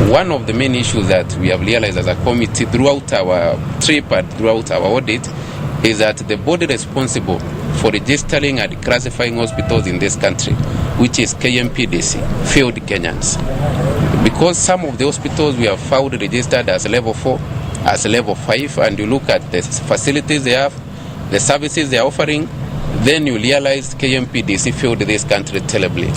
S25: One of the main issues that we have realized as a committee throughout our trip and throughout our audit is that the body responsible for registering and classifying hospitals in this country, which is KMPDC, failed Kenyans. Because some of the hospitals we have found registered as level 4, as level 5, and you look at the facilities they have, the services they are offering, then you realize KMPDC failed this country terribly.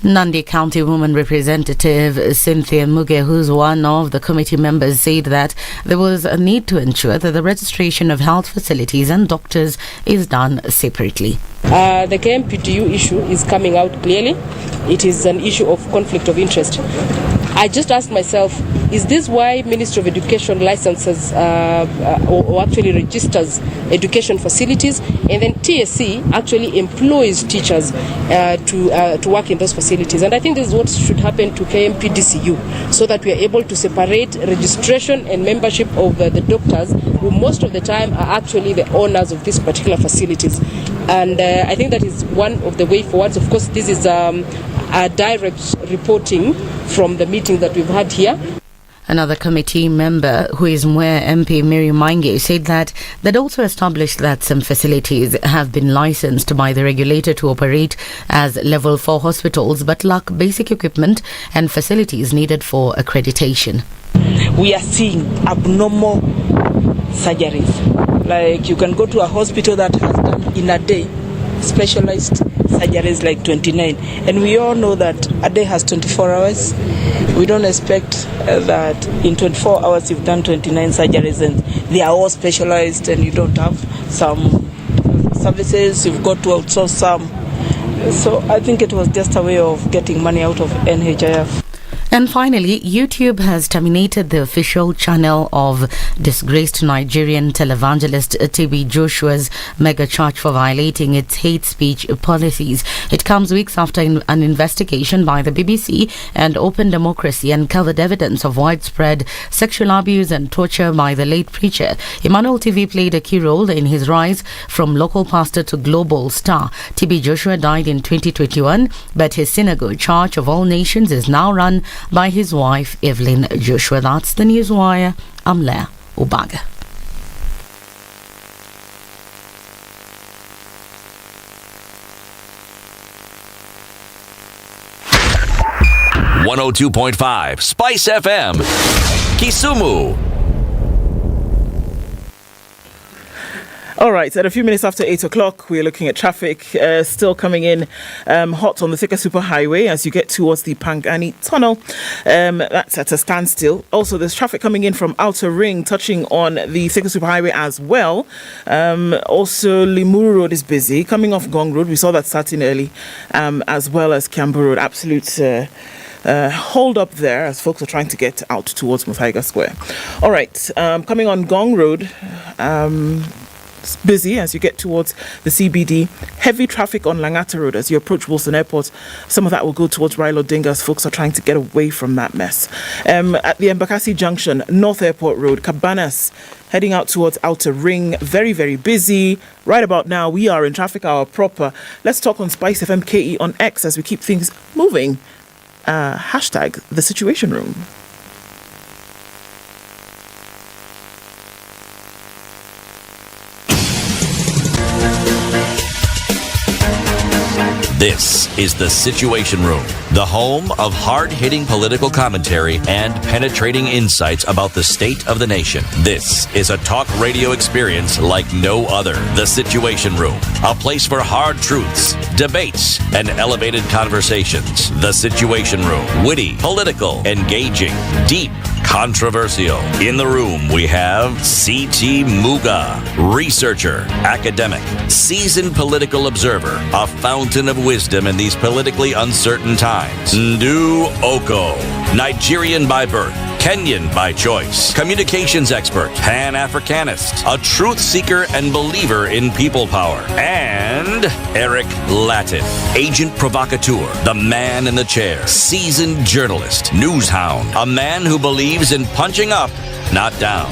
S1: Nandi County Woman Representative Cynthia Muga, who's one of the committee members, said that there was a need to ensure that the registration of health facilities and doctors is done separately.
S26: The KMPDU issue is coming out clearly. It is an issue of conflict of interest. I just asked myself, is this why Ministry of Education licenses or actually registers education facilities, and then TSC actually employs teachers to work in those facilities? And I think this is what should happen to KMPDCU, so that we are able to separate registration and membership of the doctors, who most of the time are actually the owners of these particular facilities. And I think that is one of the way forwards. Of course, this is a direct reporting from the meeting that we've had here.
S1: Another committee member, who is Mwea MP Mary Mainge, said that they'd also established that some facilities have been licensed by the regulator to operate as level 4 hospitals but lack basic equipment and facilities needed for accreditation.
S2: We are seeing abnormal surgeries. Like you can go to a hospital that has done in a day specialized surgeries like 29, and we all know that a day has 24 hours. We don't expect that in 24 hours you've done 29 surgeries and they are all specialized, and you don't have some services, you've got to outsource some. So I think it was just a way of getting money out of NHIF.
S1: And finally, YouTube has terminated the official channel of disgraced Nigerian televangelist TB Joshua's mega church for violating its hate speech policies. It comes weeks after an investigation by the BBC and Open Democracy uncovered evidence of widespread sexual abuse and torture by the late preacher. Emmanuel TV played a key role in his rise from local pastor to global star. TB Joshua died in 2021, but his synagogue, Church of All Nations, is now run by his wife Evelyn Joshua. That's the Newswire. I'm Leah Ubaga.
S6: .5 Spice FM, Kisumu.
S20: All right, at a few minutes after 8 o'clock, we're looking at traffic still coming in hot on the Thika Superhighway as you get towards the Pangani Tunnel. That's at a standstill. Also, there's traffic coming in from Outer Ring touching on the Thika Superhighway as well. Also, Limuru Road is busy. Coming off Gong Road, we saw that starting early, as well as Kiambu Road. Absolute hold up there as folks are trying to get out towards Muthaiga Square. All right, coming on Gong Road, it's busy as you get towards the CBD. Heavy traffic on Langata Road as you approach Wilson Airport. Some of that will go towards Railo Dinga as folks are trying to get away from that mess. At the Embakasi Junction, North Airport Road, Cabanas, heading out towards Outer Ring. Very, very busy. Right about now, we are in traffic hour proper. Let's talk on Spice FM KE on X as we keep things moving. Hashtag TheSituationRoom.
S6: This is The Situation Room, the home of hard-hitting political commentary and penetrating insights about the state of the nation. This is a talk radio experience like no other. The Situation Room, a place for hard truths, debates, and elevated conversations. The Situation Room, witty, political, engaging, deep, controversial. In the room, we have C.T. Muga, researcher, academic, seasoned political observer, a fountain of wisdom in these politically uncertain times. Ndu Okoh, Nigerian by birth, Kenyan by choice, communications expert, Pan-Africanist, a truth seeker and believer in people power, and Eric Latiff, agent provocateur, the man in the chair, seasoned journalist, news hound, a man who believes in punching up, not down.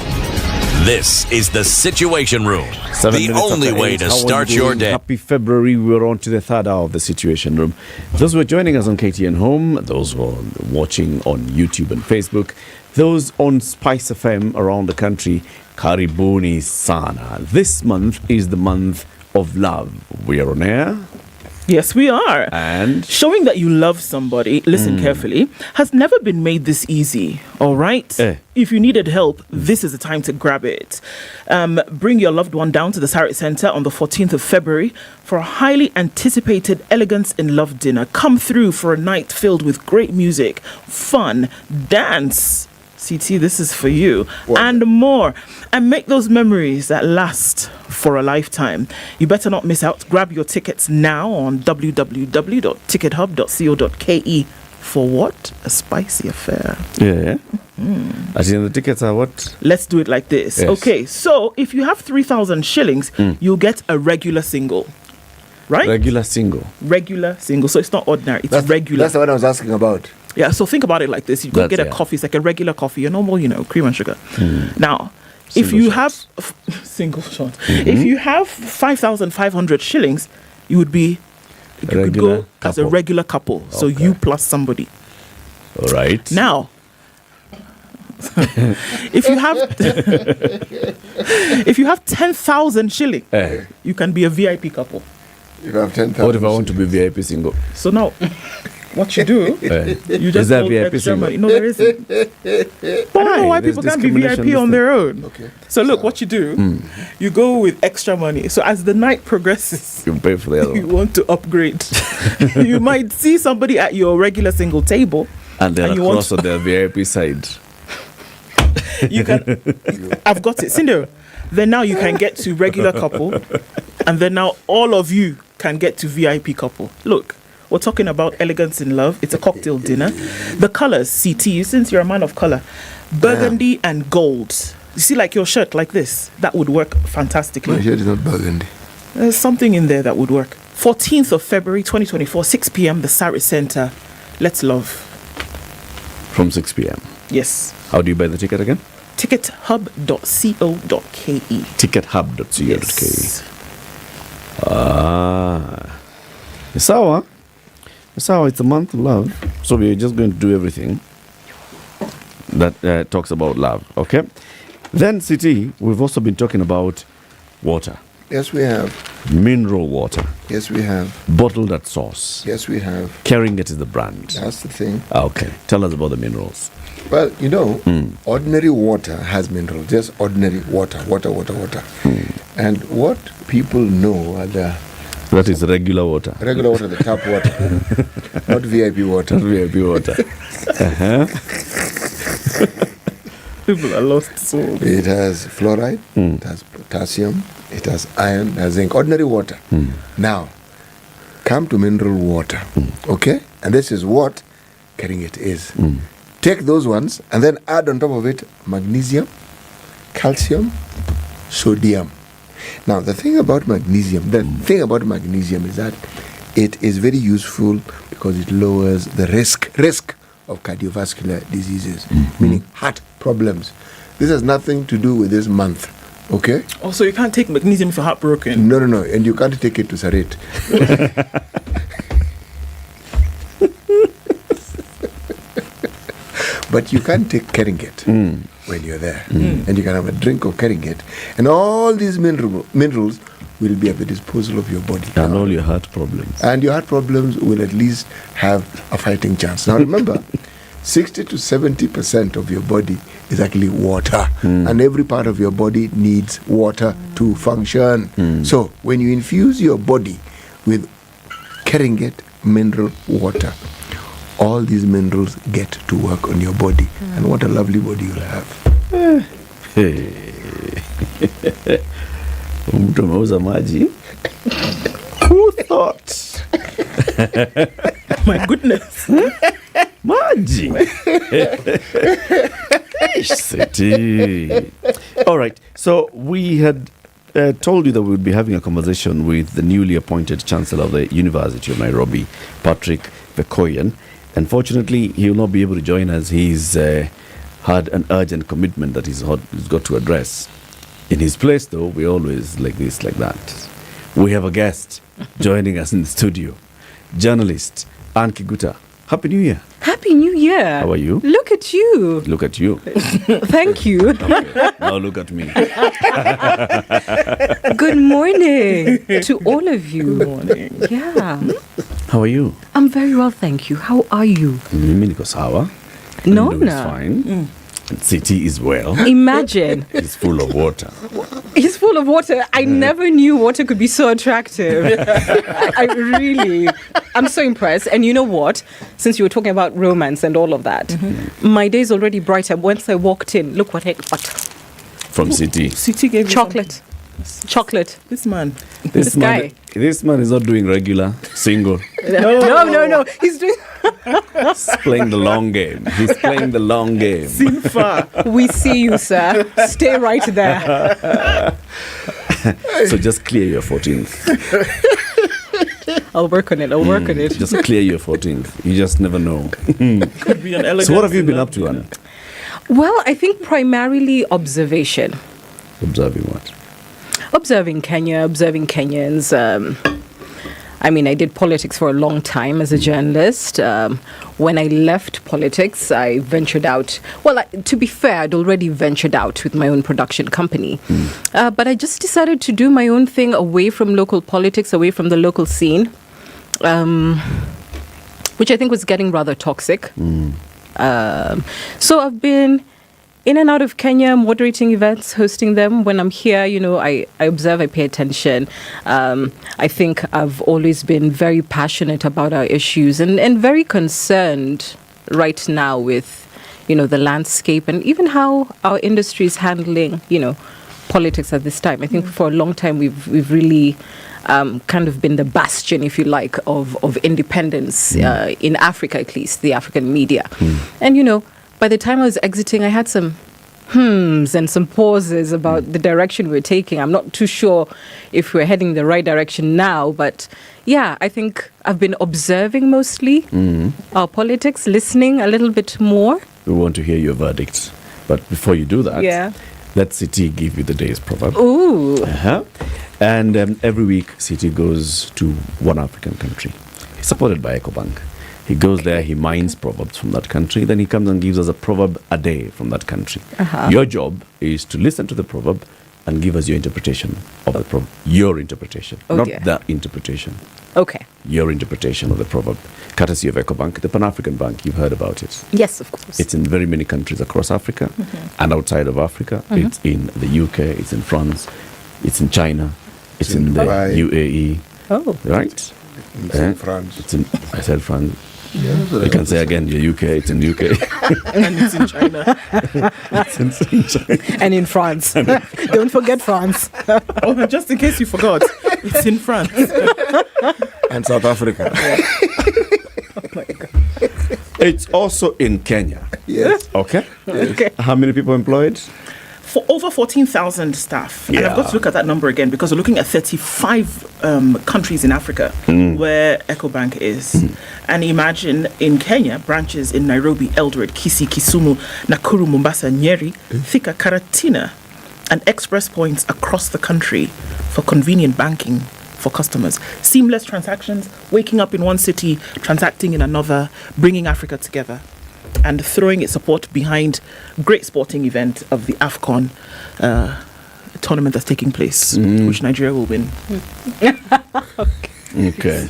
S6: This is The Situation Room, the only way to start your day.
S21: Happy February. We're on to the third hour of The Situation Room. Those who are joining us on KTN Home, those who are watching on YouTube and Facebook, those on Spice FM around the country, karibuni sana. This month is the month of love. We are on air.
S20: Yes, we are.
S21: And
S20: showing that you love somebody, listen carefully, has never been made this easy, all right? If you needed help, this is the time to grab it. Bring your loved one down to the Sarit Center on the 14th of February for a highly anticipated Elegance in Love dinner. Come through for a night filled with great music, fun, dance. CT, this is for you. And more. And make those memories that last for a lifetime. You better not miss out. Grab your tickets now on www.tickethub.co.ke for what? A spicy affair.
S21: Yeah. As in the tickets are what?
S20: Let's do it like this.
S21: Yes.
S20: Okay, so if you have 3,000 shillings, you'll get a regular single. Right?
S21: Regular single.
S20: Regular single. So it's not ordinary. It's regular.
S22: That's the one I was asking about.
S20: Yeah, so think about it like this. You go get a coffee. It's like a regular coffee, your normal, cream and sugar. Now, if you have single shot, if you have 5,500 shillings, you could go as a regular couple. So you plus somebody.
S21: All right.
S20: Now, if you have 10,000 shilling, you can be a VIP couple.
S22: You have 10,000.
S21: What if I want to be VIP single?
S20: So now, what you do, you just
S21: Is that
S20: hold
S21: VIP
S20: extra
S21: single?
S20: money. No, there isn't. I don't know why
S21: There's
S20: people can't be
S21: discrimination
S20: VIP on
S21: listed.
S20: their own. Okay. So look, what you do, you go with extra money. So as the night progresses,
S21: You pay for the other
S20: you
S21: one.
S20: want to upgrade. You might see somebody at your regular single table,
S21: And then
S20: you want
S21: across on the VIP side.
S20: you can. I've got it, Cinder. Then now you can get to regular couple, and then now all of you can get to VIP couple. Look, we're talking about elegance in love. It's a cocktail dinner. The colors, CT, since you're a man of color, burgundy and gold. You see, like your shirt, like this, that would work fantastically.
S22: My shirt is not burgundy.
S20: There's something in there that would work. 14th of February 2024, 6 p.m., the Sarit Center. Let's love.
S21: From 6 p.m.
S20: Yes.
S21: How do you buy the ticket again?
S20: Tickethub.co.ke.
S21: Tickethub.co.ke.
S20: Yes.
S21: Sawa. Sawa, it's a month of love. So we're just going to do everything that talks about love. Okay? Then, City, we've also been talking about water.
S22: Yes, we have.
S21: Mineral water.
S22: Yes, we have.
S21: Bottled at source.
S22: Yes, we have.
S21: Carrying it is the brand.
S22: That's the thing.
S21: Okay. Tell us about the minerals.
S22: Well, you know, ordinary water has minerals. Just ordinary water. And what people know are the...
S21: That is regular water.
S22: Regular water, the tap water. Not VIP water.
S21: Not VIP water.
S20: People are lost souls.
S22: It has fluoride, it has potassium, it has iron, it has zinc. Ordinary water. Now, come to mineral water. Okay? And this is what carrying it is. Take those ones and then add on top of it magnesium, calcium, sodium. Now, the thing about magnesium is that it is very useful because it lowers the risk of cardiovascular diseases, meaning heart problems. This has nothing to do with this month, okay?
S20: Also, you can't take magnesium if you're heartbroken.
S22: No, and you can't take it to Sarit. But you can take Keringet when you're there. And you can have a drink of Keringet. And all these minerals will be at the disposal of your body.
S21: And all your heart problems.
S22: And your heart problems will at least have a fighting chance. Now remember, 60 to 70% of your body is actually water. And every part of your body needs water to function. So when you infuse your body with Keringet mineral water, all these minerals get to work on your body. And what a lovely body you'll have.
S21: Mtu ameuza maji. Who thought?
S20: My goodness.
S21: Maji. City. All right. So we had told you that we would be having a conversation with the newly appointed Chancellor of the University of Nairobi, Patrick Vekoyan. Unfortunately, he will not be able to join us. He's had an urgent commitment that he's got to address. In his place, though, we always like this, like that. We have a guest joining us in the studio, journalist Ann Kiguta. Happy New Year.
S3: Happy New Year.
S21: How are you?
S3: Look at you.
S21: Look at you.
S3: Thank you.
S21: Okay. Now look at me.
S3: Good morning to all of you.
S20: Good morning.
S3: Yeah.
S21: How are you?
S3: I'm very well, thank you. How are you?
S21: Mimi niko sawa.
S3: No,
S21: Ndo is fine. And City is well.
S3: Imagine.
S21: He's full of water.
S3: He's full of water. I never knew water could be so attractive. I'm so impressed. And you know what? Since you were talking about romance and all of that, my day's already brighter. Once I walked in, look what I got.
S21: From City.
S20: City gave you
S3: chocolate. Chocolate.
S20: This man.
S3: This guy.
S21: This man is not doing regular, single.
S3: No. He's doing...
S21: He's playing the long game. He's playing the long game.
S3: Sinfa. We see you, sir. Stay right there.
S21: So just clear your 14th.
S3: I'll work on it.
S21: Just clear your 14th. You just never know.
S20: Could be an elegant.
S21: So what have you been up to, Anna?
S3: Well, I think primarily observation.
S21: Observing what?
S3: Observing Kenya, observing Kenyans. I mean, I did politics for a long time as a journalist. When I left politics, I ventured out. Well, to be fair, I'd already ventured out with my own production company. But I just decided to do my own thing away from local politics, away from the local scene, which I think was getting rather toxic. So I've been in and out of Kenya, moderating events, hosting them. When I'm here, I observe, I pay attention. I think I've always been very passionate about our issues and very concerned right now with, the landscape and even how our industry is handling, politics at this time. I think for a long time we've really kind of been the bastion, if you like, of independence in Africa, at least, the African media. And, by the time I was exiting, I had some and some pauses about the direction we're taking. I'm not too sure if we're heading the right direction now, but yeah, I think I've been observing mostly our politics, listening a little bit more.
S21: We want to hear your verdicts. But before you do that, let City give you the day's proverb.
S3: Ooh.
S21: And every week, City goes to one African country. He's supported by EcoBank. He goes there, he mines proverbs from that country, then he comes and gives us a proverb a day from that country. Your job is to listen to the proverb and give us your interpretation of the proverb. Your interpretation, not the interpretation.
S3: Okay.
S21: Your interpretation of the proverb. Courtesy of EcoBank, the Pan-African Bank, you've heard about it.
S3: Yes, of course.
S21: It's in very many countries across Africa and outside of Africa. It's in the UK, it's in France, it's in China, it's in the UAE.
S3: Oh.
S21: Right?
S22: It's in France.
S21: I said France.
S22: Yeah,
S21: you can say again, the UK, it's in the UK.
S20: And it's in China.
S21: It's in China.
S3: And in France. Don't forget France.
S20: Oh, just in case you forgot, it's in France.
S22: And South Africa.
S3: Oh my God.
S21: It's also in Kenya.
S22: Yes.
S21: Okay.
S20: Okay.
S21: How many people employed?
S20: For over 14,000 staff. And I've got to look at that number again because we're looking at 35 countries in Africa where EcoBank is. And imagine in Kenya, branches in Nairobi, Eldoret, Kisii, Kisumu, Nakuru, Mombasa, Nyeri, Thika, Karatina, and express points across the country for convenient banking for customers. Seamless transactions, waking up in one city, transacting in another, bringing Africa together, and throwing its support behind great sporting event of the AFCON tournament that's taking place, which Nigeria will win.
S21: Okay.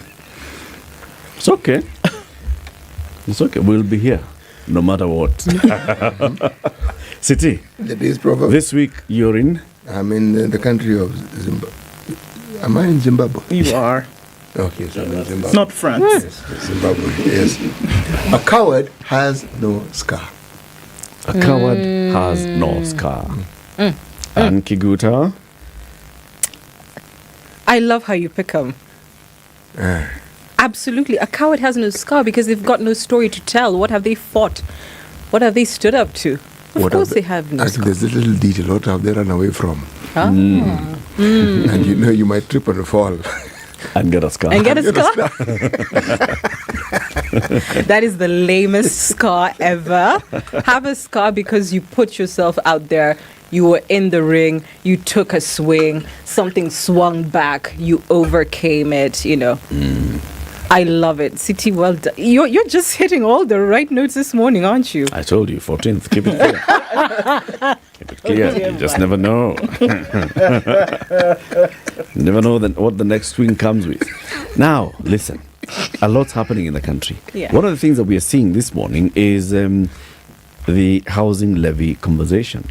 S21: It's okay. It's okay. We'll be here, no matter what. City.
S22: The day's proverb.
S21: This week you're in?
S22: I'm in the country of Zimbabwe. Am I in Zimbabwe?
S20: You are.
S22: Okay, so I'm in Zimbabwe.
S20: Not France.
S22: Yes, Zimbabwe, yes. A coward has no scar.
S21: A coward has no scar. And Kiguta?
S3: I love how you pick them. Absolutely. A coward has no scar because they've got no story to tell. What have they fought? What have they stood up to? Of course they have no scar.
S22: There's a little detail. What have they run away from? And you might trip and fall.
S21: And get a scar.
S3: And get a scar? That is the lamest scar ever. Have a scar because you put yourself out there. You were in the ring. You took a swing. Something swung back. You overcame it, I love it. City, well done. You're just hitting all the right notes this morning, aren't you?
S21: I told you, 14th. Keep it clear. Keep it clear. You just never know. You never know what the next swing comes with. Now, listen. A lot's happening in the country.
S3: Yeah.
S21: One of the things that we are seeing this morning is the housing levy conversation.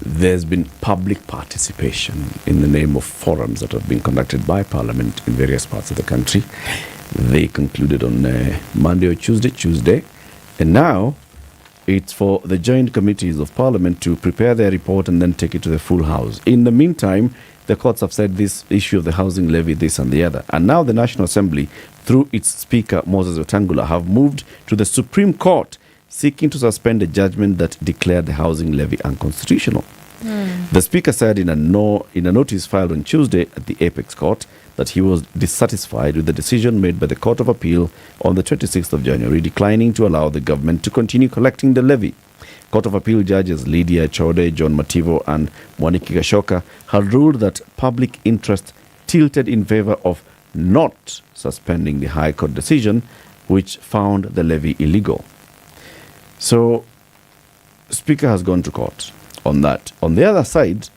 S21: There's been public participation in the name of forums that have been conducted by Parliament in various parts of the country. They concluded on Monday or Tuesday. And now it's for the joint committees of Parliament to prepare their report and then take it to the full House. In the meantime, the courts have said this issue of the housing levy, this and the other. And now the National Assembly, through its Speaker, Moses Wetangula, have moved to the Supreme Court seeking to suspend a judgment that declared the housing levy unconstitutional. The Speaker said in a notice filed on Tuesday at the Apex Court that he was dissatisfied with the decision made by the Court of Appeal on the 26th of January, declining to allow the government to continue collecting the levy. Court of Appeal judges Lydia Chode, John Mativo and Mwaniki Gashoka had ruled that public interest tilted in favor of not suspending the High Court decision, which found the levy illegal. So, Speaker has gone to court on that. On the other side,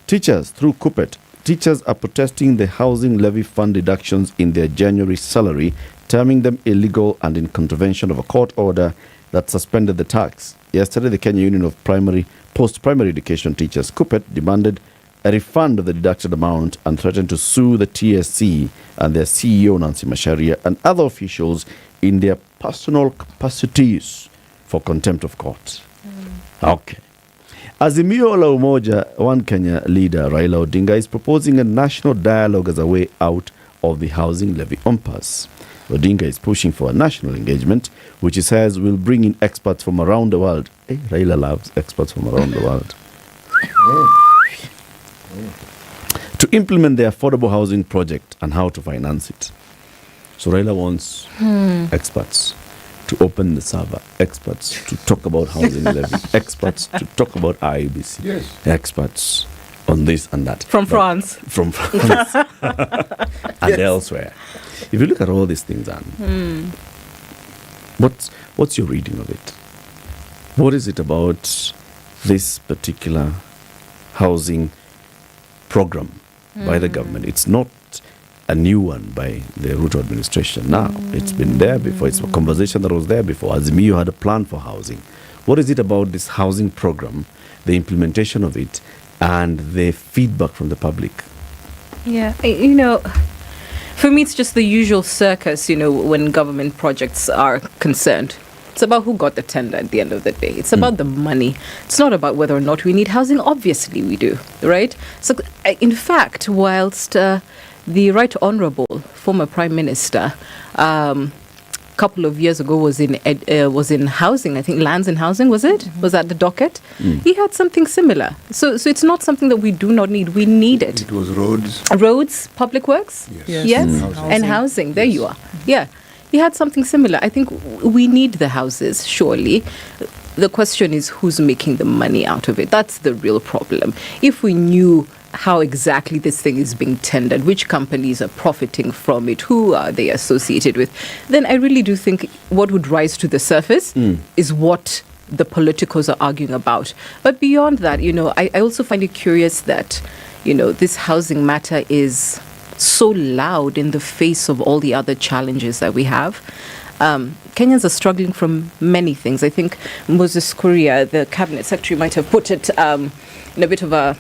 S21: teachers through Kupet, teachers are protesting the housing levy fund deductions in their January salary, terming them illegal and in contravention of a court order that suspended the tax. Yesterday, the Kenya Union of Post-Primary Education Teachers, Kupet, demanded a refund of the deducted amount and threatened to sue the TSC and their CEO, Nancy Macharia, and other officials in their personal capacities for contempt of court. Okay. Azimio la Umoja, One Kenya leader Raila Odinga is proposing a national dialogue as a way out of the housing levy impasse. Odinga is pushing for a national engagement, which he says will bring in experts from around the world. Hey, Raila loves experts from around the world. To implement the affordable housing project and how to finance it. So Raila wants experts to open the server, experts to talk about housing levy, experts to talk about IEBC,
S22: yes,
S21: experts on this and that.
S3: From France.
S21: From France. And elsewhere. If you look at all these things, Anne, what's your reading of it? What is it about this particular housing program by the government? It's not a new one by the Ruto administration now. It's been there before. It's a conversation that was there before. Azimio had a plan for housing. What is it about this housing program, the implementation of it, and the feedback from the public?
S3: Yeah, for me, it's just the usual circus, when government projects are concerned. It's about who got the tender at the end of the day. It's about the money. It's not about whether or not we need housing. Obviously, we do, right? So, in fact, whilst the Right Honourable former Prime Minister, a couple of years ago was in housing, I think lands and housing, was it? Was at the docket? He had something similar. So it's not something that we do not need. We need it.
S22: It was roads.
S3: Roads, public works? Yes.
S22: Housing.
S3: And housing. There you are. Yeah. He had something similar. I think we need the houses, surely. The question is who's making the money out of it. That's the real problem. If we knew how exactly this thing is being tendered, which companies are profiting from it, who are they associated with, then I really do think what would rise to the surface is what the politicals are arguing about. But beyond that, I also find it curious that, this housing matter is so loud in the face of all the other challenges that we have. Kenyans are struggling from many things. I think Moses Kuria, the cabinet secretary, might have put it in a bit of a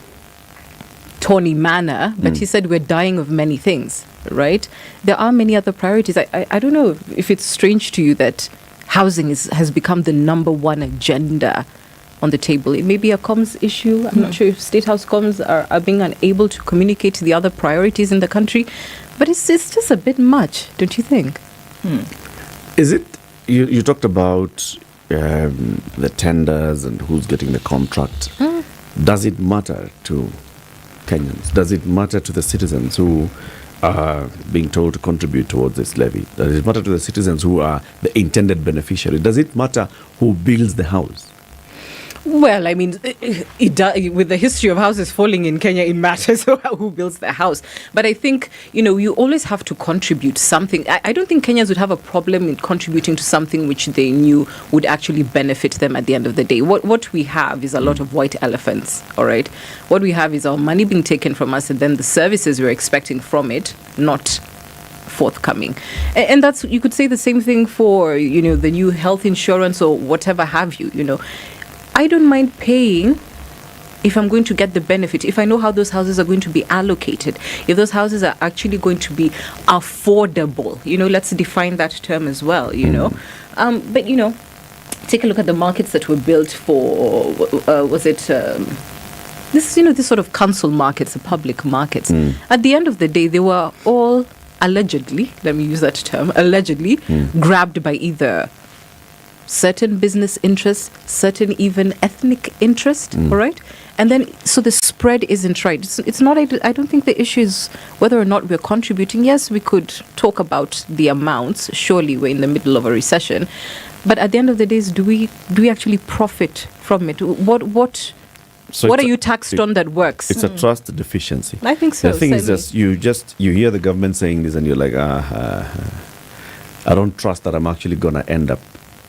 S3: tawny manner, but he said we're dying of many things, right? There are many other priorities. I don't know if it's strange to you that housing has become the number one agenda on the table. It may be a comms issue. I'm not sure if State House comms are being unable to communicate the other priorities in the country, but it's just a bit much, don't you think?
S21: Is it, you talked about the tenders and who's getting the contract. Does it matter to Kenyans? Does it matter to the citizens who are being told to contribute towards this levy? Does it matter to the citizens who are the intended beneficiary? Does it matter who builds the house?
S3: Well, I mean, with the history of houses falling in Kenya, it matters who builds the house. But I think, you always have to contribute something. I don't think Kenyans would have a problem in contributing to something which they knew would actually benefit them at the end of the day. What we have is a lot of white elephants, all right? What we have is our money being taken from us and then the services we're expecting from it not forthcoming. And that's, you could say the same thing for, the new health insurance or whatever have you, I don't mind paying if I'm going to get the benefit, if I know how those houses are going to be allocated, if those houses are actually going to be affordable. Let's define that term as well, But, take a look at the markets that were built for, this sort of council markets, the public markets. At the end of the day, they were all allegedly, let me use that term, allegedly grabbed by either certain business interests, certain even ethnic interest, all right? And then, so the spread isn't right. It's not, I don't think the issue is whether or not we're contributing. Yes, we could talk about the amounts. Surely we're in the middle of a recession. But at the end of the day, do we actually profit from it? What
S21: So
S3: what
S21: it's
S3: are
S21: a-
S3: you taxed on that works?
S21: It's a trust deficiency.
S3: I think so.
S21: The thing is
S3: certainly.
S21: you hear the government saying this and you're like, I don't trust that I'm actually going to end up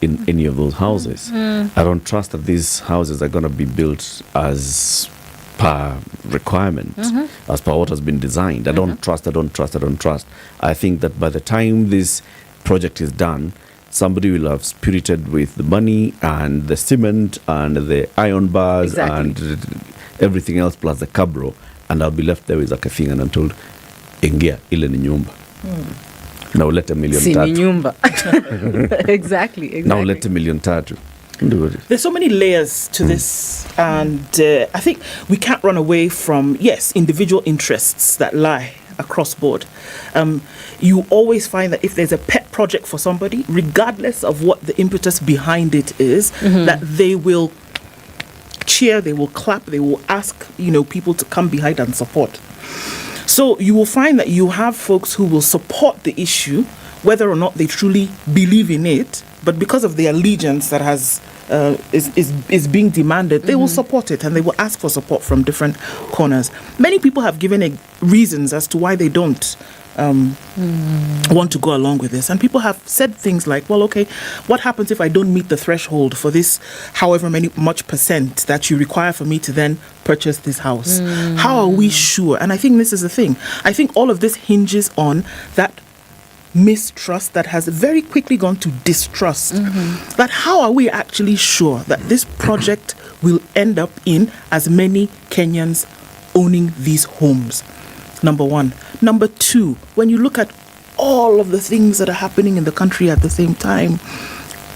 S21: in any of those houses. I don't trust that these houses are going to be built as per requirement, as per what has been designed. I don't trust. I think that by the time this project is done, somebody will have spirited with the money and the cement and the iron bars and everything else plus the cabro, and I'll be left there with like a thing and I'm told, ingia ile ni nyumba. Now let $1 million
S3: Sini
S21: tatu.
S3: nyumba. Exactly.
S21: Now let $1 million tatu.
S20: There's so many layers to this, and I think we can't run away from, yes, individual interests that lie across board. You always find that if there's a pet project for somebody, regardless of what the impetus behind it is, that they will cheer, they will clap, they will ask, people to come behind and support. So you will find that you have folks who will support the issue, whether or not they truly believe in it, but because of the allegiance that is being demanded, they will support it and they will ask for support from different corners. Many people have given reasons as to why they don't want to go along with this, and people have said things like, well, okay, what happens if I don't meet the threshold for this however much percent that you require for me to then purchase this house? How are we sure? And I think this is the thing. I think all of this hinges on that mistrust that has very quickly gone to distrust. That how are we actually sure that this project will end up in as many Kenyans owning these homes? Number one. Number two, when you look at all of the things that are happening in the country at the same time,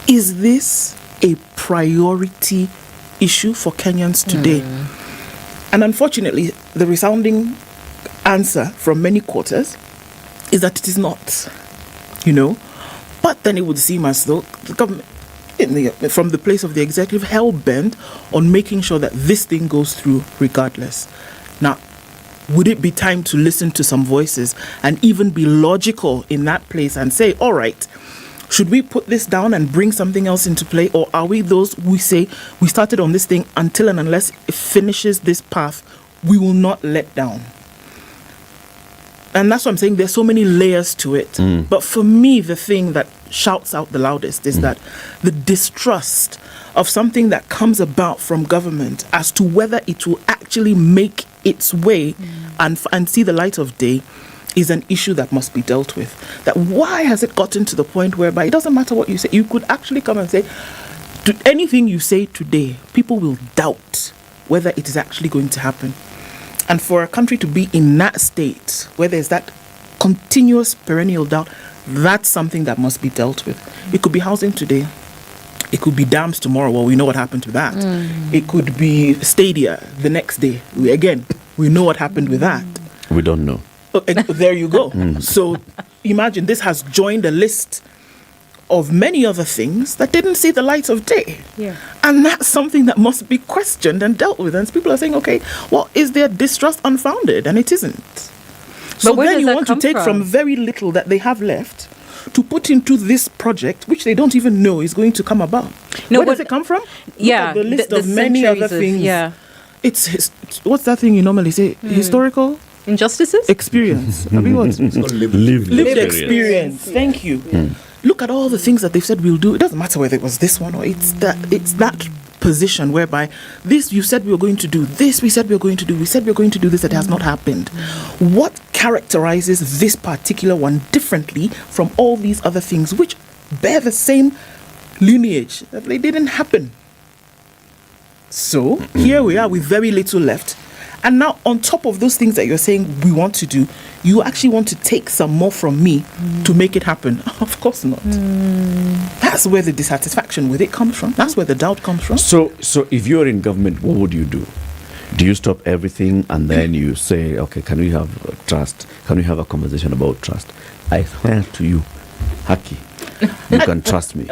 S20: is this a priority issue for Kenyans today? And unfortunately, the resounding answer from many quarters is that it is not. But then it would seem as though the government, from the place of the executive, hell-bent on making sure that this thing goes through regardless. Now, would it be time to listen to some voices and even be logical in that place and say, all right, should we put this down and bring something else into play? Or are we those who say we started on this thing until and unless it finishes this path, we will not let down? And that's what I'm saying. There's so many layers to it. But for me, the thing that shouts out the loudest is that the distrust of something that comes about from government as to whether it will actually make its way and see the light of day is an issue that must be dealt with. That why has it gotten to the point whereby it doesn't matter what you say, you could actually come and say, to anything you say today, people will doubt whether it is actually going to happen. And for a country to be in that state, where there's that continuous perennial doubt, that's something that must be dealt with. It could be housing today. It could be dams tomorrow. Well, we know what happened to that. It could be stadia the next day. We know what happened with that.
S21: We don't know.
S20: There you go. So imagine this has joined a list of many other things that didn't see the light of day. And that's something that must be questioned and dealt with. And people are saying, okay, well, is their distrust unfounded? And it isn't. So
S3: where
S20: then
S3: does
S20: you
S3: that
S20: want to
S3: come
S20: take from very little that they have left to put into this project, which they don't even know is going to come about. Where does it come from? Look at the list of many other things. It's what's that thing you normally say? Historical
S3: injustices?
S20: Experience. I mean, what's lived experience. Thank you. Look at all the things that they've said we'll do. It doesn't matter whether it was this one or it's that position whereby this you said we were going to do, this we said we were going to do, we said we were going to do this, that has not happened. What characterizes this particular one differently from all these other things which bear the same lineage that they didn't happen? So here we are with very little left. And now on top of those things that you're saying we want to do, you actually want to take some more from me to make it happen. Of course not. That's where the dissatisfaction with it comes from. That's where the doubt comes from.
S21: So if you're in government, what would you do? Do you stop everything and then you say, okay, can we have trust? Can we have a conversation about trust? I swear to you, Haki, You can trust me.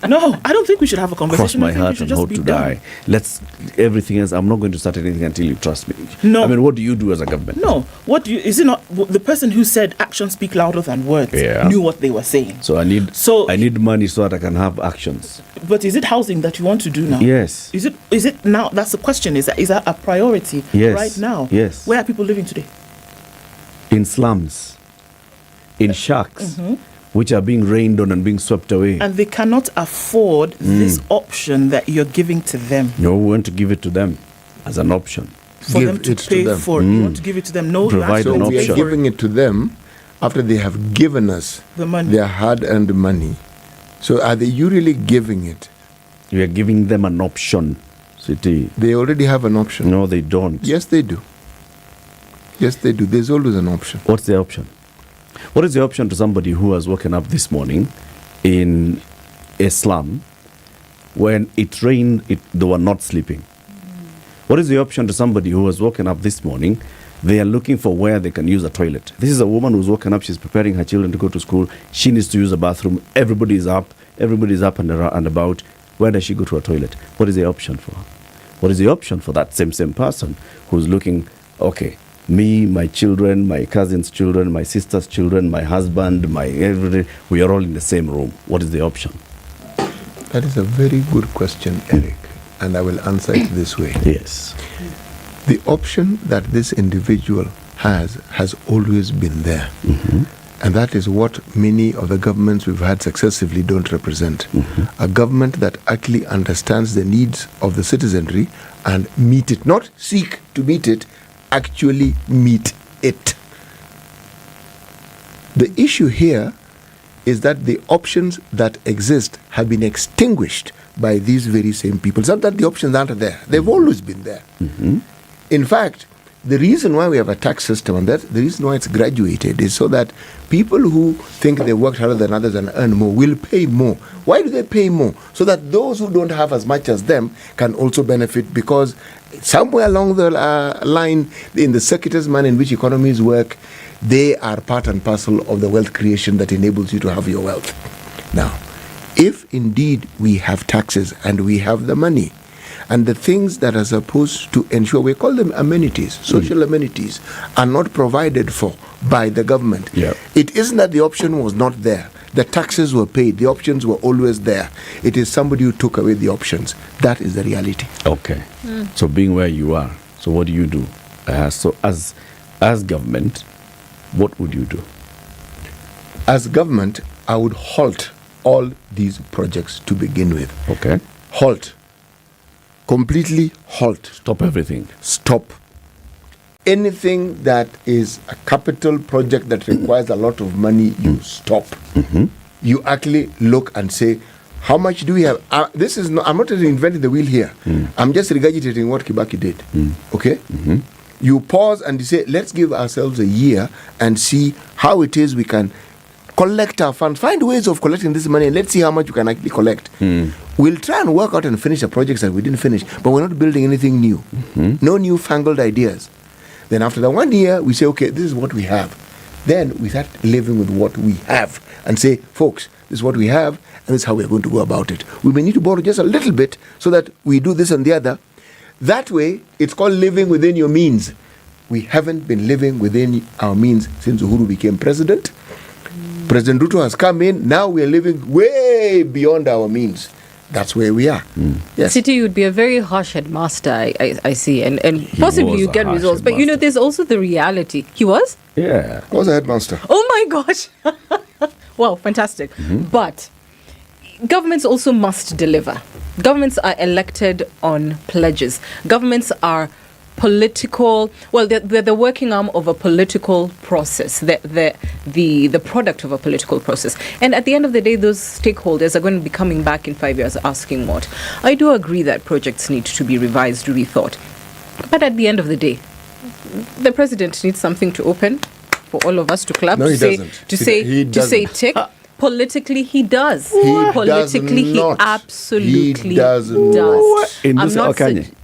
S20: No, I don't think we should have a
S21: Cross
S20: conversation.
S21: my
S20: I think we
S21: heart
S20: should
S21: and
S20: just
S21: hope
S20: be
S21: to
S20: done.
S21: die. Let's everything else. I'm not going to start anything until you trust me.
S20: No.
S21: I mean, what do you do as a government?
S20: No, what do you? Is it not the person who said actions speak louder than words?
S21: Yeah.
S20: Knew what they were saying.
S21: So I need money so that I can have actions.
S20: But is it housing that you want to do now?
S21: Yes.
S20: Is it now? That's the question. Is that a priority
S21: Yes.
S20: right now?
S21: Yes.
S20: Where are people living today?
S21: In slums, in shacks, which are being rained on and being swept away.
S20: And they cannot afford this option that you're giving to them.
S21: No, we want to give it to them as an option.
S20: For them to pay for it. You want to give it to them. No,
S21: Provide
S20: that's
S21: an
S20: not
S22: We are
S21: option.
S22: giving it to them after they have given us
S20: the money.
S22: their hard-earned money. So are you really giving it?
S21: We are giving them an option, City.
S22: They already have an option.
S21: No, they don't.
S22: Yes, they do. Yes, they do. There's always an option.
S21: What's the option? What is the option to somebody who has woken up this morning in a slum when it rained, they were not sleeping? What is the option to somebody who has woken up this morning? They are looking for where they can use a toilet. This is a woman who's woken up. She's preparing her children to go to school. She needs to use a bathroom. Everybody's up and about. Where does she go to a toilet? What is the option for her? What is the option for that same person who's looking, okay, me, my children, my cousin's children, my sister's children, my husband, my everything, we are all in the same room. What is the option?
S22: That is a very good question, Eric, and I will answer it this way.
S21: Yes.
S22: The option that this individual has always been there. And that is what many of the governments we've had successively don't represent. A government that actually understands the needs of the citizenry and meet it, not seek to meet it, actually meet it. The issue here is that the options that exist have been extinguished by these very same people. It's not that the options aren't there. They've always been there. In fact, the reason why we have a tax system, and the reason why it's graduated, is so that people who think they worked harder than others and earn more will pay more. Why do they pay more? So that those who don't have as much as them can also benefit, because somewhere along the line, in the circuitous manner in which economies work, they are part and parcel of the wealth creation that enables you to have your wealth. Now, if indeed we have taxes and we have the money, and the things that are supposed to ensure, we call them amenities, social amenities, are not provided for by the government. It isn't that the option was not there. The taxes were paid. The options were always there. It is somebody who took away the options. That is the reality.
S21: Okay. So being where you are, so what do you do? So as government, what would you do?
S22: As government, I would halt all these projects to begin with.
S21: Okay.
S22: Halt. Completely halt.
S21: Stop everything.
S22: Stop. Anything that is a capital project that requires a lot of money, you stop. You actually look and say, how much do we have? I'm not inventing the wheel here. I'm just regurgitating what Kibaki did. Okay? You pause and you say, let's give ourselves a year and see how it is we can collect our funds, find ways of collecting this money, and let's see how much we can actually collect. We'll try and work out and finish the projects that we didn't finish, but we're not building anything new. No newfangled ideas. Then after the 1 year, we say, okay, this is what we have. Then we start living with what we have and say, folks, this is what we have, and this is how we're going to go about it. We may need to borrow just a little bit so that we do this and the other. That way, it's called living within your means. We haven't been living within our means since Uhuru became president. President Ruto has come in. Now we are living way beyond our means. That's where we are. Yes.
S3: City would be a very harsh headmaster, I see, and possibly you get results. But you know, there's also the reality. He was?
S22: Yeah. He was a headmaster.
S3: Oh my gosh. Wow, fantastic. But governments also must deliver. Governments are elected on pledges. Governments are political, well, they're the working arm of a political process, the product of a political process. And at the end of the day, those stakeholders are going to be coming back in 5 years asking what? I do agree that projects need to be revised, rethought. But at the end of the day, the president needs something to open for all of us to clap,
S22: no,
S3: to
S22: he
S3: say,
S22: doesn't.
S3: to say tick. Politically, he does.
S22: He
S3: Politically,
S22: does not.
S3: he absolutely
S22: He does
S3: does.
S22: not.
S3: I'm not saying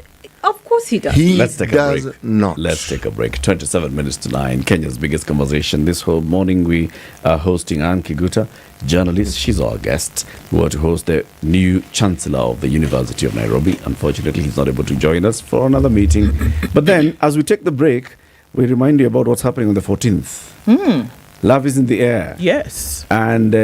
S3: Of course he does.
S22: He
S21: Let's take
S22: does
S21: a break.
S22: not.
S21: Let's take a break. 27 minutes to 9. Kenya's biggest conversation. This whole morning we are hosting Ann Kiguta, journalist. She's our guest. We want to host the new Chancellor of the University of Nairobi. Unfortunately, he's not able to join us for another meeting. But then, as we take the break, we remind you about what's happening on the 14th. Love is in the air.
S20: Yes.
S21: And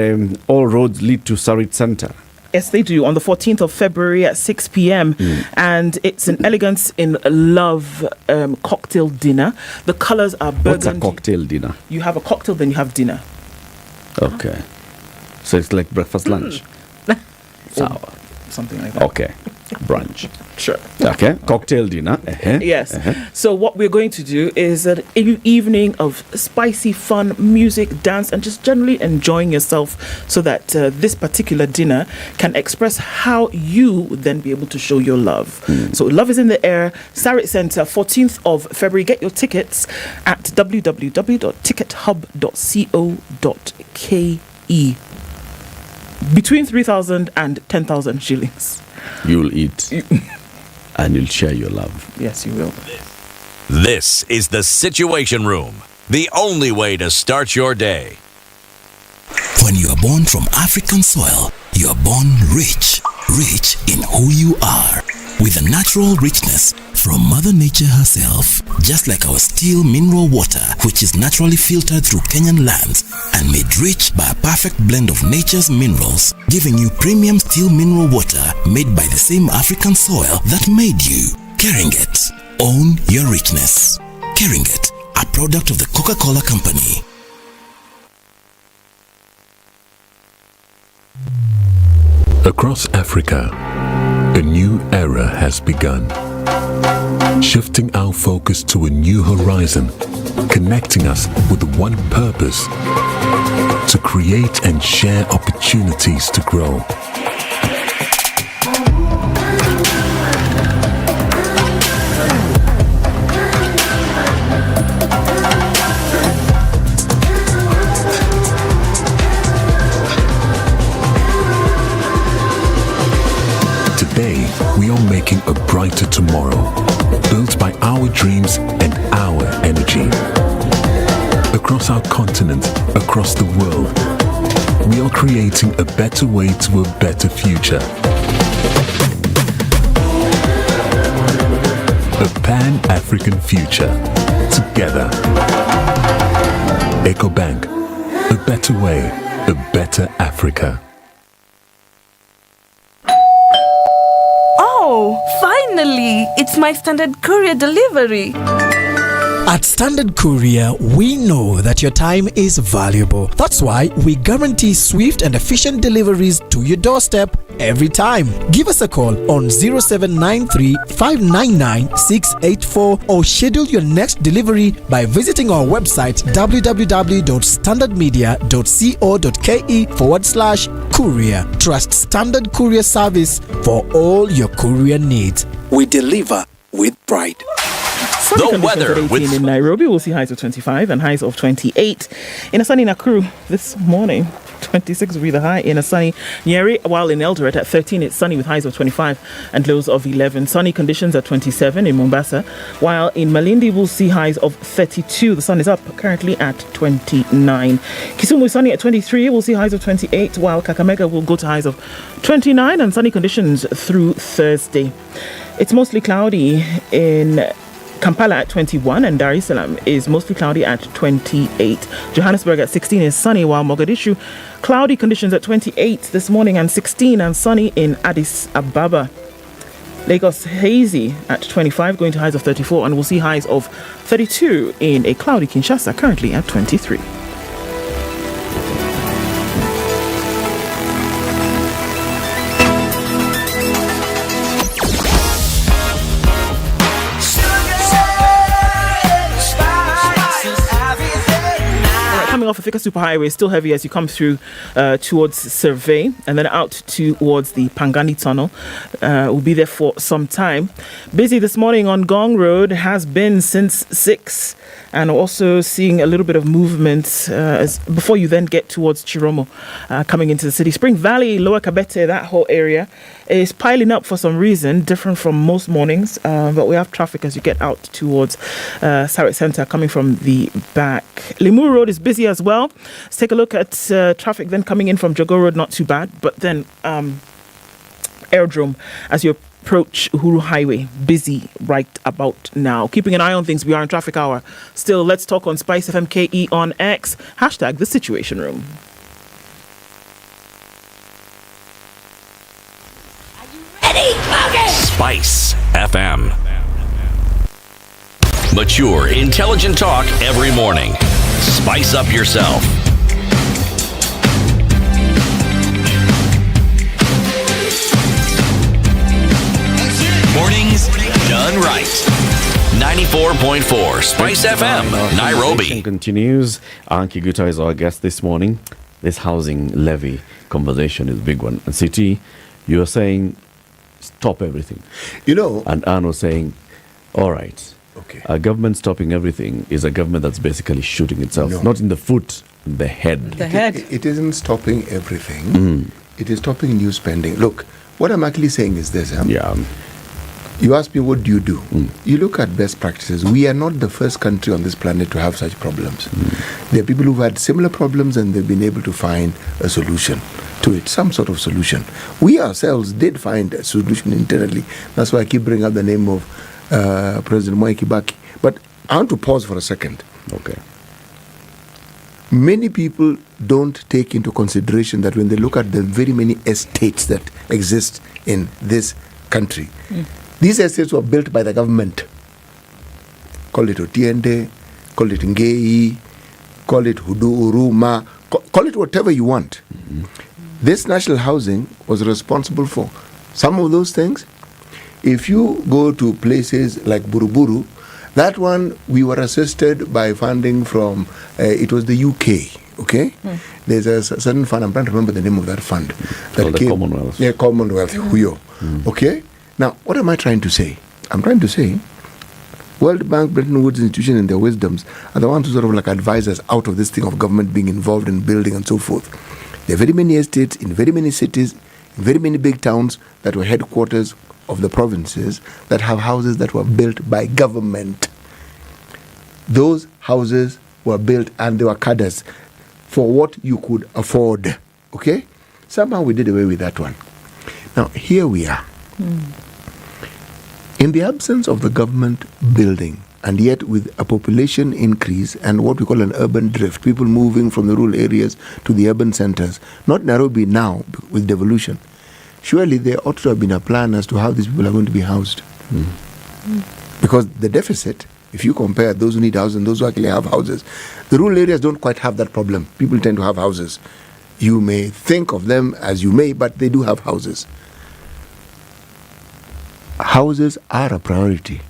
S21: all roads lead to Sarit Center.
S20: Yes, they do, on the 14th of February at 6 p.m. And it's an Elegance in Love cocktail dinner. The colours are burgundy.
S21: What's a cocktail dinner?
S20: You have a cocktail, then you have dinner.
S21: Okay. So it's like breakfast, lunch?
S20: Or something like that.
S21: Okay. Brunch.
S20: Sure.
S21: Okay. Cocktail dinner.
S20: Yes. So what we're going to do is an evening of spicy fun, music, dance, and just generally enjoying yourself, so that this particular dinner can express how you then be able to show your love. So love is in the air. Sarit Center, 14th of February. Get your tickets at www.tickethub.co.ke. Between 3,000 and 10,000 shillings.
S21: You'll eat and you'll share your love.
S20: Yes, you will.
S6: This is the Situation Room, the only way to start your day.
S7: When you are born from African soil, you are born rich in who you are, with a natural richness from Mother Nature herself, just like our still mineral water, which is naturally filtered through Kenyan lands and made rich by a perfect blend of nature's minerals, giving you premium still mineral water made by the same African soil that made you. Keringet, own your richness. Keringet, a product of the Coca-Cola Company.
S11: Across Africa, a new era has begun, shifting our focus to a new horizon, connecting us with one purpose: to create and share opportunities to grow. Today, we are making a brighter tomorrow, built by our dreams and our energy. Across our continent, across the world, we are creating a better way to a better future. A Pan-African future. Together. EcoBank. A better way, a better Africa.
S14: Oh, finally! It's my Standard Courier delivery.
S17: At Standard Courier, we know that your time is valuable. That's why we guarantee swift and efficient deliveries to your doorstep every time. Give us a call on 0793 599 684 or schedule your next delivery by visiting our website www.standardmedia.co.ke/courier. Trust Standard Courier Service for all your courier needs. We deliver with pride.
S20: The weather in Nairobi, we'll see highs of 25 and highs of 28. In a sunny Nakuru this morning, 26 will be the high. In a sunny Nyeri, while in Eldoret at 13, it's sunny with highs of 25 and lows of 11. Sunny conditions at 27 in Mombasa, while in Malindi we'll see highs of 32. The sun is up currently at 29. Kisumu is sunny at 23. We'll see highs of 28, while Kakamega will go to highs of 29 and sunny conditions through Thursday. It's mostly cloudy in Kampala at 21 and Dar es Salaam is mostly cloudy at 28. Johannesburg at 16 is sunny, while Mogadishu cloudy conditions at 28 this morning and 16 and sunny in Addis Ababa. Lagos hazy at 25 going to highs of 34, and we'll see highs of 32 in a cloudy Kinshasa currently at 23. Off the Thika Superhighway, still heavy as you come through towards Survey and then out towards the Pangani Tunnel. We'll be there for some time. Busy this morning on Gong Road, has been since 6, and also seeing a little bit of movement before you then get towards Chiromo coming into the city. Spring Valley, Lower Kabete, that whole area is piling up for some reason, different from most mornings. But we have traffic as you get out towards Sarit Center coming from the back. Limuru Road is busy as well. Let's take a look at traffic then coming in from Jogo Road, not too bad. But then Airdrome, as you approach Uhuru Highway, busy right about now. Keeping an eye on things, we are in traffic hour. Still, let's talk on SpiceFM KE on X. Hashtag The Situation Room.
S6: Spice FM. Mature, intelligent talk every morning. Spice up yourself. Mornings done right. 94.4 Spice FM, Nairobi.
S21: Continues. Anki Guta is our guest this morning. This housing levy conversation is a big one. And CT, you are saying stop everything. And Anne was saying, all right, a government stopping everything is a government that's basically shooting itself, not in the foot, in the head.
S22: The head. It isn't stopping everything. It is stopping new spending. Look, what I'm actually saying is this. You ask me, what do you do? You look at best practices. We are not the first country on this planet to have such problems. There are people who've had similar problems and they've been able to find a solution to it, some sort of solution. We ourselves did find a solution internally. That's why I keep bringing up the name of President Mwai Kibaki. But I want to pause for a second.
S21: Okay.
S22: Many people don't take into consideration that when they look at the very many estates that exist in this country, these estates were built by the government. Call it Otiende, call it Ngei, call it Hudu Uruma, call it whatever you want. This national housing was responsible for some of those things. If you go to places like Buruburu, that one we were assisted by funding from, it was the UK, okay? There's a certain fund, I'm trying to remember the name of that fund. That
S21: the Commonwealth.
S22: Yeah, Commonwealth, Huyo, okay? Now, what am I trying to say? I'm trying to say World Bank, Bretton Woods institution and their wisdoms are the ones who sort of like advise us out of this thing of government being involved in building and so forth. There are very many estates in very many cities, in very many big towns that were headquarters of the provinces that have houses that were built by government. Those houses were built and they were cadres for what you could afford. Okay? Somehow we did away with that one. Now, here we are. In the absence of the government building, and yet with a population increase and what we call an urban drift, people moving from the rural areas to the urban centers, not Nairobi now with devolution, surely there ought to have been a plan as to how these people are going to be housed. Because the deficit, if you compare those who need houses and those who actually have houses, the rural areas don't quite have that problem. People tend to have houses. You may think of them as you may, but they do have houses. Houses are a priority,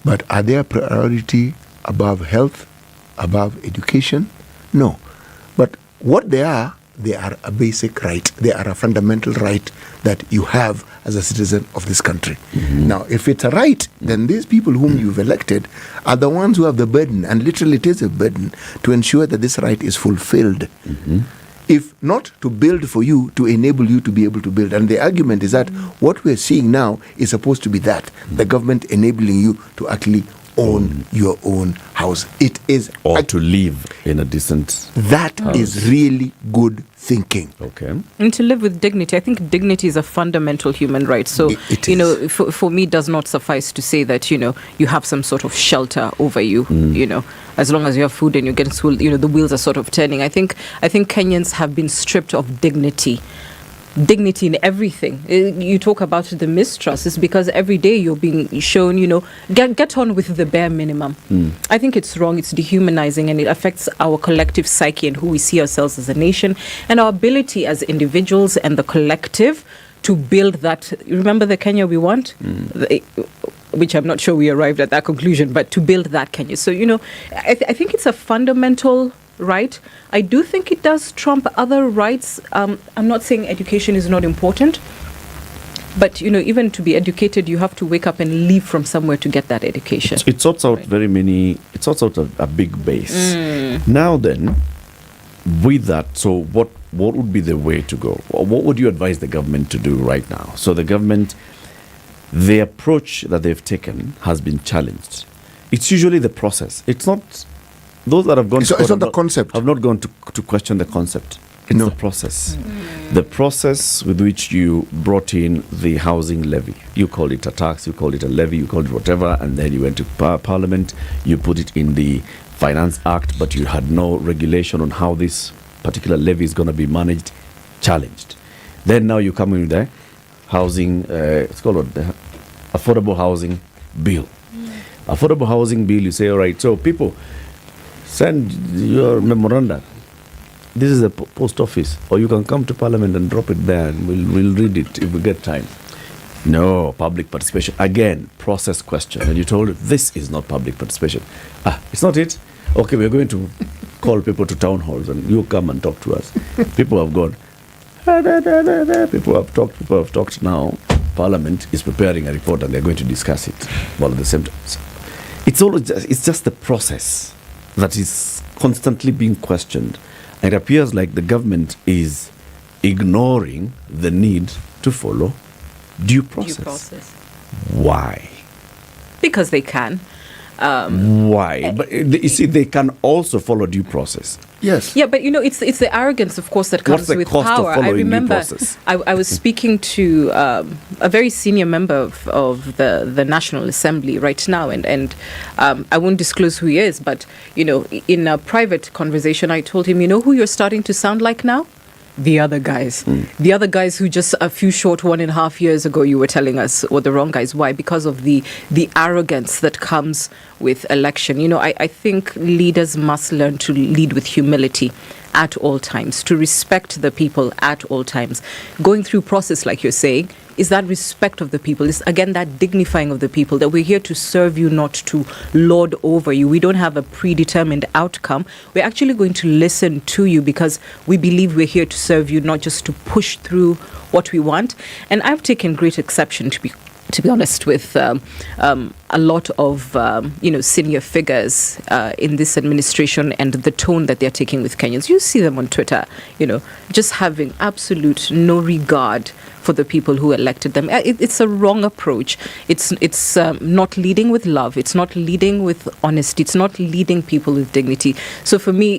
S22: but are they a priority above health, above education? No. But what they are a basic right. They are a fundamental right that you have as a citizen of this country. Now, if it's a right, then these people whom you've elected are the ones who have the burden, and literally it is a burden, to ensure that this right is fulfilled. If not to build for you, to enable you to be able to build. And the argument is that what we're seeing now is supposed to be that, the government enabling you to actually own your own house. It is...
S21: Or to live in a decent
S22: That
S21: house.
S22: is really good thinking.
S21: Okay.
S3: And to live with dignity. I think dignity is a fundamental human right. So, you know, for me, it does not suffice to say that, you know, you have some sort of shelter over you, you know, as long as you have food and you're getting school, you know, the wheels are sort of turning. I think Kenyans have been stripped of dignity in everything. You talk about the mistrust. It's because every day you're being shown, you know, get on with the bare minimum. I think it's wrong. It's dehumanizing, and it affects our collective psyche and who we see ourselves as a nation and our ability as individuals and the collective to build that. Remember the Kenya we want? Which I'm not sure we arrived at that conclusion, but to build that Kenya. So, you know, I think it's a fundamental right. I do think it does trump other rights. I'm not saying education is not important, but, you know, even to be educated, you have to wake up and leave from somewhere to get that education.
S21: It sorts out a big base. Now then, with that, so what what would be the way to go? What would you advise the government to do right now? So the government, the approach that they've taken has been challenged. It's usually the process. It's not those that have gone.
S22: It's not the concept.
S21: Have not gone to question the concept. It's the process. The process with which you brought in the housing levy. You call it a tax, you call it a levy, you call it whatever, and then you went to Parliament, you put it in the Finance Act, but you had no regulation on how this particular levy is going to be managed, challenged. Then now you come in with the housing, it's called the affordable housing bill. Affordable housing bill, you say, all right, so people, send your memoranda. This is a post office, or you can come to Parliament and drop it there, and we'll read it if we get time. No, public participation. Again, process question. And you told this is not public participation. It's not it? Okay, we're going to call people to town halls, and you come and talk to us. People have gone. People have talked now. Parliament is preparing a report, and they're going to discuss it. Well, at the same time, it's just the process that is constantly being questioned. It appears like the government is ignoring the need to follow due process. Why?
S3: Because they can.
S21: Why? But you see, they can also follow due process.
S22: Yes.
S3: Yeah, but it's the arrogance, of course, that comes with power. I remember I was speaking to a very senior member of the National Assembly right now, and I won't disclose who he is, but in a private conversation, I told him, who you're starting to sound like now? The other guys. The other guys who just a few short 1.5 years ago you were telling us were the wrong guys. Why? Because of the arrogance that comes with election. I think leaders must learn to lead with humility at all times, to respect the people at all times. Going through process, like you're saying, is that respect of the people. Is again that dignifying of the people, that we're here to serve you, not to lord over you. We don't have a predetermined outcome. We're actually going to listen to you because we believe we're here to serve you, not just to push through what we want. And I've taken great exception, to be honest, with a lot of senior figures in this administration and the tone that they're taking with Kenyans. You see them on Twitter, just having absolute no regard for the people who elected them. It's a wrong approach. It's not leading with love. It's not leading with honesty. It's not leading people with dignity. So for me,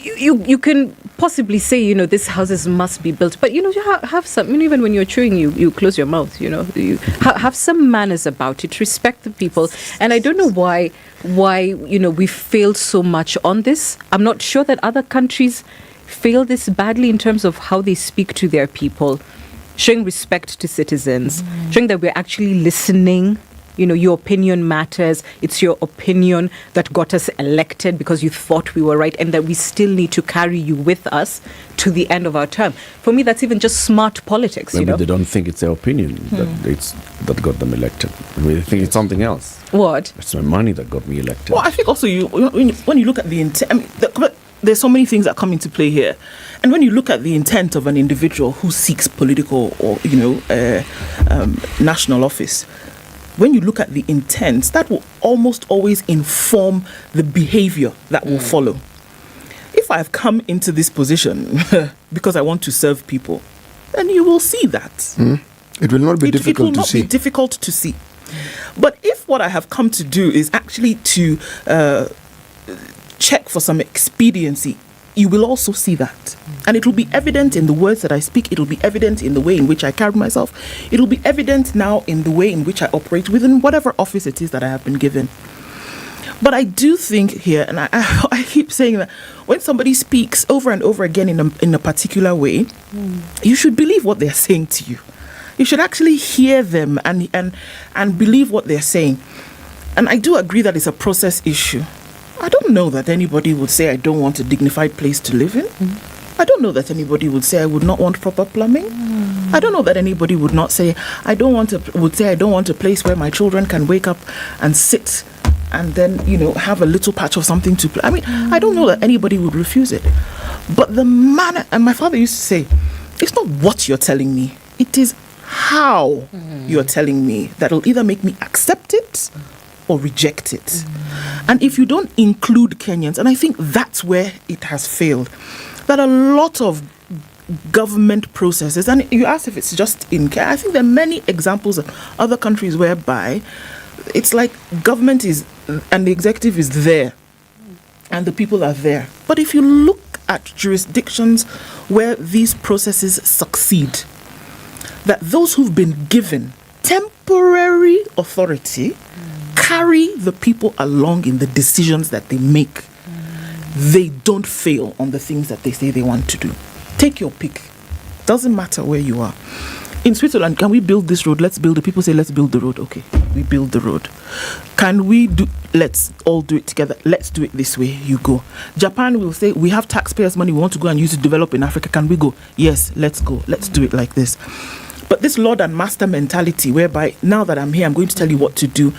S3: you can possibly say, these houses must be built, but you have some, even when you're chewing, you close your mouth. You have some manners about it. Respect the people, and I don't know why we failed so much on this. I'm not sure that other countries fail this badly in terms of how they speak to their people, showing respect to citizens, showing that we're actually listening. Your opinion matters. It's your opinion that got us elected because you thought we were right, and that we still need to carry you with us to the end of our term. For me, that's even just smart politics.
S21: Maybe they don't think it's their opinion that got them elected. They think it's something else.
S3: What?
S21: It's my money that got me elected.
S20: Well, I think also when you look at the intent, there's so many things that come into play here, and when you look at the intent of an individual who seeks political or national office, when you look at the intent, that will almost always inform the behavior that will follow. If I've come into this position because I want to serve people, then you will see that.
S22: It will not be difficult to see.
S20: It will not be difficult to see. But if what I have come to do is actually to check for some expediency, you will also see that. And it will be evident in the words that I speak. It will be evident in the way in which I carry myself. It will be evident now in the way in which I operate within whatever office it is that I have been given. But I do think here, and I keep saying that when somebody speaks over and over again in a particular way, you should believe what they're saying to you. You should actually hear them and believe what they're saying. And I do agree that it's a process issue. I don't know that anybody would say I don't want a dignified place to live in. I don't know that anybody would say I would not want proper plumbing. I don't know that anybody would say I don't want a place where my children can wake up and sit and then have a little patch of something to play. I mean, I don't know that anybody would refuse it. But the manner, and my father used to say, it's not what you're telling me, it is how you're telling me that will either make me accept it or reject it. And if you don't include Kenyans, and I think that's where it has failed, that a lot of government processes, and you asked if it's just in care, I think there are many examples of other countries whereby it's like government is, and the executive is there, and the people are there. But if you look at jurisdictions where these processes succeed, that those who've been given temporary authority carry the people along in the decisions that they make. They don't fail on the things that they say they want to do. Take your pick. Doesn't matter where you are. In Switzerland, can we build this road? Let's build it. People say, let's build the road. Okay, we build the road. Can we do, let's all do it together. Let's do it this way. You go. Japan will say, we have taxpayers' money. We want to go and use it to develop in Africa. Can we go? Yes, let's go. Let's do it like this. But this Lord and Master mentality, whereby now that I'm here, I'm going to tell you what to do,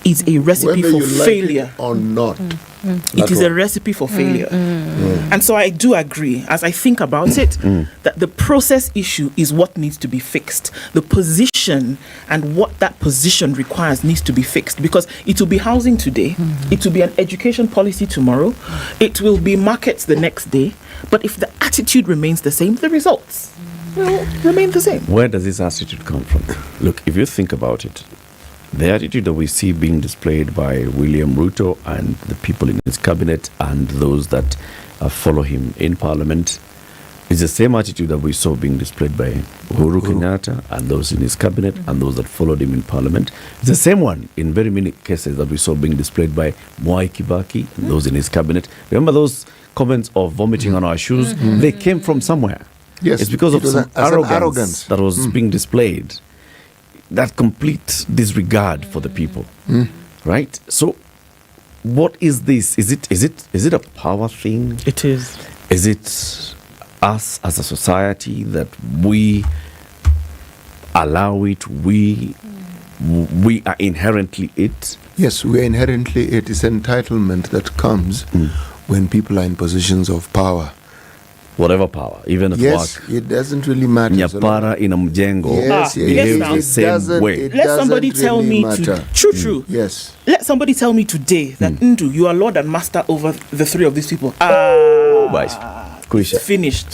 S20: is a recipe
S22: Whether
S20: for
S22: you like
S20: failure.
S22: it or not.
S20: It is a recipe for failure. And so I do agree, as I think about it, that the process issue is what needs to be fixed. The position and what that position requires needs to be fixed, because it will be housing today, it will be an education policy tomorrow, it will be markets the next day. But if the attitude remains the same, the results will remain the same.
S21: Where does this attitude come from? Look, if you think about it, the attitude that we see being displayed by William Ruto and the people in his cabinet and those that follow him in parliament is the same attitude that we saw being displayed by Uhuru Kenyatta and those in his cabinet and those that followed him in parliament. It's the same one in very many cases that we saw being displayed by Mwai Kibaki and those in his cabinet. Remember those comments of vomiting on our shoes? They came from somewhere.
S22: Yes,
S21: it's because of some arrogance that was being displayed. That complete disregard for the people, right? So, what is this? Is it a power thing?
S20: It is.
S21: Is it us as a society that we allow it? We are inherently it.
S22: Yes, we are inherently it. It's entitlement that comes when people are in positions of power.
S21: Whatever power, even at work.
S22: It doesn't really matter.
S21: Nyapara in a mjengo
S22: behaves
S21: the same way.
S20: Let somebody tell me true.
S22: Yes.
S20: Let somebody tell me today that Ndu, you are Lord and Master over the three of these people. It's finished.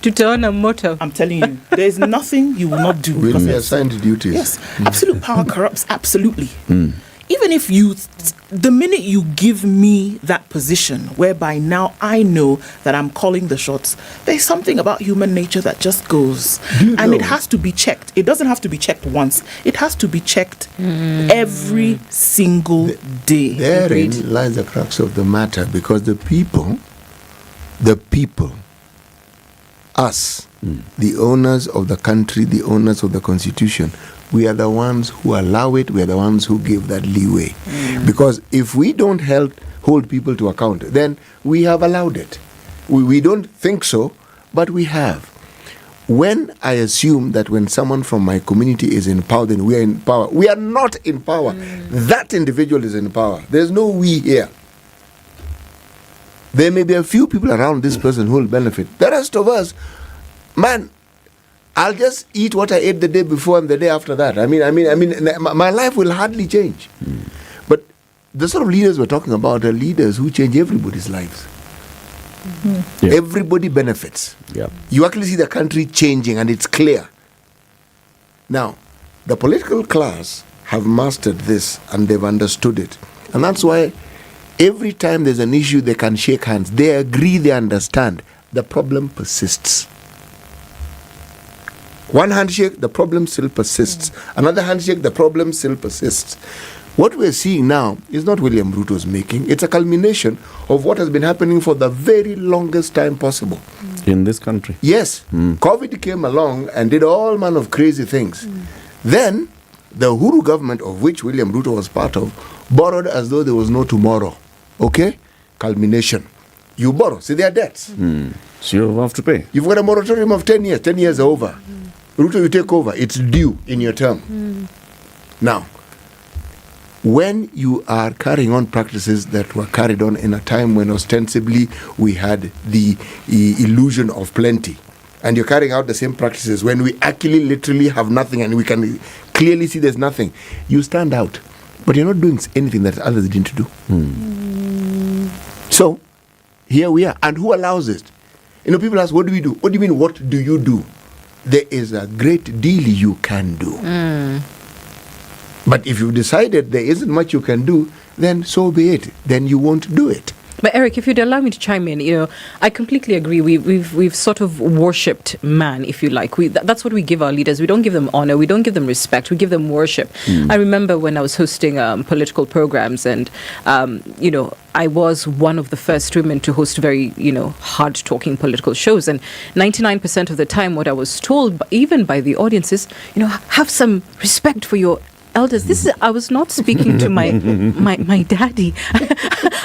S3: Tutaona moto.
S20: I'm telling you, there is nothing you will not do.
S22: We'll be assigned duties.
S20: Yes, absolute power corrupts. Absolutely. Even if the minute you give me that position, whereby now I know that I'm calling the shots, there's something about human nature that just goes. And it has to be checked. It doesn't have to be checked once. It has to be checked every single day.
S22: Therein lies the crux of the matter, because the people, us, the owners of the country, the owners of the constitution, we are the ones who allow it, we are the ones who give that leeway. Because if we don't hold people to account, then we have allowed it. We don't think so, but we have. When I assume that when someone from my community is in power, then we are in power. We are not in power. That individual is in power. There's no we here. There may be a few people around this person who will benefit. The rest of us, man, I'll just eat what I ate the day before and the day after that. I mean, my life will hardly change. But the sort of leaders we're talking about are leaders who change everybody's lives. Everybody benefits. You actually see the country changing, and it's clear. Now, the political class have mastered this, and they've understood it. And that's why every time there's an issue, they can shake hands. They agree, they understand. The problem persists. One handshake, the problem still persists. Another handshake, the problem still persists. What we're seeing now is not William Ruto's making. It's a culmination of what has been happening for the very longest time possible.
S21: In this country?
S22: Yes. COVID came along and did all manner of crazy things. Then, the Uhuru government, of which William Ruto was part of, borrowed as though there was no tomorrow. Okay? Culmination. You borrow. See, there are debts.
S21: So you have to pay.
S22: You've got a moratorium of 10 years. 10 years are over. Ruto, you take over. It's due in your term. Now, when you are carrying on practices that were carried on in a time when ostensibly we had the illusion of plenty, and you're carrying out the same practices when we actually literally have nothing and we can clearly see there's nothing, you stand out. But you're not doing anything that others didn't do. So, here we are. And who allows it? You know, people ask, what do we do? What do you mean, what do you do? There is a great deal you can do. But if you've decided there isn't much you can do, then so be it. Then you won't do it.
S3: But Eric, if you'd allow me to chime in, I completely agree. We've sort of worshipped man, if you like. That's what we give our leaders. We don't give them honor. We don't give them respect. We give them worship. I remember when I was hosting political programs, and I was one of the first women to host very hard-talking political shows. And 99% of the time, what I was told, even by the audience, is have some respect for your elders. I was not speaking to my daddy.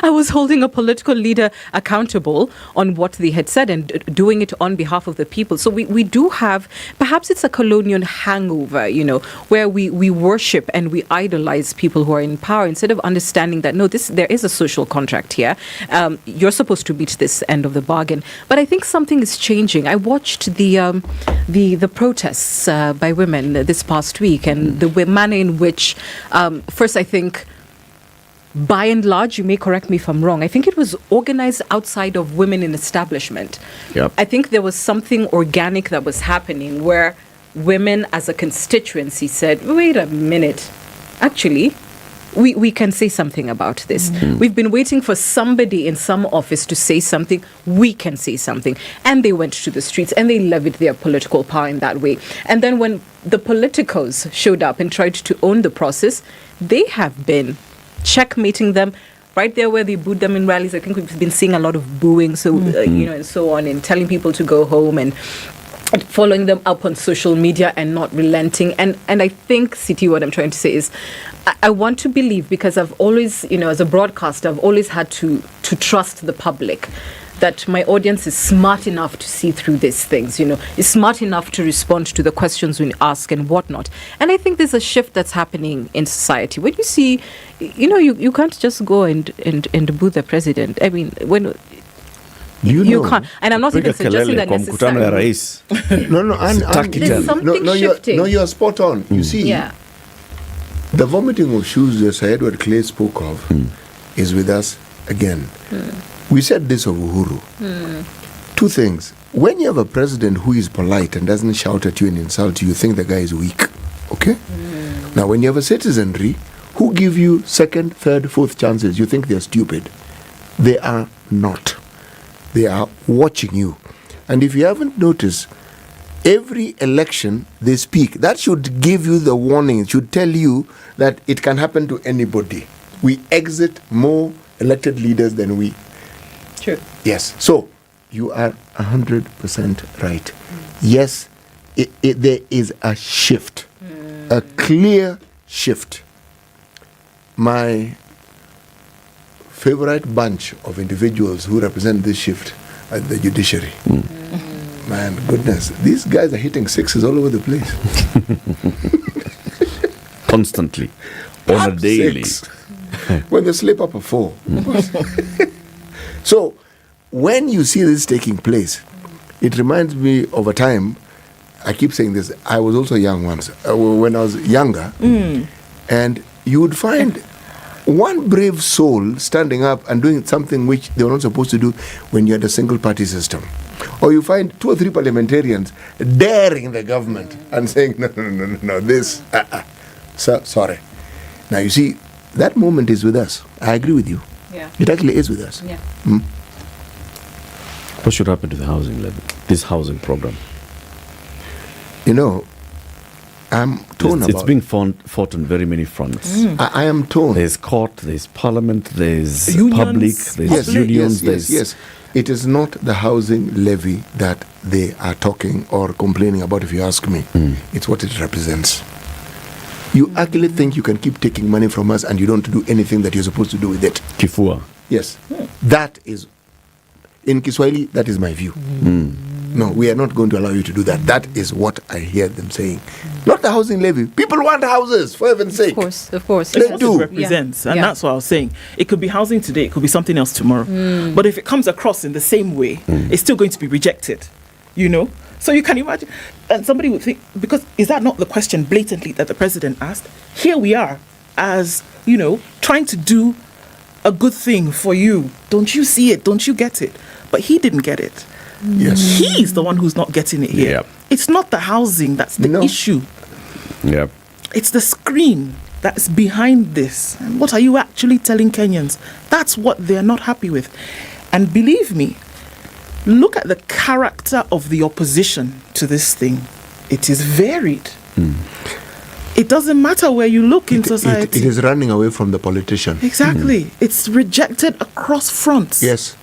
S3: I was holding a political leader accountable on what they had said and doing it on behalf of the people. So we do have, perhaps it's a colonial hangover, where we worship and we idolize people who are in power instead of understanding that, no, there is a social contract here. You're supposed to meet this end of the bargain. But I think something is changing. I watched the protests by women this past week, and the manner in which, first, I think, by and large, you may correct me if I'm wrong, I think it was organized outside of women in establishment.
S21: Yep.
S3: I think there was something organic that was happening where women as a constituency said, wait a minute, actually, we can say something about this. We've been waiting for somebody in some office to say something. We can say something. And they went to the streets and they levied their political power in that way. And then when the politicos showed up and tried to own the process, they have been checkmating them right there where they booed them in rallies. I think we've been seeing a lot of booing, so and so on, and telling people to go home and following them up on social media and not relenting. And I think, Siti, what I'm trying to say is, I want to believe, because I've always, as a broadcaster, I've always had to trust the public, that my audience is smart enough to see through these things, is smart enough to respond to the questions we ask and whatnot. And I think there's a shift that's happening in society. When you see, you can't just go and boo the president. I mean, when... You can't. And I'm not even suggesting that necessarily. There's something shifting.
S22: No, you're spot on. You see, the vomiting of shoes that Sir Edward Clay spoke of is with us again. We said this of Uhuru. Two things. When you have a president who is polite and doesn't shout at you and insult you, you think the guy is weak. Okay? Now, when you have a citizenry who give you second, third, fourth chances, you think they're stupid. They are not. They are watching you. And if you haven't noticed, every election they speak. That should give you the warning. It should tell you that it can happen to anybody. We exit more elected leaders than we.
S3: True.
S22: Yes. So you are 100% right. Yes, there is a shift, a clear shift. My favorite bunch of individuals who represent this shift are the judiciary. Man, goodness, these guys are hitting sixes all over the place.
S21: Constantly. On a daily.
S22: When they slip up a 4. So, when you see this taking place, it reminds me of a time, I keep saying this, I was also young once, when I was younger, and you would find one brave soul standing up and doing something which they were not supposed to do when you had a single party system. Or you find 2 or 3 parliamentarians daring the government and saying, no, this, so, sorry. Now you see, that moment is with us. I agree with you.
S3: Yeah.
S22: It actually is with us.
S3: Yeah.
S21: What should happen to the housing levy, this housing program?
S22: I'm torn about it.
S21: It's being fought on very many fronts.
S22: I am torn.
S21: There's court, there's parliament, there's
S22: unions,
S21: public, there's unions.
S22: Yes. It is not the housing levy that they are talking or complaining about, if you ask me. It's what it represents. You actually think you can keep taking money from us and you don't do anything that you're supposed to do with it.
S21: Kifua.
S22: Yes. That is, in Kiswahili, that is my view. No, we are not going to allow you to do that. That is what I hear them saying. Not the housing levy. People want houses, for heaven's sake.
S3: Of course.
S22: They do.
S20: It represents, and that's what I was saying. It could be housing today, it could be something else tomorrow. But if it comes across in the same way, it's still going to be rejected, So you can imagine, and somebody would think, because is that not the question blatantly that the president asked? Here we are, as, trying to do a good thing for you. Don't you see it? Don't you get it? But he didn't get it.
S22: Yes.
S20: He's the one who's not getting it here.
S21: Yep.
S20: It's not the housing that's the issue.
S21: Yep.
S20: It's the screen that's behind this. And what are you actually telling Kenyans? That's what they're not happy with. And believe me, look at the character of the opposition to this thing. It is varied. It doesn't matter where you look in society.
S22: It is running away from the politician.
S20: Exactly. It's rejected across fronts.
S22: Yes.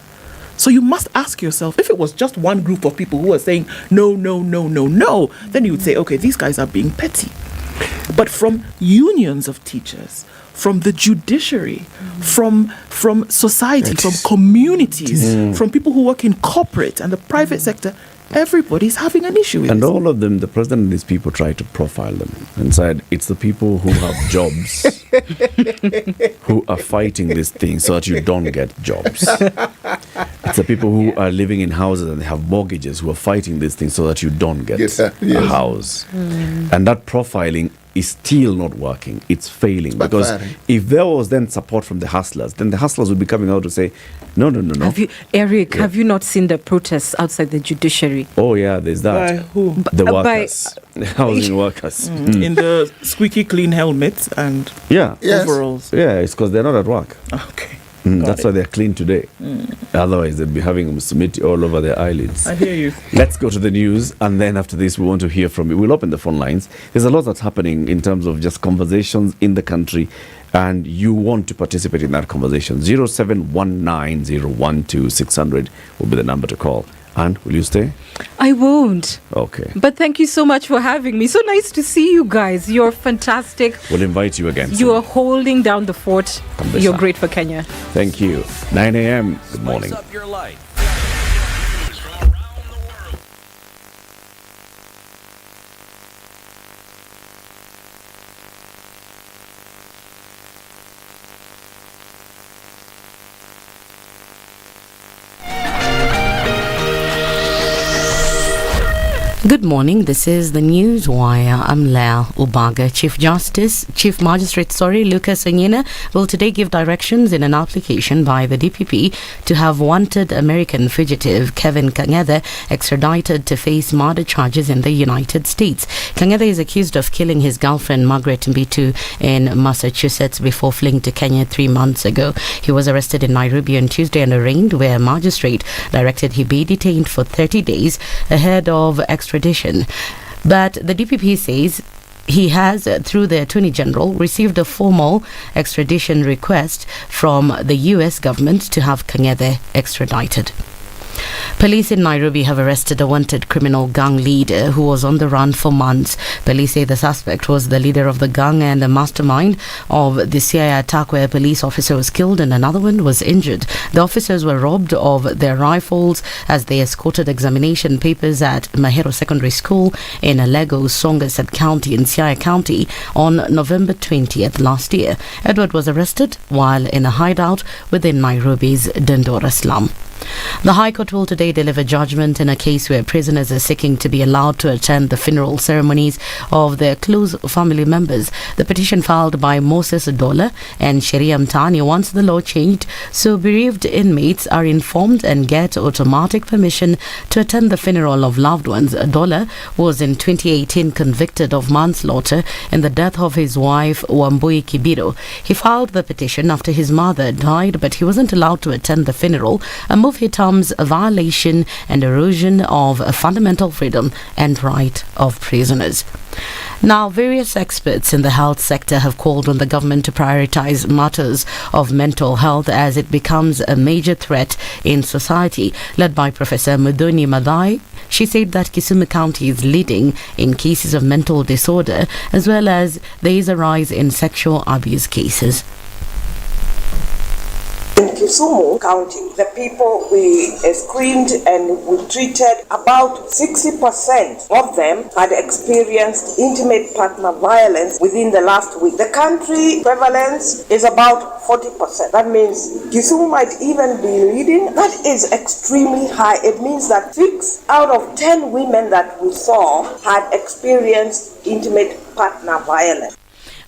S20: So you must ask yourself, if it was just one group of people who were saying no, no, no, no, no, then you would say, okay, these guys are being petty. But from unions of teachers, from the judiciary, from society, from communities, from people who work in corporate and the private sector, everybody's having an issue with
S21: And
S20: this.
S21: all of them, the president and his people try to profile them and said it's the people who have jobs who are fighting this thing so that you don't get jobs. It's the people who are living in houses and they have mortgages who are fighting this thing so that you don't get a house. And that profiling is still not working. It's failing. Because if there was then support from the hustlers, then the hustlers would be coming out to say, no.
S3: Have you not seen the protests outside the judiciary?
S21: Oh, yeah, there's that.
S20: By who?
S21: The workers. The housing workers.
S20: In the squeaky clean helmets and overalls.
S21: Yeah, it's because they're not at work.
S20: Okay.
S21: That's why they're clean today. Otherwise, they'd be having mosquito all over their eyelids.
S20: I hear you.
S21: Let's go to the news, and then after this, we want to hear from you. We'll open the phone lines. There's a lot that's happening in terms of just conversations in the country, and you want to participate in that conversation. 0719012600 will be the number to call. And will you stay?
S3: I won't.
S21: Okay.
S3: But thank you so much for having me. So nice to see you guys. You're fantastic.
S21: We'll invite you again.
S3: You are holding down the fort. You're great for Kenya.
S21: Thank you. 9 a.m. Good morning.
S6: Spice up your life.
S1: Good morning. This is the News Wire. I'm Lea Ubaga. Chief Magistrate, Lucas Onyena will today give directions in an application by the DPP to have wanted American fugitive Kevin Kang'ethe extradited to face murder charges in the United States. Kang'ethe is accused of killing his girlfriend Margaret Mbitu in Massachusetts before fleeing to Kenya 3 months ago. He was arrested in Nairobi on Tuesday and arraigned, where a magistrate directed he be detained for 30 days ahead of extradition. But the DPP says he has, through the Attorney General, received a formal extradition request from the US government to have Kang'ethe extradited. Police in Nairobi have arrested a wanted criminal gang leader who was on the run for months. Police say the suspect was the leader of the gang and a mastermind of the CIA attack, where a police officer was killed and another one was injured. The officers were robbed of their rifles as they escorted examination papers at Mahero Secondary School in Alego, Songa Sub-County in Siaya County on November 20th last year. Edward was arrested while in a hideout within Nairobi's Dandora slum. The High Court will today deliver judgment in a case where prisoners are seeking to be allowed to attend the funeral ceremonies of their close family members. The petition filed by Moses Dola and Sheria Mtani wants the law changed so bereaved inmates are informed and get automatic permission to attend the funeral of loved ones. Dola was in 2018 convicted of manslaughter in the death of his wife Wambui Kibiro. He filed the petition after his mother died, but he wasn't allowed to attend the funeral, a move he terms a violation and erosion of a fundamental freedom and right of prisoners. Now, various experts in the health sector have called on the government to prioritize matters of mental health as it becomes a major threat in society. Led by Professor Mudhoni Madai, she said that Kisumu County is leading in cases of mental disorder, as well as there is a rise in sexual abuse cases.
S5: In Kisumu County, the people we screened and we treated, about 60% of them had experienced intimate partner violence within the last week. The country prevalence is about 40%. That means Kisumu might even be leading. That is extremely high. It means that 6 out of 10 women that we saw had experienced intimate partner violence.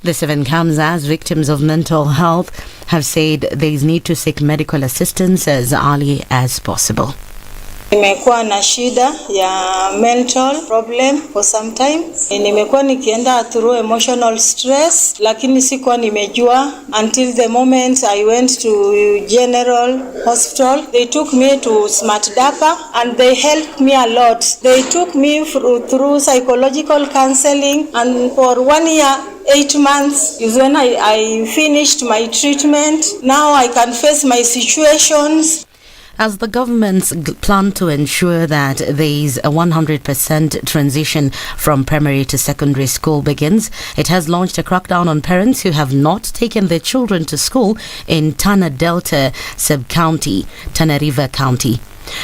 S1: The 7 comes as victims of mental health have said there is need to seek medical assistance as early as possible.
S9: Nimekuwa na shida ya mental problem for some time. Nimekuwa nikienda through emotional stress, lakini sikuwa nimejua until the moment I went to General Hospital. They took me to Smart Dapa and they helped me a lot. They took me through psychological counseling, and for 1 year 8 months is when I finished my treatment. Now I can face my situations.
S1: As the government's plan to ensure that there is a 100% transition from primary to secondary school begins, it has launched a crackdown on parents who have not taken their children to school in Tana Delta sub-county, Tana River County.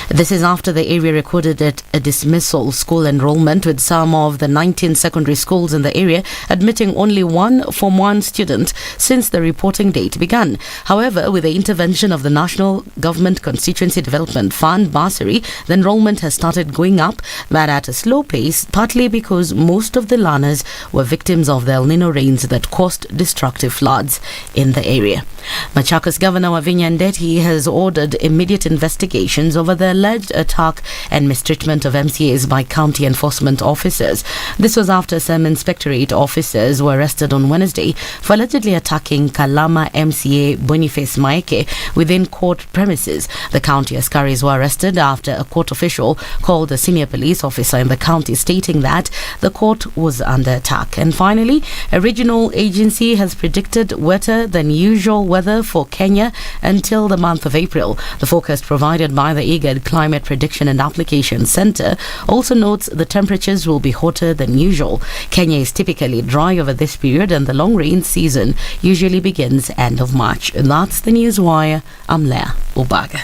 S1: This is after the area recorded a dismissal school enrollment, with some of the 19 secondary schools in the area admitting only one Form 1 student since the reporting date began. However, with the intervention of the National Government Constituency Development Fund bursary, the enrollment has started going up, but at a slow pace, partly because most of the learners were victims of the El Nino rains that caused destructive floods in the area. Machakos Governor Wavinya Ndeti has ordered immediate investigations over the alleged attack and mistreatment of MCAs by county enforcement officers. This was after some inspectorate officers were arrested on Wednesday for allegedly attacking Kalama MCA Boniface Maeke within court premises. The county askaris were arrested after a court official called a senior police officer in the county, stating that the court was under attack. And finally, a regional agency has predicted wetter than usual weather for Kenya until the month of April. The forecast provided by the Climate Prediction and Application Center also notes the temperatures will be hotter than usual. Kenya is typically dry over this period, and the long rain season usually begins end of March. And that's the News Wire. I'm Leah Obaga.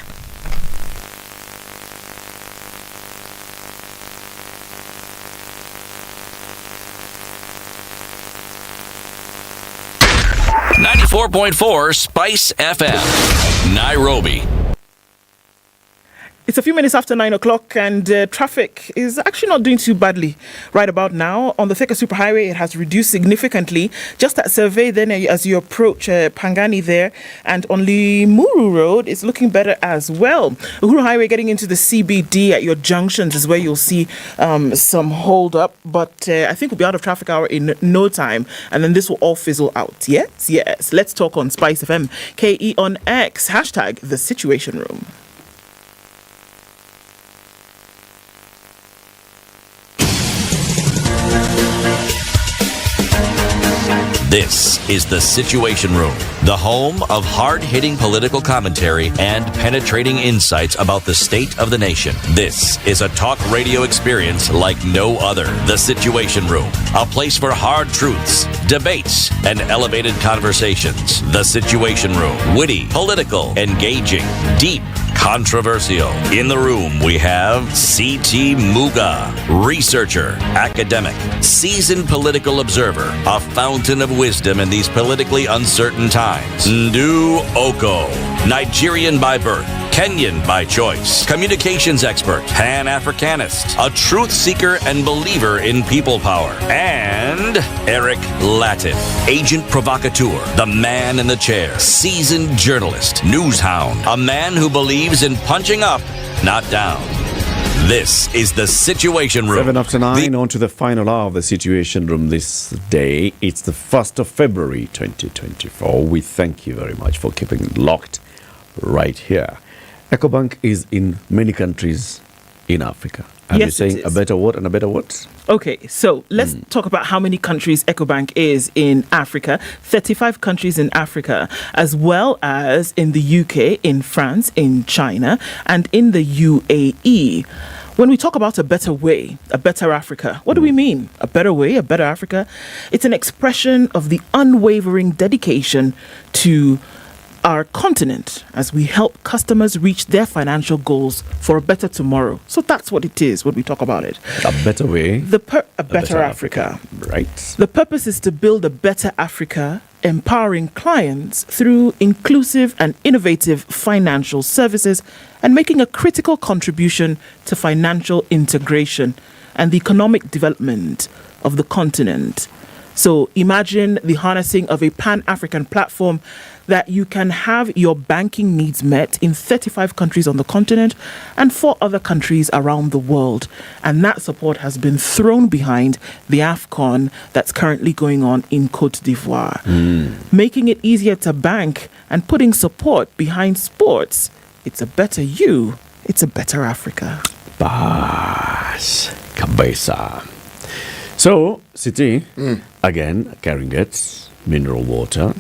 S6: .4 Spice FM, Nairobi.
S20: It's a few minutes after 9 o'clock, and traffic is actually not doing too badly right about now. On the Thika Superhighway, it has reduced significantly. Just at Survey, then as you approach Pangani there, and on Limuru Road, it's looking better as well. Uhuru Highway getting into the CBD at your junctions is where you'll see some hold up, but I think we'll be out of traffic hour in no time, and then this will all fizzle out. Yes. Let's talk on Spice FM. KE on X, hashtag #TheSituationRoom.
S6: This is The Situation Room, the home of hard-hitting political commentary and penetrating insights about the state of the nation. This is a talk radio experience like no other. The Situation Room, a place for hard truths, debates, and elevated conversations. The Situation Room, witty, political, engaging, deep, controversial. In the room, we have C.T. Muga, researcher, academic, seasoned political observer, a fountain of wisdom in these politically uncertain times. Ndu Okoh, Nigerian by birth, Kenyan by choice, communications expert, Pan-Africanist, a truth seeker and believer in people power, and Eric Latiff, agent provocateur, the man in the chair, seasoned journalist, news hound, a man who believes in punching up, not down. This is The Situation Room.
S21: 7 after 9, on to the final hour of The Situation Room this day. It's the 1st of February 2024. We thank you very much for keeping it locked right here. EcoBank is in many countries in Africa. Are you saying a better what and a better what?
S20: Okay, so let's talk about how many countries EcoBank is in Africa. 35 countries in Africa, as well as in the UK, in France, in China, and in the UAE. When we talk about a better way, a better Africa, what do we mean? A better way, a better Africa? It's an expression of the unwavering dedication to our continent as we help customers reach their financial goals for a better tomorrow. So that's what it is when we talk about it.
S21: A better way.
S20: A better Africa.
S21: Right.
S20: The purpose is to build a better Africa, empowering clients through inclusive and innovative financial services and making a critical contribution to financial integration and the economic development of the continent. So imagine the harnessing of a pan-African platform that you can have your banking needs met in 35 countries on the continent and 4 other countries around the world. And that support has been thrown behind the AFCON that's currently going on in Côte d'Ivoire. Making it easier to bank and putting support behind sports. It's a better you, it's a better Africa.
S21: Bas, kabisa. So, City, again, carrying it, mineral water.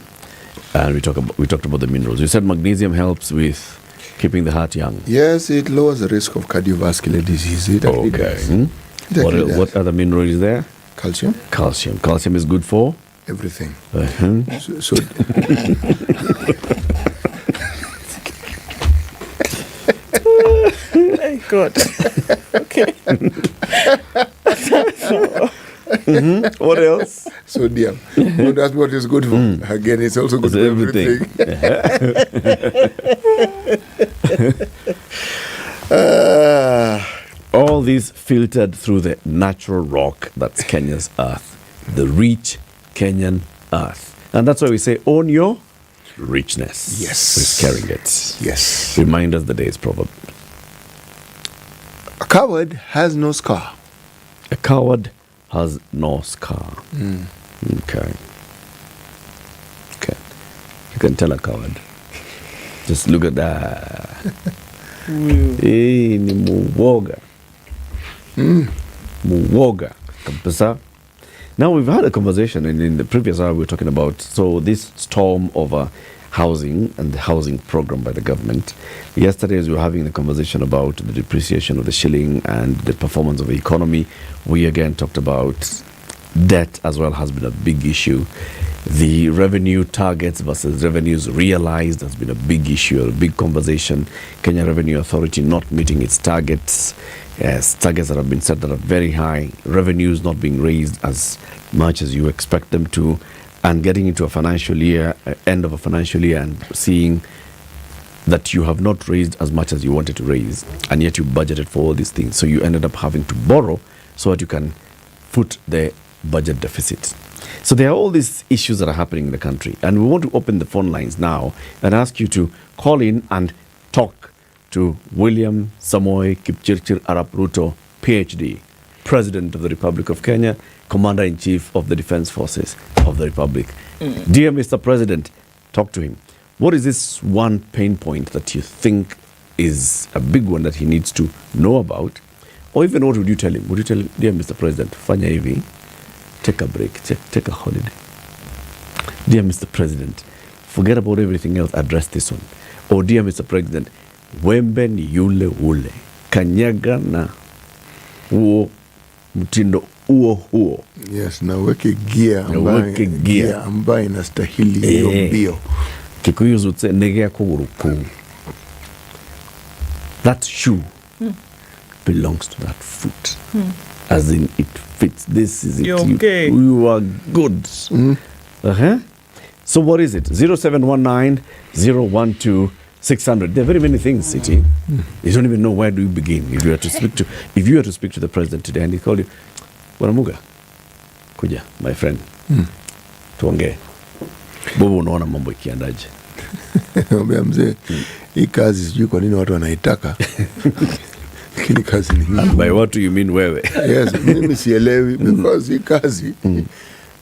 S21: And we talked about the minerals. You said magnesium helps with keeping the heart young.
S22: Yes, it lowers the risk of cardiovascular disease. It actually does.
S21: What other mineral is there?
S22: Calcium.
S21: Calcium is good for?
S22: Everything. So
S20: Thank God. Okay.
S21: What else?
S22: Sodium. So that's what it's good for. Again, it's also good for everything.
S21: All these filtered through the natural rock that's Kenya's earth, the rich Kenyan earth. And that's why we say, own your richness.
S22: Yes.
S21: Who's carrying it?
S22: Yes.
S21: Remind us the day's proverb.
S22: A coward has no scar.
S21: A coward has no scar. Okay. You can tell a coward. Just look at that. Ni muwoga. Muwoga. Kabisa. Now we've had a conversation, and in the previous hour we were talking about this storm over housing and the housing program by the government. Yesterday, as we were having the conversation about the depreciation of the shilling and the performance of the economy, we again talked about debt as well has been a big issue. The revenue targets versus revenues realized has been a big issue, a big conversation. Kenya Revenue Authority not meeting its targets, targets that have been set that are very high, revenues not being raised as much as you expect them to, and getting into a financial year, end of a financial year, and seeing that you have not raised as much as you wanted to raise, and yet you budgeted for all these things. So you ended up having to borrow so that you can foot the budget deficit. So there are all these issues that are happening in the country, and we want to open the phone lines now and ask you to call in and talk to William Samoei Kipchirchir Arap Ruto, PhD, President of the Republic of Kenya, Commander-in-Chief of the Defense Forces of the Republic. Dear Mr. President, talk to him. What is this one pain point that you think is a big one that he needs to know about? Or even what would you tell him? Would you tell him, dear Mr. President, fanya hivi, take a break, take a holiday. Dear Mr. President, forget about everything else, address this one. Or dear Mr. President, wembe ni yule ule, kanyaga na huo mtindo huo.
S22: Yes, na weke gear ambayo inastahili hiyo mbio.
S21: Kikuyu zutse negea kuguruku. That shoe belongs to that foot. As in, it fits. This is it.
S20: Okay.
S21: You are good. So what is it? 0719-012-600. There are very many things, City. You don't even know where do you begin. If you were to speak to the president today and he called you, Bwana Muga, kuja, my friend, tuongee. Bobo, unaona mambo ikiandaje?
S22: Mwambia mzee, hii kazi sijui kwa nini watu wanaitaka. Lakini kazi ni ngumu.
S21: By what do you mean wewe?
S22: Yes, mimi sielewi because hii kazi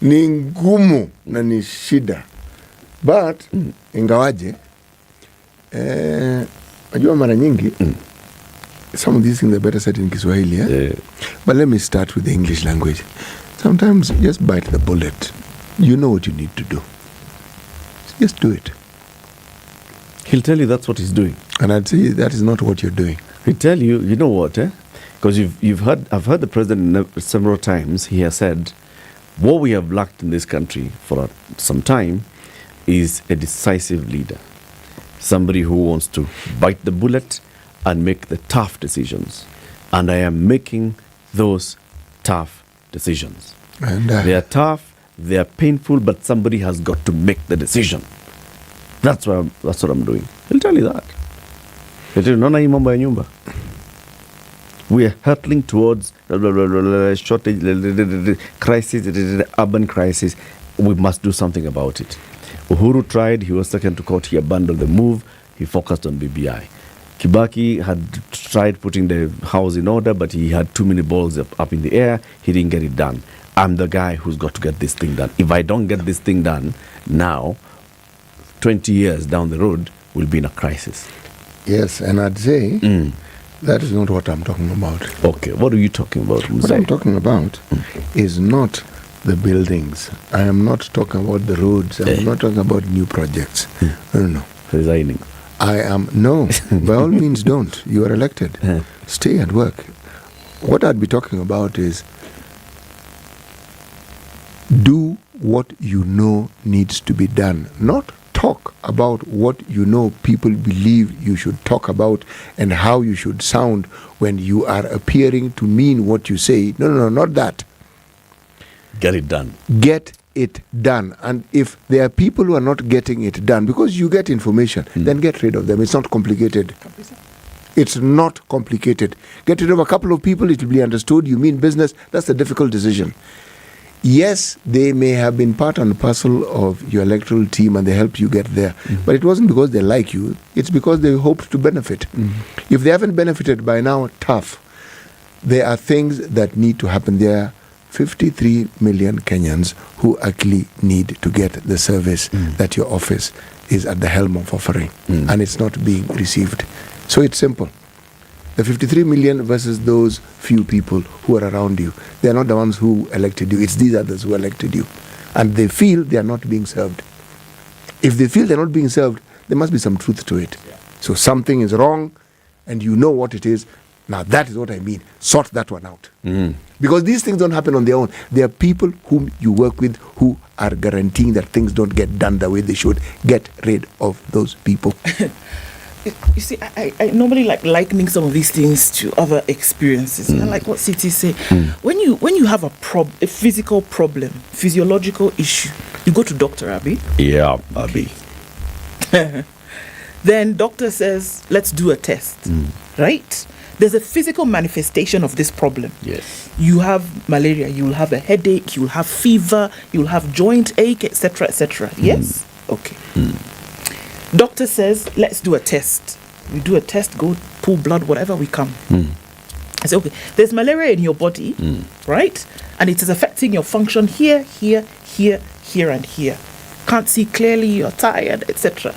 S22: ni ngumu na ni shida. But ingawaje najua mara nyingi some of these things are better said in Kiswahili, But let me start with the English language. Sometimes just bite the bullet. You know what you need to do. Just do it.
S21: He'll tell you that's what he's doing.
S22: And I'd say that is not what you're doing.
S21: He'll tell you, you know what, Because I've heard the president several times, he has said, what we have lacked in this country for some time is a decisive leader. Somebody who wants to bite the bullet and make the tough decisions. And I am making those tough decisions.
S22: And
S21: they are tough, they are painful, but somebody has got to make the decision. That's what I'm doing. He'll tell you that. He'll tell you, naona hii mambo ya nyumba. We are hurtling towards shortage, crisis, urban crisis. We must do something about it. Uhuru tried. He was taken to court. He abandoned the move. He focused on BBI. Kibaki had tried putting the house in order, but he had too many balls up in the air. He didn't get it done. I'm the guy who's got to get this thing done. If I don't get this thing done now, 20 years down the road, we'll be in a crisis.
S22: Yes, and I'd say that is not what I'm talking about.
S21: Okay, what are you talking about?
S22: What I'm talking about is not the buildings. I am not talking about the roads. I'm not talking about new projects. No.
S21: Resigning.
S22: I am, no, by all means don't. You are elected. Stay at work. What I'd be talking about is do what you know needs to be done. Not talk about what you know people believe you should talk about and how you should sound when you are appearing to mean what you say. No, not that.
S21: Get it done.
S22: Get it done. And if there are people who are not getting it done because you get information, then get rid of them. It's not complicated. It's not complicated. Get rid of a couple of people, it will be understood. You mean business. That's a difficult decision. Yes, they may have been part and parcel of your electoral team and they helped you get there. But it wasn't because they like you. It's because they hoped to benefit. If they haven't benefited by now, tough. There are things that need to happen. There are 53 million Kenyans who actually need to get the service that your office is at the helm of offering. And it's not being received. So it's simple. The 53 million versus those few people who are around you. They are not the ones who elected you. It's these others who elected you. And they feel they are not being served. If they feel they're not being served, there must be some truth to it. So something is wrong and you know what it is. Now that is what I mean. Sort that one out. Because these things don't happen on their own. There are people whom you work with who are guaranteeing that things don't get done the way they should. Get rid of those people.
S20: You see, I normally like likening some of these things to other experiences. I like what City say. When you have a physical problem, physiological issue, you go to Dr. Abi.
S21: Yeah, Abi.
S20: Then doctor says, let's do a test. Right? There's a physical manifestation of this problem.
S21: Yes.
S20: You have malaria, you'll have a headache, you'll have fever, you'll have joint ache, etc., etc. Yes? Okay. Doctor says, let's do a test. We do a test, go pull blood, whatever, we come. I say, okay, there's malaria in your body, right? And it is affecting your function here, here, here, here, and here. Can't see clearly, you're tired, etc.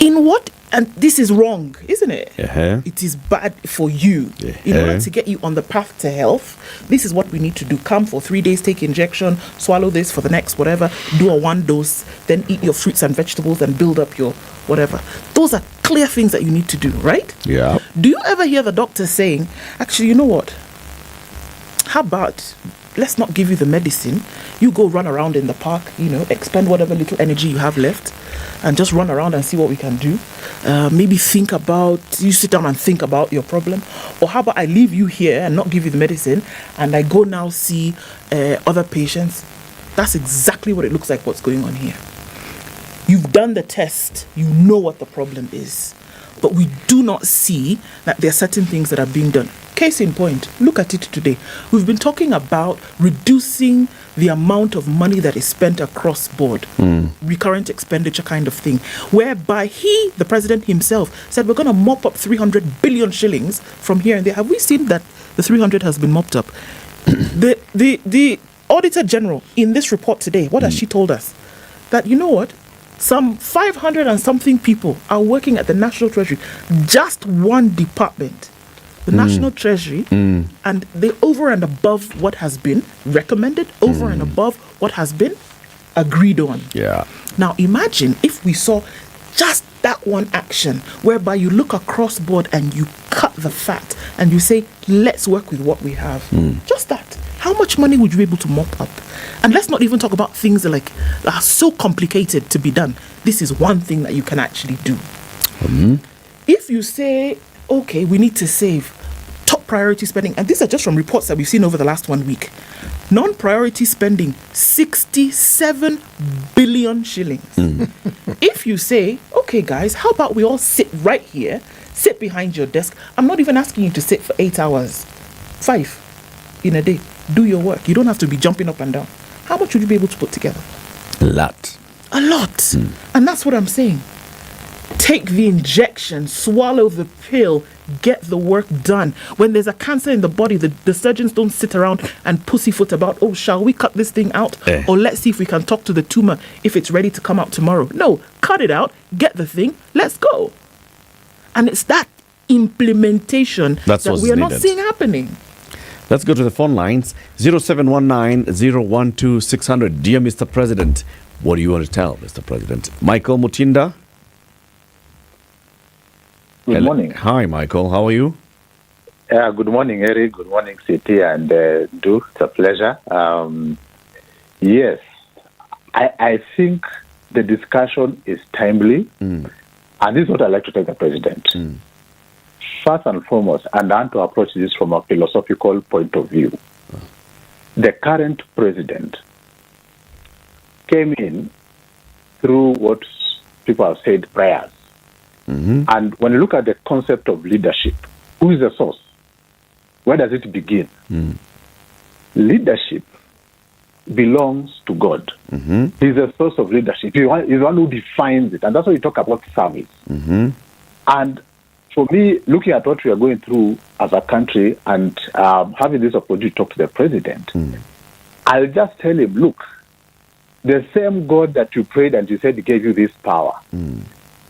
S20: In what, and this is wrong, isn't it? It is bad for you. In order to get you on the path to health, this is what we need to do. Come for 3 days, take injection, swallow this for the next whatever, do a 1 dose, then eat your fruits and vegetables and build up your whatever. Those are clear things that you need to do, right?
S21: Yeah.
S20: Do you ever hear the doctor saying, actually, you know what? How about let's not give you the medicine. You go run around in the park, expend whatever little energy you have left and just run around and see what we can do. Maybe you sit down and think about your problem. Or how about I leave you here and not give you the medicine and I go now see other patients. That's exactly what it looks like what's going on here. You've done the test. You know what the problem is. But we do not see that there are certain things that are being done. Case in point, look at it today. We've been talking about reducing the amount of money that is spent across board, recurrent expenditure kind of thing, whereby the president himself, said we're going to mop up 300 billion shillings from here and there. Have we seen that the 300 has been mopped up? The Auditor General in this report today, what has she told us? That, you know what? Some 500 and something people are working at the National Treasury, just one department, the National Treasury, and they over and above what has been recommended, over and above what has been agreed on.
S21: Yeah.
S20: Now imagine if we saw just that one action, whereby you look across board and you cut the fat and you say, let's work with what we have. Just that. How much money would you be able to mop up? And let's not even talk about things that are so complicated to be done. This is one thing that you can actually do. If you say, okay, we need to save top priority spending, and these are just from reports that we've seen over the last 1 week. Non-priority spending, 67 billion shillings. If you say, okay, guys, how about we all sit right here, Sit behind your desk. I'm not even asking you to sit for 8 hours. 5 in a day. Do your work. You don't have to be jumping up and down. How much would you be able to put together?
S21: A lot.
S20: A lot. And that's what I'm saying. Take the injection, swallow the pill, get the work done. When there's a cancer in the body, the surgeons don't sit around and pussyfoot about, oh, shall we cut this thing out? Or let's see if we can talk to the tumor if it's ready to come out tomorrow. No, cut it out, get the thing, let's go. And it's that implementation that we are not seeing happening.
S21: Let's go to the phone lines. 0719-012-600. Dear Mr. President, what do you want to tell Mr. President? Michael Mutinda?
S12: Good morning.
S21: Hi, Michael. How are you?
S12: Good morning, Eric. Good morning, City and Du. It's a pleasure. Yes, I think the discussion is timely, and this is what I'd like to tell the President. First and foremost, and I want to approach this from a philosophical point of view. The current President came in through what people have said prayers. And when you look at the concept of leadership, who is the source? Where does it begin? Leadership belongs to God. He's the source of leadership. He's the one who defines it. And that's why we talk about service. And for me, looking at what we are going through as a country and having this opportunity to talk to the President, I'll just tell him, look, the same God that you prayed and you said he gave you this power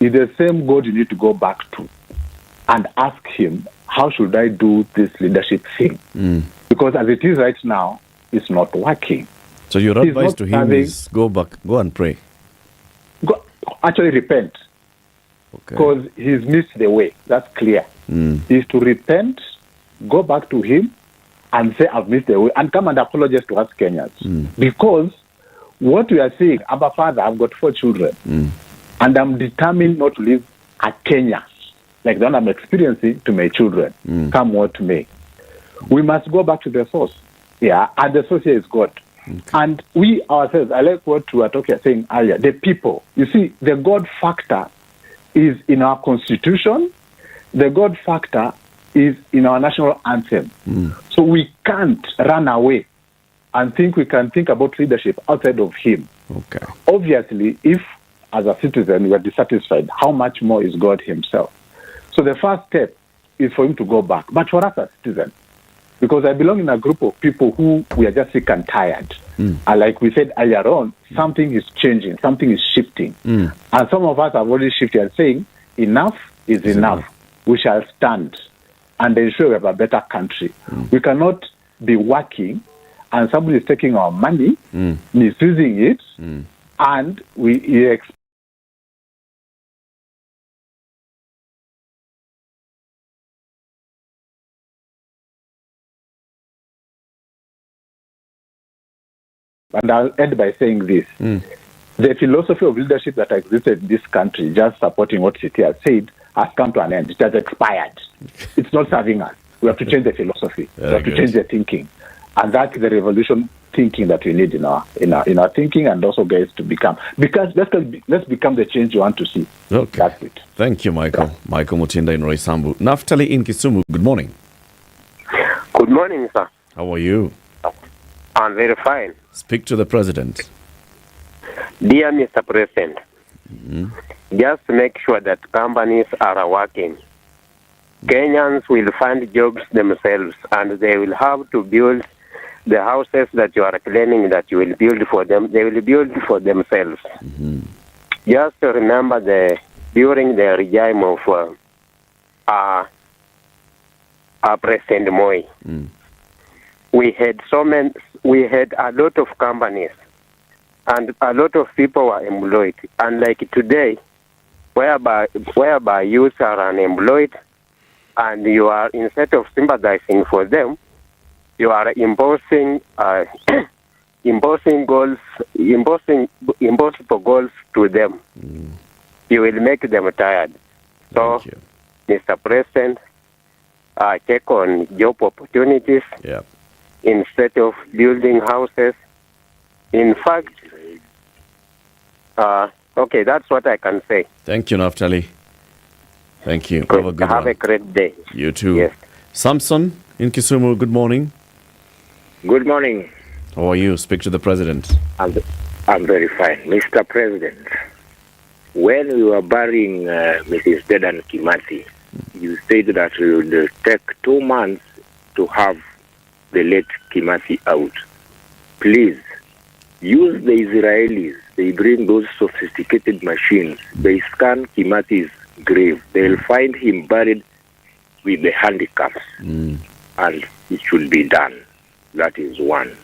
S12: is the same God you need to go back to and ask him, how should I do this leadership thing? Because as it is right now, it's not working.
S21: So your advice to him is go and pray.
S12: Actually repent. Because he's missed the way. That's clear. Is to repent, go back to him and say, I've missed the way, and come and apologize to us Kenyans. Because what we are saying, Abba Father, I've got 4 children. And I'm determined not to live a Kenya like the one I'm experiencing to my children, come what may. We must go back to the source. And the source here is God. And we ourselves, I like what you were saying earlier, the people. You see, the God factor is in our constitution. The God factor is in our national anthem. So we can't run away and think we can think about leadership outside of him. Obviously, if as a citizen we are dissatisfied, how much more is God himself? So the first step is for him to go back. But for us as citizens, because I belong in a group of people who we are just sick and tired. And like we said earlier on, something is changing, something is shifting. And some of us have already shifted and saying, enough is enough. We shall stand and ensure we have a better country. We cannot be working and somebody is taking our money, misusing it, and we expect And I'll end by saying this. The philosophy of leadership that existed in this country, just supporting what City has said, has come to an end. It has expired. It's not serving us. We have to change the philosophy. We have to change the thinking. And that's the revolution thinking that we need in our thinking, and also guys to become. Because let's become the change you want to see. That's it.
S21: Thank you, Michael. Michael Mutinda in Roysambu. Naftali in Kisumu, good morning.
S13: Good morning, sir.
S21: How are you?
S13: I'm very fine.
S21: Speak to the President.
S13: Dear Mr. President, just make sure that companies are working. Kenyans will find jobs themselves, and they will have to build the houses that you are claiming that you will build for them. They will build for themselves. Just remember during the regime of President Moi, we had a lot of companies, and a lot of people were employed. And like today, whereby youth are unemployed, and you are, instead of sympathizing for them, you are imposing impossible goals to them. You will make them tired. So, Mr. President, check on job opportunities. Instead of building houses. In fact, that's what I can say.
S21: Thank you, Naftali. Thank you.
S4: Have a great day.
S21: You too.
S4: Yes.
S21: Samson in Kisumu, good morning.
S4: Good morning.
S21: How are you? Speak to the president.
S4: I'm very fine. Mr. President, when we were burying Mrs. Dedan Kimathi, you said that it would take 2 months to have the late Kimathi out. Please, use the Israelis. They bring those sophisticated machines. They scan Kimathi's grave. They'll find him buried with the handicaps. And it should be done. That is one.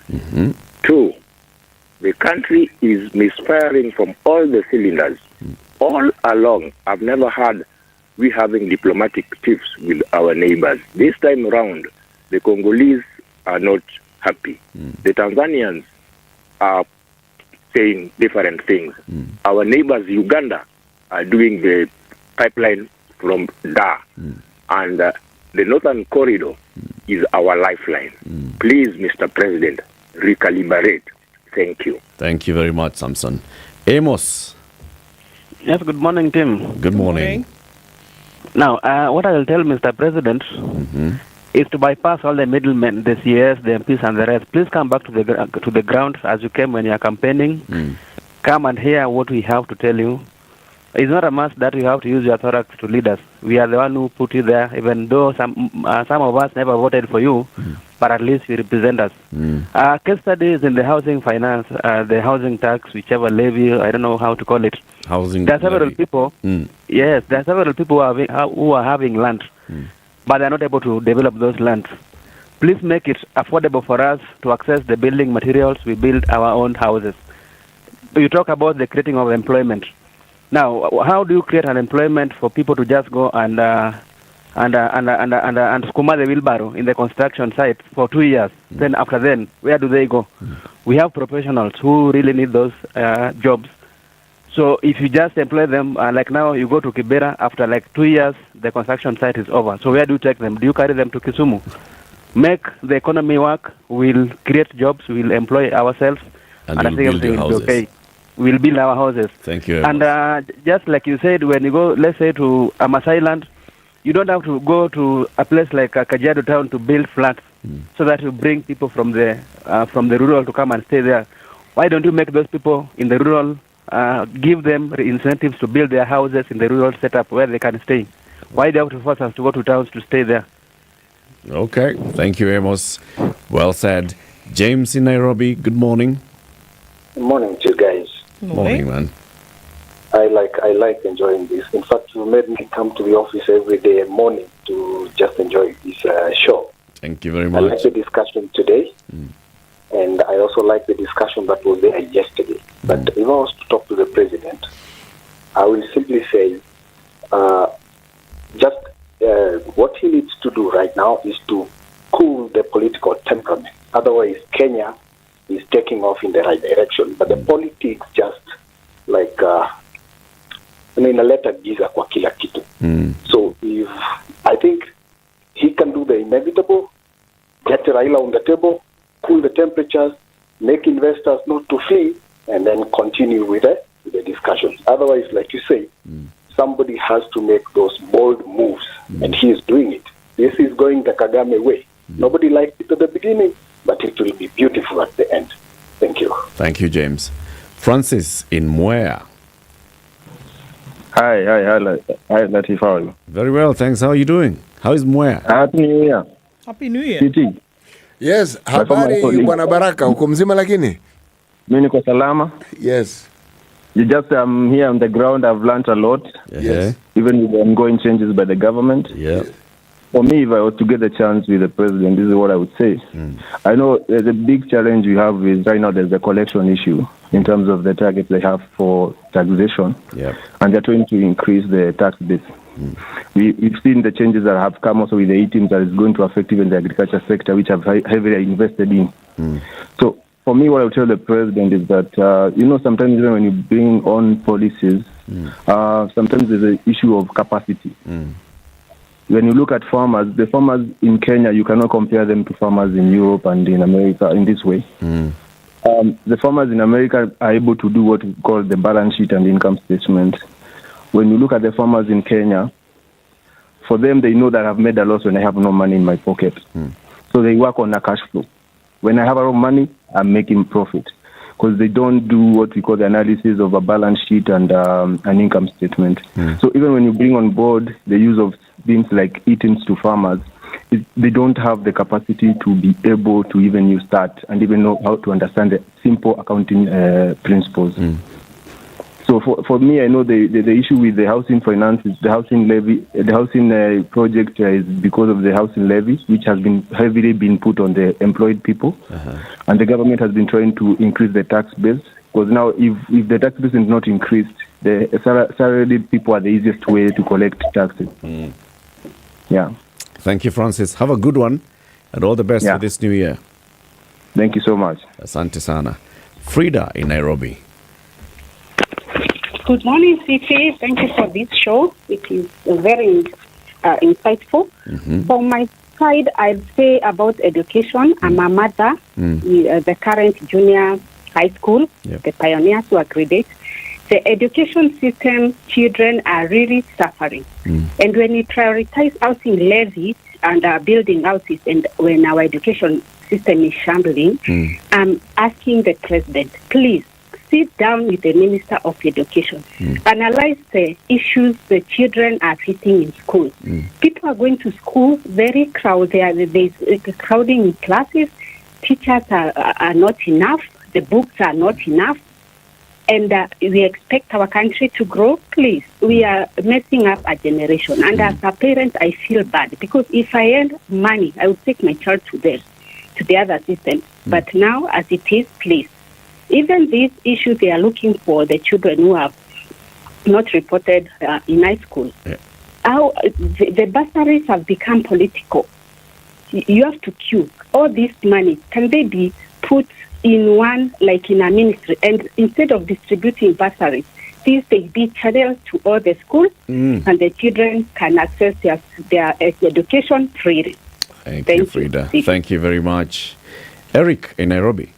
S4: 2, the country is misfiring from all the cylinders. All along, I've never had we having diplomatic tiffs with our neighbors. This time around, the Congolese are not happy. The Tanzanians are saying different things. Our neighbors, Uganda, are doing the pipeline from Dar. And the Northern Corridor is our lifeline. Please, Mr. President, recalibrate. Thank you.
S21: Thank you very much, Samson. Amos.
S10: Yes, good morning, Tim.
S21: Good morning.
S10: Now, what I will tell Mr. President is to bypass all the middlemen, the CS, the MPs, and the rest. Please come back to the ground as you came when you are campaigning. Come and hear what we have to tell you. It's not a must that you have to use your authority to lead us. We are the one who put you there, even though some of us never voted for you, but at least you represent us. Case studies in the housing finance, the housing tax, whichever levy, I don't know how to call it.
S21: Housing
S10: There are several
S21: levy.
S10: people. Yes, there are several people who are having land, but they are not able to develop those lands. Please make it affordable for us to access the building materials. We build our own houses. You talk about the creating of employment. Now, how do you create an employment for people to just go and skuma the wheelbarrow in the construction site for 2 years? Then after then, where do they go? We have professionals who really need those jobs. So if you just employ them, like now you go to Kibera, after like 2 years, the construction site is over. So where do you take them? Do you carry them to Kisumu? Make the economy work. We'll create jobs. We'll employ ourselves.
S21: And
S10: I
S21: you'll
S10: think
S21: build your
S10: everything will be
S21: houses.
S10: okay. We'll build our houses.
S21: Thank you.
S10: And just like you said, when you go, let's say to Masai land, you don't have to go to a place like Kajiado town to build flats, so that you bring people from the rural to come and stay there. Why don't you make those people in the rural, give them incentives to build their houses in the rural setup where they can stay? Why do you have to force us to go to towns to stay there?
S21: Okay. Thank you, Amos. Well said. James in Nairobi, good morning.
S18: Good morning to you guys.
S21: Morning, man.
S18: I like enjoying this. In fact, you made me come to the office every day morning to just enjoy this show.
S21: Thank you very
S18: I
S21: much.
S18: like the discussion today, and I also like the discussion that was there yesterday. But if I was to talk to the president, I will simply say, what he needs to do right now is to cool the political temperament. Otherwise, Kenya is taking off in the right direction. But the politics just like, inaleta giza kwa kila kitu. So if I think he can do the inevitable, get Raila on the table, cool the temperatures, make investors not to flee, and then continue with the discussions. Otherwise, like you say, somebody has to make those bold moves, and he is doing it. This is going the Kagame way. Nobody liked it at the beginning, but it will be beautiful at the end. Thank you.
S21: Thank you, James. Francis in Mwea.
S19: Hi, Latiff, how are you?
S21: Very well, thanks. How are you doing? How is Mwea?
S19: Happy New Year.
S20: Happy New Year.
S19: Titi.
S22: Yes, habari bwana Baraka, uko mzima lakini?
S19: Mimi niko salama.
S22: Yes.
S19: You just here on the ground, I've learned a lot.
S21: Yes.
S19: Even with the ongoing changes by the government.
S21: Yeah.
S19: For me, if I were to get the chance with the president, this is what I would say. I know there's a big challenge we have is right now there's the collection issue in terms of the targets they have for taxation.
S21: Yeah.
S19: And they're trying to increase the tax base. We've seen the changes that have come also with the e-teams that is going to affect even the agriculture sector, which I've heavily invested in. So for me, what I would tell the president is that, sometimes even when you bring on policies, sometimes there's an issue of capacity. When you look at farmers, the farmers in Kenya, you cannot compare them to farmers in Europe and in America in this way. The farmers in America are able to do what we call the balance sheet and income statement. When you look at the farmers in Kenya, for them, they know that I've made a loss when I have no money in my pocket. So they work on a cash flow. When I have a lot of money, I'm making profit. Because they don't do what we call the analysis of a balance sheet and an income statement. So even when you bring on board the use of things like eat-ins to farmers, they don't have the capacity to be able to even use that and even know how to understand the simple accounting principles. So for me, I know the issue with the housing finance is the housing levy. The housing project is because of the housing levy, which has been heavily been put on the employed people, and the government has been trying to increase the tax base. Because now, if the tax base is not increased, the salaried people are the easiest way to collect taxes. Yeah.
S21: Thank you, Francis. Have a good one, and all the best for this new year.
S19: Thank you so much.
S21: Asante sana. Frida in Nairobi.
S8: Good morning, CK. Thank you for this show. It is very insightful. From my side, I'd say about education. I'm a mother, the current junior high school, the pioneers who are graduate. The education system, children are really suffering. And when we prioritize housing levy and building houses, and when our education system is shambling, I'm asking the president, please, sit down with the Minister of Education, analyze the issues the children are facing in school. People are going to school very crowded. There's crowding in classes. Teachers are not enough. The books are not enough. And we expect our country to grow. Please, we are messing up a generation. And as a parent, I feel bad because if I earn money, I would take my child to the other system. But now, as it is, please, even these issues they are looking for the children who have not reported in high school. How the bursaries have become political. You have to queue. All this money, can they be put in one, like in a ministry, and instead of distributing bursaries, these they be channeled to all the schools, and the children can access their education freely.
S21: Thank you, Frida. Thank you very much. Eric in Nairobi.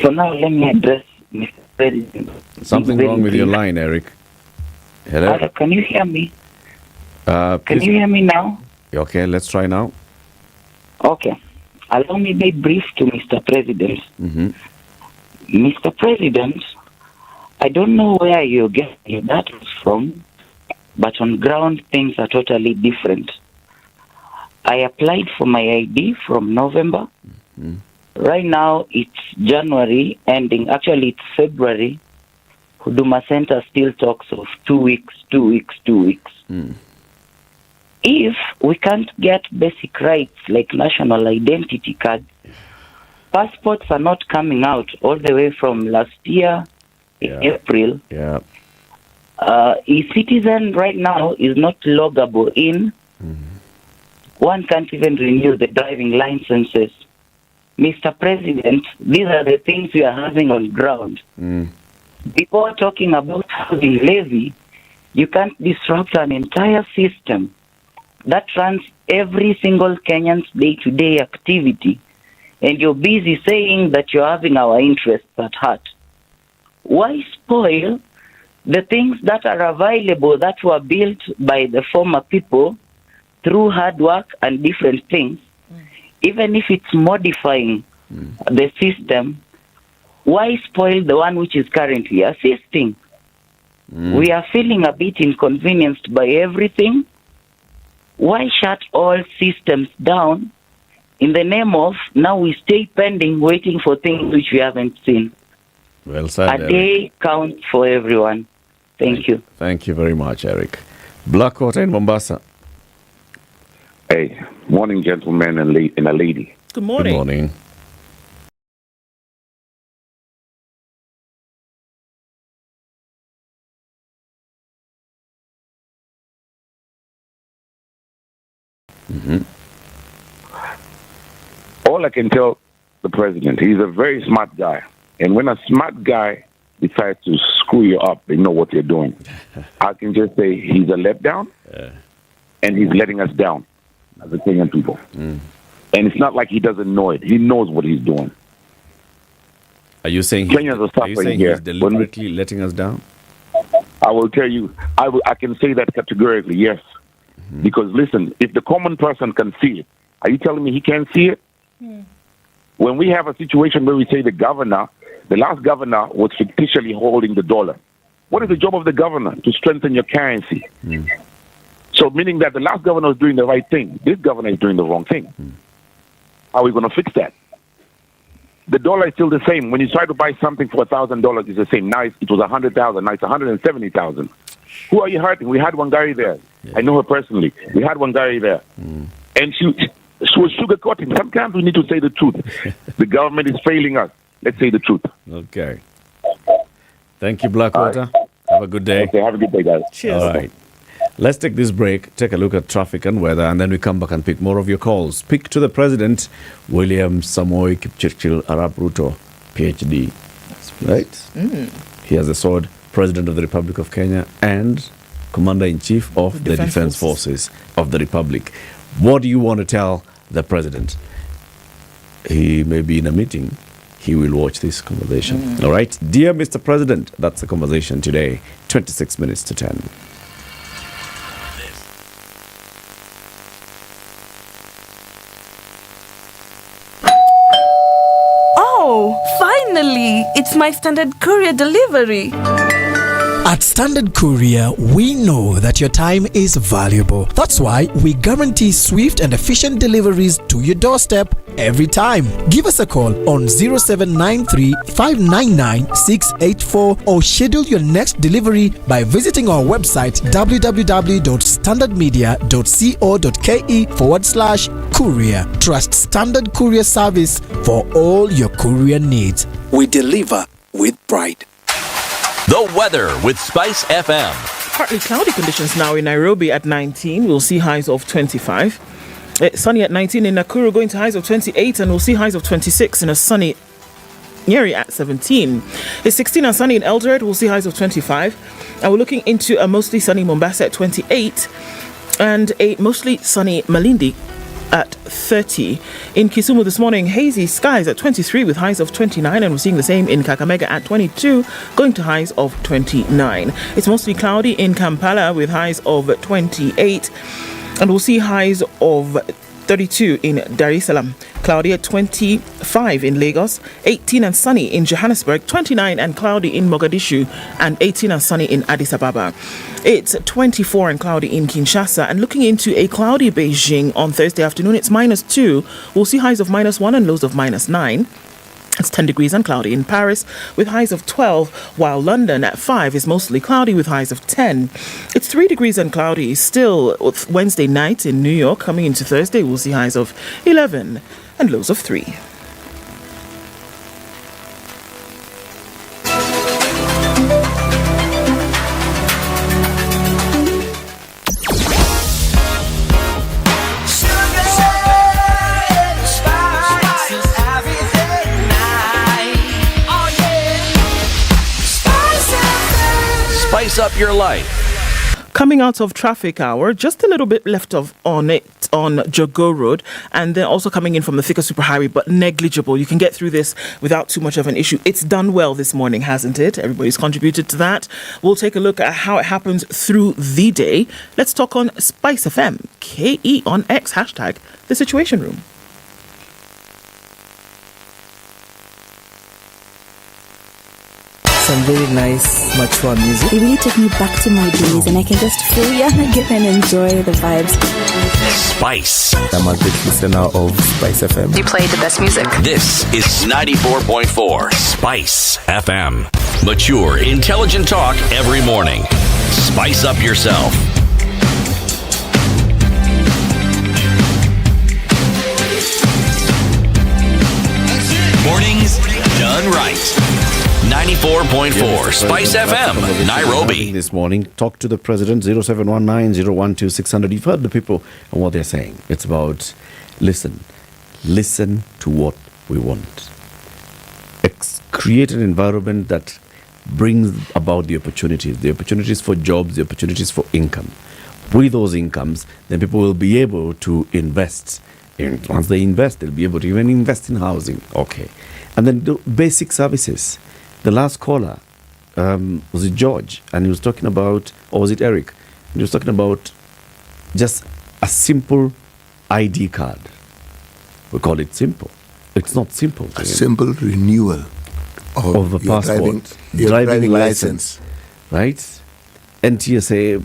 S15: So now let me address Mr. President.
S21: Something wrong with your line, Eric. Hello?
S15: Can you hear me?
S21: Can
S15: you hear me now?
S21: Okay, let's try now.
S15: Okay. Allow me to be brief to Mr. President. Mr. President, I don't know where you're getting your data from, but on ground things are totally different. I applied for my ID from November. Right now, it's January ending. Actually, it's February. Huduma Center still talks of 2 weeks. If we can't get basic rights like national identity cards, passports are not coming out all the way from last year in April. A citizen right now is not loggable in. One can't even renew the driving licenses. Mr. President, these are the things we are having on ground. Before talking about housing levy, you can't disrupt an entire system that runs every single Kenyan's day-to-day activity, and you're busy saying that you're having our interests at heart. Why spoil the things that are available that were built by the former people through hard work and different things? Even if it's modifying the system, why spoil the one which is currently assisting? We are feeling a bit inconvenienced by everything. Why shut all systems down in the name of now we stay pending, waiting for things which we haven't seen?
S21: Well said,
S15: A day counts for everyone. Thank you.
S21: Thank you very much, Eric. Blackwater in Mombasa.
S16: Hey, morning, gentlemen and a lady.
S20: Good morning.
S21: Good morning.
S16: All I can tell the president, he's a very smart guy. And when a smart guy decides to screw you up, they know what they're doing. I can just say he's a letdown, and he's letting us down as a Kenyan people. And it's not like he doesn't know it. He knows what he's doing.
S21: Are you saying
S16: Kenyans are suffering here.
S21: he's deliberately letting us down?
S16: I will tell you, I can say that categorically, yes. Because listen, if the common person can see it, are you telling me he can't see it? When we have a situation where we say the last governor was fictitiously holding the dollar. What is the job of the governor? To strengthen your currency. So meaning that the last governor was doing the right thing. This governor is doing the wrong thing. How are we going to fix that? The dollar is still the same. When you try to buy something for $1,000, it's the same. Now it was 100,000. Now it's 170,000. Who are you hurting? We had one guy there. I know her personally. We had one guy there. And she was sugarcoating. Sometimes we need to say the truth. The government is failing us. Let's say the truth.
S21: Okay. Thank you, Blackwater. Right. Have a good day.
S16: Okay, have a good day, guys.
S21: Cheers. All right. Let's take this break, take a look at traffic and weather, and then we come back and pick more of your calls. Speak to the President, William Samoei Kipchirchir Arap Ruto, PhD. Right? He has the sword, President of the Republic of Kenya and Commander-in-Chief of the Defense Forces of the Republic. What do you want to tell the President? He may be in a meeting. He will watch this conversation. All right? Dear Mr. President, that's the conversation today, 26 minutes to 10.
S14: Oh, finally! It's my Standard Courier delivery.
S17: At Standard Courier, we know that your time is valuable. That's why we guarantee swift and efficient deliveries to your doorstep every time. Give us a call on 0793 599 684 or schedule your next delivery by visiting our website www.standardmedia.co.ke/courier. Trust Standard Courier service for all your courier needs. We deliver with pride.
S6: The weather with SpiceFM.
S20: Partly cloudy conditions now in Nairobi at 19. We'll see highs of 25. Sunny at 19 in Nakuru, going to highs of 28, and we'll see highs of 26 in a sunny Nyeri at 17. It's 16 and sunny in Eldoret. We'll see highs of 25. And we're looking into a mostly sunny Mombasa at 28 and a mostly sunny Malindi at 30. In Kisumu this morning, hazy skies at 23 with highs of 29, and we're seeing the same in Kakamega at 22, going to highs of 29. It's mostly cloudy in Kampala with highs of 28, and we'll see highs of 32 in Dar es Salaam, cloudy at 25 in Lagos, 18 and sunny in Johannesburg, 29 and cloudy in Mogadishu, and 18 and sunny in Addis Ababa. It's 24 and cloudy in Kinshasa, and looking into a cloudy Beijing on Thursday afternoon, it's -2. We'll see highs of -1 and lows of -9. It's 10 degrees and cloudy in Paris with highs of 12, while London at 5 is mostly cloudy with highs of 10. It's 3 degrees and cloudy still Wednesday night in New York. Coming into Thursday, we'll see highs of 11 and lows of 3.
S6: Spice up your life.
S20: Coming out of traffic hour, just a little bit left of on it on Jogo Road, and then also coming in from the Thika Superhighway, but negligible. You can get through this without too much of an issue. It's done well this morning, hasn't it? Everybody's contributed to that. We'll take a look at how it happens through the day. Let's talk on SpiceFM, KE on X, hashtag The Situation Room.
S2: Some very nice, mature music.
S7: It really took me back to my days, and I can just feel young again and enjoy the vibes.
S6: Spice.
S2: I'm a big listener of SpiceFM.
S23: You play the best music.
S6: This is 94.4 Spice FM. Mature, intelligent talk every morning. Spice up yourself. Mornings done right. 94.4 Spice FM, Nairobi.
S21: This morning, talk to the President, 0719-012-600. You've heard the people and what they're saying. It's about listen to what we want. Create an environment that brings about the opportunities for jobs, the opportunities for income. With those incomes, then people will be able to invest. Once they invest, they'll be able to even invest in housing. Okay. And then the basic services. The last caller was it George? And he was talking about, or was it Eric? And he was talking about just a simple ID card. We call it simple. It's not simple.
S22: A simple renewal of
S21: a
S22: your
S21: passport,
S22: driving license.
S21: Right? NTSA,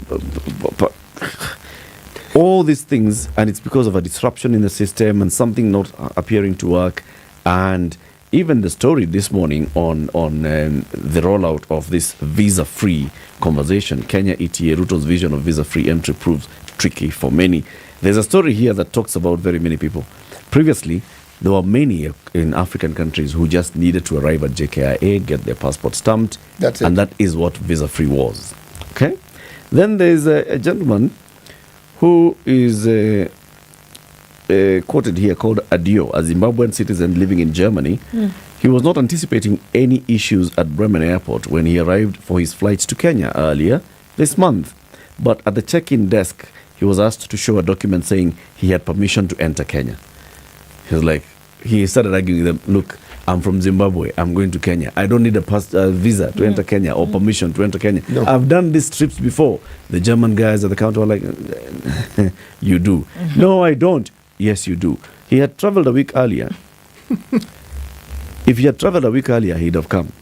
S21: all these things, and it's because of a disruption in the system and something not appearing to work. And even the story this morning on the rollout of this visa-free conversation, Kenya ETA, Ruto's vision of visa-free entry proves tricky for many. There's a story here that talks about very many people. Previously, there were many in African countries who just needed to arrive at JKIA, get their passport stamped,
S22: That's it.
S21: and that is what visa-free was. Okay? Then there's a gentleman who is quoted here called Adio, a Zimbabwean citizen living in Germany. He was not anticipating any issues at Bremen Airport when he arrived for his flight to Kenya earlier this month. But at the check-in desk, he was asked to show a document saying he had permission to enter Kenya. He was like, he started arguing with them, look, I'm from Zimbabwe, I'm going to Kenya. I don't need a visa to enter Kenya or permission to enter Kenya.
S22: No.
S21: I've done these trips before. The German guys at the counter were like, you do. No, I don't. Yes, you do. He had traveled a week earlier. If he had traveled a week earlier, he'd have come.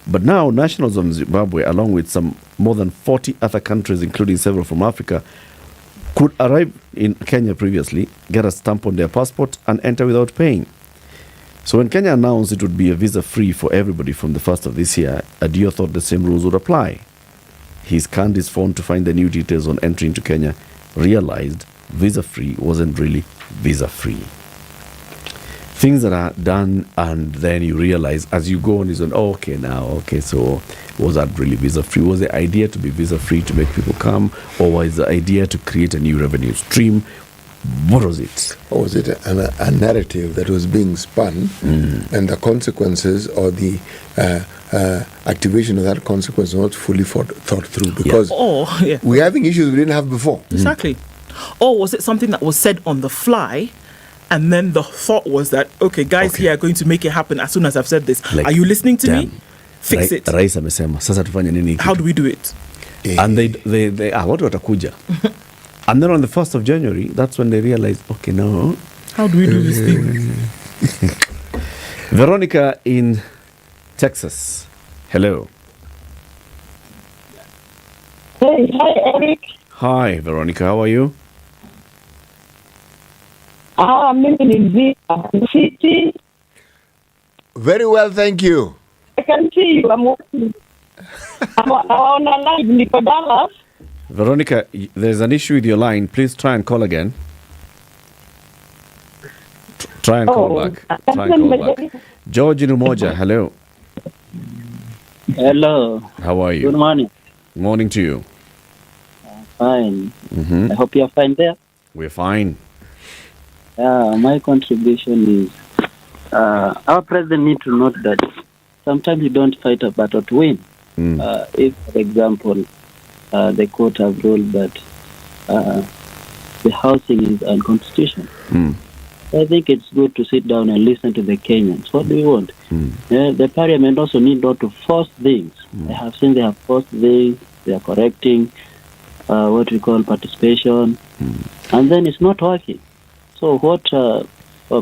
S21: But now, nationals of Zimbabwe, along with some more than 40 other countries, including several from Africa, could arrive in Kenya previously, get a stamp on their passport, and enter without paying. So when Kenya announced it would be a visa-free for everybody from the 1st of this year, Adio thought the same rules would apply. He scanned his phone to find the new details on entry into Kenya, realized visa-free wasn't really visa-free. Things that are done, and then you realize as you go on, is on, so was that really visa-free? Was the idea to be visa-free to make people come, or was the idea to create a new revenue stream? What was it?
S22: Or was it a narrative that was being spun, and the consequences or the activation of that consequence was not fully thought through? Because we're having issues we didn't have before.
S20: Exactly. Or was it something that was said on the fly, and then the thought was that, okay, guys here are going to make it happen as soon as I've said this. Like, are you listening to me? Fix it.
S21: Rais amesema, sasa tufanye nini?
S20: How do we do it?
S21: And they watu watakuja. And then on the 1st of January, that's when they realized, okay, no.
S20: How do we do this thing?
S21: Veronica in Texas. Hello.
S3: Hey, hi, Eric.
S21: Hi, Veronica. How are you?
S3: I'm living in the city.
S22: Very well, thank you.
S3: I can see you. I'm working. I'm on a live in Dallas.
S21: Veronica, there's an issue with your line. Please try and call again. Try and call back. Try and call back. George in Umoja, hello.
S11: Hello.
S21: How are you?
S11: Good morning.
S21: Morning to you.
S11: Fine. I hope you're fine there.
S21: We're fine.
S11: My contribution is our president needs to note that sometimes you don't fight a battle to win. If, for example, the court have ruled that the housing is unconstitutional, I think it's good to sit down and listen to the Kenyans. What do we want? The parliament also need not to force things. I have seen they have forced things. They are correcting what we call participation, and then it's not working. So what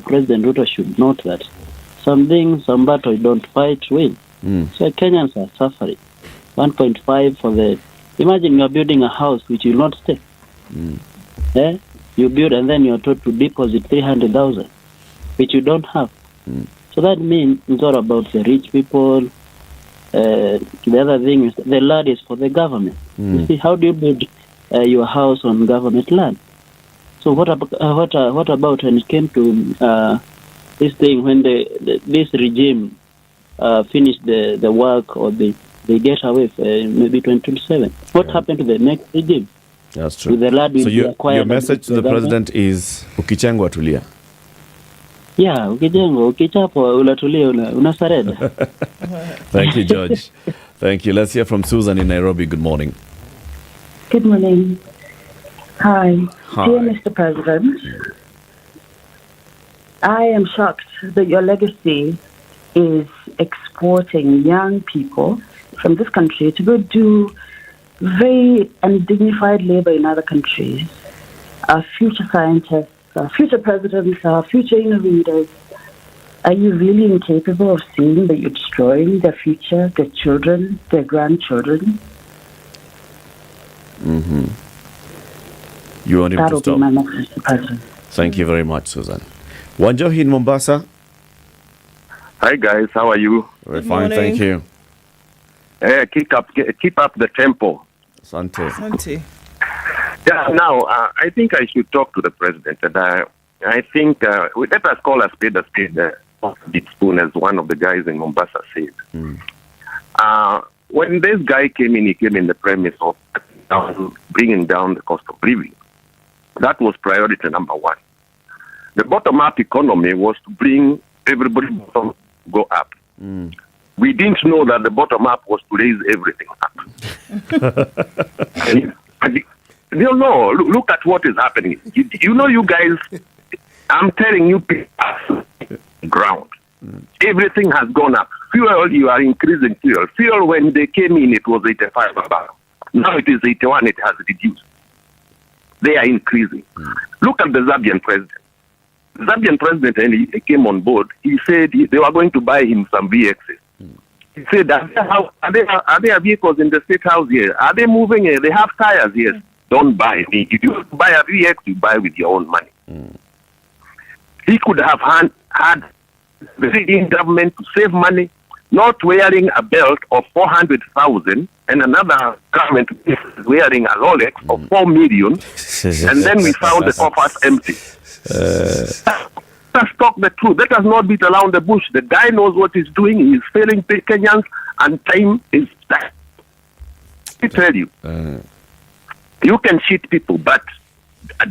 S11: President Ruto should note that some things, some battle you don't fight, win. So Kenyans are suffering. 1.5 for the... Imagine you are building a house which will not stay. You build and then you are told to deposit 300,000, which you don't have. So that means it's all about the rich people. The other thing is the land is for the government. You see, how do you build your house on government land? So what about when it came to this thing, when this regime finished the work, or they get away for maybe 2027? What happened to the next regime?
S21: That's true.
S11: With the land
S21: so your message to the president is ukichengwa tulia.
S11: Yeah, ukichapwa ulatulia unasareda.
S21: Thank you, George. Thank you. Let's hear from Susan in Nairobi. Good morning.
S23: Good morning. Hi.
S21: Hi.
S23: Dear Mr. President, I am shocked that your legacy is exporting young people from this country to go do very undignified labor in other countries. Our future scientists, our future presidents, our future innovators, are you really incapable of seeing that you're destroying their future, their children, their grandchildren?
S21: Mm-hmm. You want him
S23: That'll
S21: to stop?
S23: be my message to President.
S21: Thank you very much, Susan. Wanjohi in Mombasa.
S1: Hi guys, how are you?
S21: We're fine, thank you.
S1: Keep up the tempo.
S21: Asante.
S1: Yeah, now I think I should talk to the president, and I think let us call a spade. Big spoon, as one of the guys in Mombasa said. When this guy came in, he came in the premise of bringing down the cost of living. That was priority number one. The bottom-up economy was to bring everybody bottom go up. We didn't know that the bottom-up was to raise everything up. Look at what is happening. You guys, I'm telling you, ground. Everything has gone up. Fuel, you are increasing fuel. Fuel, when they came in, it was 85 a barrel. Now it is 81, it has reduced. They are increasing. Look at the Zambian president. The Zambian president, and he came on board, he said they were going to buy him some VXs. He said, are there vehicles in the state house here? Are they moving here? They have tires here. Don't buy me. If you buy a VX, you buy with your own money. He could have had the Indian government to save money, not wearing a belt of 400,000 and another government is wearing a Rolex of 4 million, and then we found the coffers empty. Let us talk the truth. Let us not beat around the bush. The guy knows what he's doing. He's failing Kenyans, and time is that. I tell you, you can cheat people, but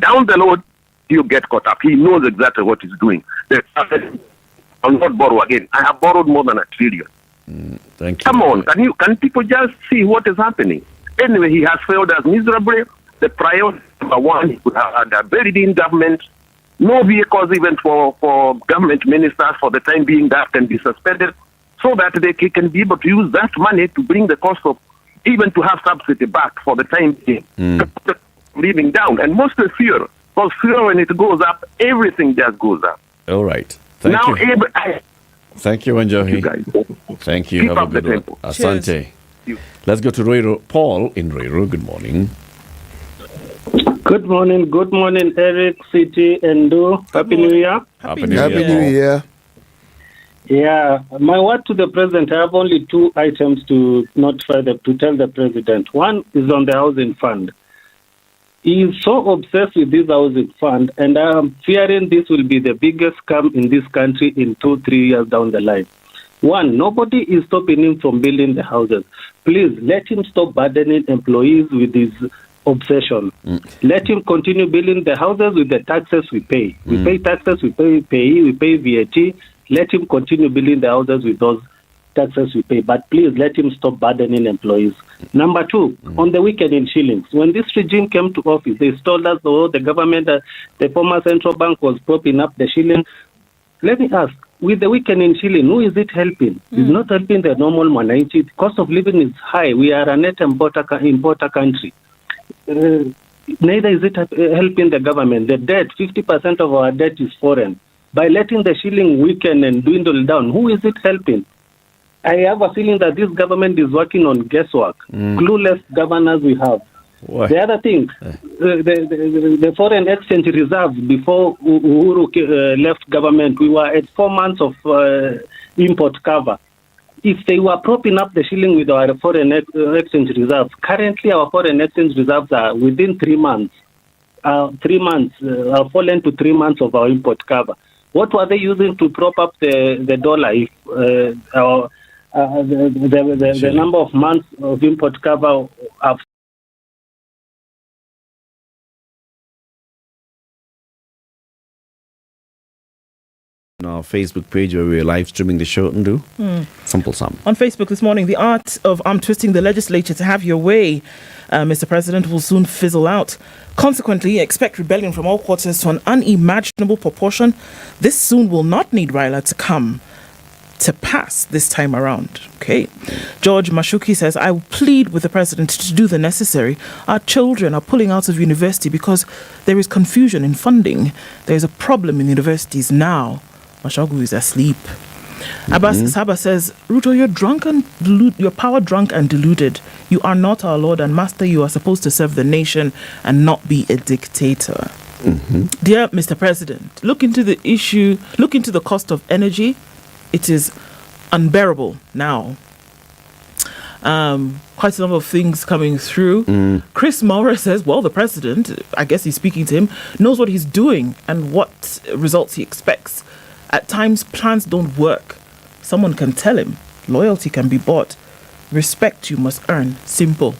S1: down the road, you get caught up. He knows exactly what he's doing. I'll not borrow again. I have borrowed more than $1 trillion.
S21: Thank you.
S1: Come on, can people just see what is happening? Anyway, he has failed us miserably. The priority number one, he could have had a very lean government, no vehicles even for government ministers for the time being. That can be suspended so that they can be able to use that money to bring the cost of even to have subsidy back for the time being. Leaving down, and mostly fuel. Because fuel, when it goes up, everything just goes up.
S21: All right. Thank you. Thank you, Wanjohi. Thank you.
S1: Keep
S21: Have
S1: up
S21: a good
S1: the
S21: one.
S1: tempo.
S21: Asante. Let's go to Ruiru. Paul in Ruiru. Good morning.
S5: Good morning, Eric, City, and Do. Happy New Year.
S21: Happy New
S22: Year.
S5: Yeah, my word to the president, I have only 2 items to notify to tell the president. One is on the housing fund. He is so obsessed with this housing fund, and I am fearing this will be the biggest scam in this country in 2-3 years down the line. One, nobody is stopping him from building the houses. Please, let him stop burdening employees with his obsession. Let him continue building the houses with the taxes we pay. We pay taxes, we pay VAT. Let him continue building the houses with those taxes we pay. But please, let him stop burdening employees. Number 2, on the weekend in shillings. When this regime came to office, they told us, the government, the former central bank was propping up the shilling. Let me ask, with the weekend in shilling, who is it helping? It's not helping the normal 190. The cost of living is high. We are a net importer country. Neither is it helping the government. The debt, 50% of our debt is foreign. By letting the shilling weaken and dwindle down, who is it helping? I have a feeling that this government is working on guesswork. Clueless governors we have.
S21: What?
S5: The other thing, the foreign exchange reserve before Uhuru left government, we were at 4 months of import cover. If they were propping up the shilling with our foreign exchange reserves, currently our foreign exchange reserves are within 3 months. 3 months are fallen to 3 months of our import cover. What were they using to prop up the dollar? If the number of months of import cover have
S21: on our Facebook page where we're live streaming the show and do simple sum.
S20: On Facebook this morning, the art of arm twisting the legislature to have your way, Mr. President, will soon fizzle out. Consequently, expect rebellion from all quarters to an unimaginable proportion. This soon will not need Raila to come to pass this time around. Okay. George Mashuki says, I plead with the president to do the necessary. Our children are pulling out of university because there is confusion in funding. There is a problem in universities now. Mashogu is asleep. Abbas Saba says, Ruto, you're drunk and you're power drunk and deluded. You are not our Lord and Master. You are supposed to serve the nation and not be a dictator. Dear Mr. President, look into the issue, look into the cost of energy. It is unbearable now. Quite a number of things coming through. Chris Maurer says, well, the president, I guess he's speaking to him, knows what he's doing and what results he expects. At times, plans don't work. Someone can tell him. Loyalty can be bought. Respect you must earn. Simple.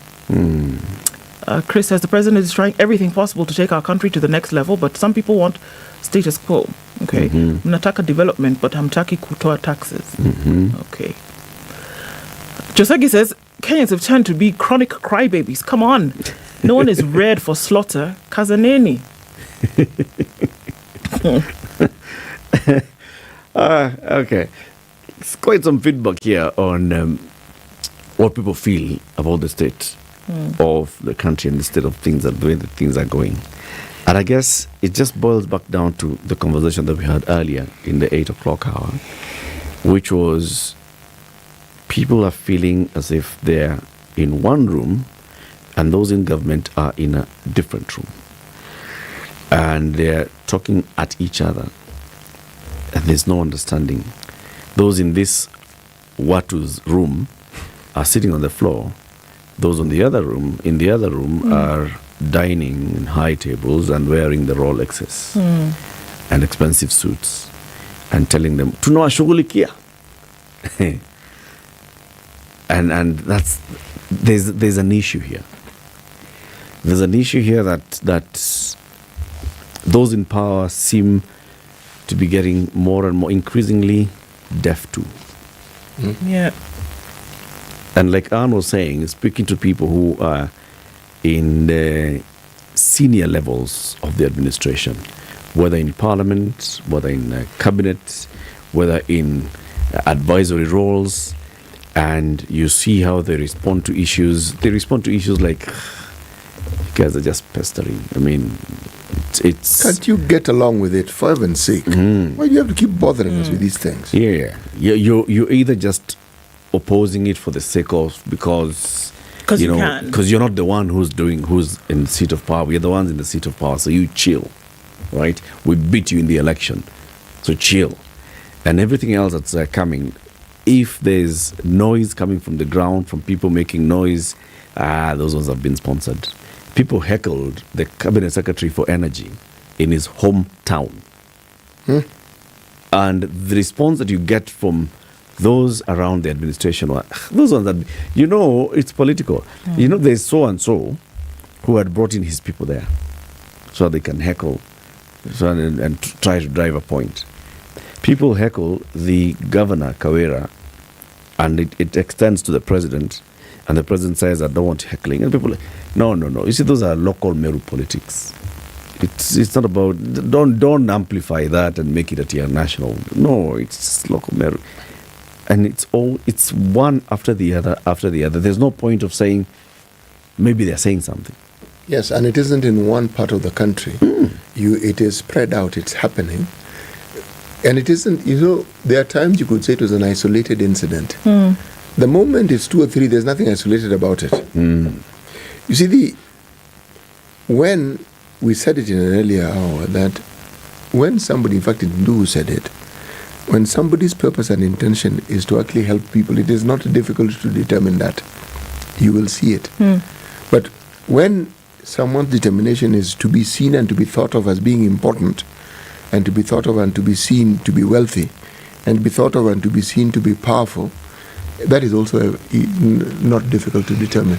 S20: Chris says the president is trying everything possible to take our country to the next level, but some people want status quo. Okay. Mnataka development, but hamtaki kutoa taxes. Okay. Josagi says, Kenyans have turned to be chronic crybabies. Come on. No one is reared for slaughter. Kazaneni.
S21: Okay. It's quite some feedback here on what people feel about the state of the country and the state of things and the way that things are going. And I guess it just boils back down to the conversation that we had earlier in the 8 o'clock hour, which was people are feeling as if they're in one room and those in government are in a different room. And they're talking at each other. And there's no understanding. Those in this Watu's room are sitting on the floor. Those in the other room are dining in high tables and wearing the Rolexes and expensive suits and telling them, tunawashughulikia. and that's there's an issue here. There's an issue here that those in power seem to be getting more and more increasingly deaf to.
S20: Yeah.
S21: And like Anne was saying, speaking to people who are in the senior levels of the administration, whether in parliament, whether in cabinet, whether in advisory roles, and you see how they respond to issues. They respond to issues like, you guys are just pestering. I mean, it's...
S22: Can't you get along with it, for heaven's sake? Why do you have to keep bothering us with these things?
S21: Yeah. You're either just opposing it for the sake of, because you're not the one who's in the seat of power. We're the ones in the seat of power, so you chill, right? We beat you in the election, so chill. And everything else that's coming, if there's noise coming from the ground, from people making noise, those ones have been sponsored. People heckled the cabinet secretary for energy in his hometown. And the response that you get from those around the administration were those ones that, it's political. There's so-and-so who had brought in his people there so they can heckle and try to drive a point. People heckle the governor, Kawera, and it extends to the president, and the president says, I don't want heckling. And people no. You see, those are local Meru politics. It's not about, don't amplify that and make it at your national. No, it's just local Meru. And it's one after the other. There's no point of saying, maybe they're saying something.
S22: Yes, and it isn't in one part of the country. It is spread out, it's happening. And it isn't, there are times you could say it was an isolated incident. The moment it's 2 or 3, there's nothing isolated about it. You see, when we said it in an earlier hour, that when somebody, in fact, Ndu said it, when somebody's purpose and intention is to actually help people, it is not difficult to determine that. You will see it. But when someone's determination is to be seen and to be thought of as being important, and to be thought of and to be seen to be wealthy, and to be thought of and to be seen to be powerful, that is also not difficult to determine.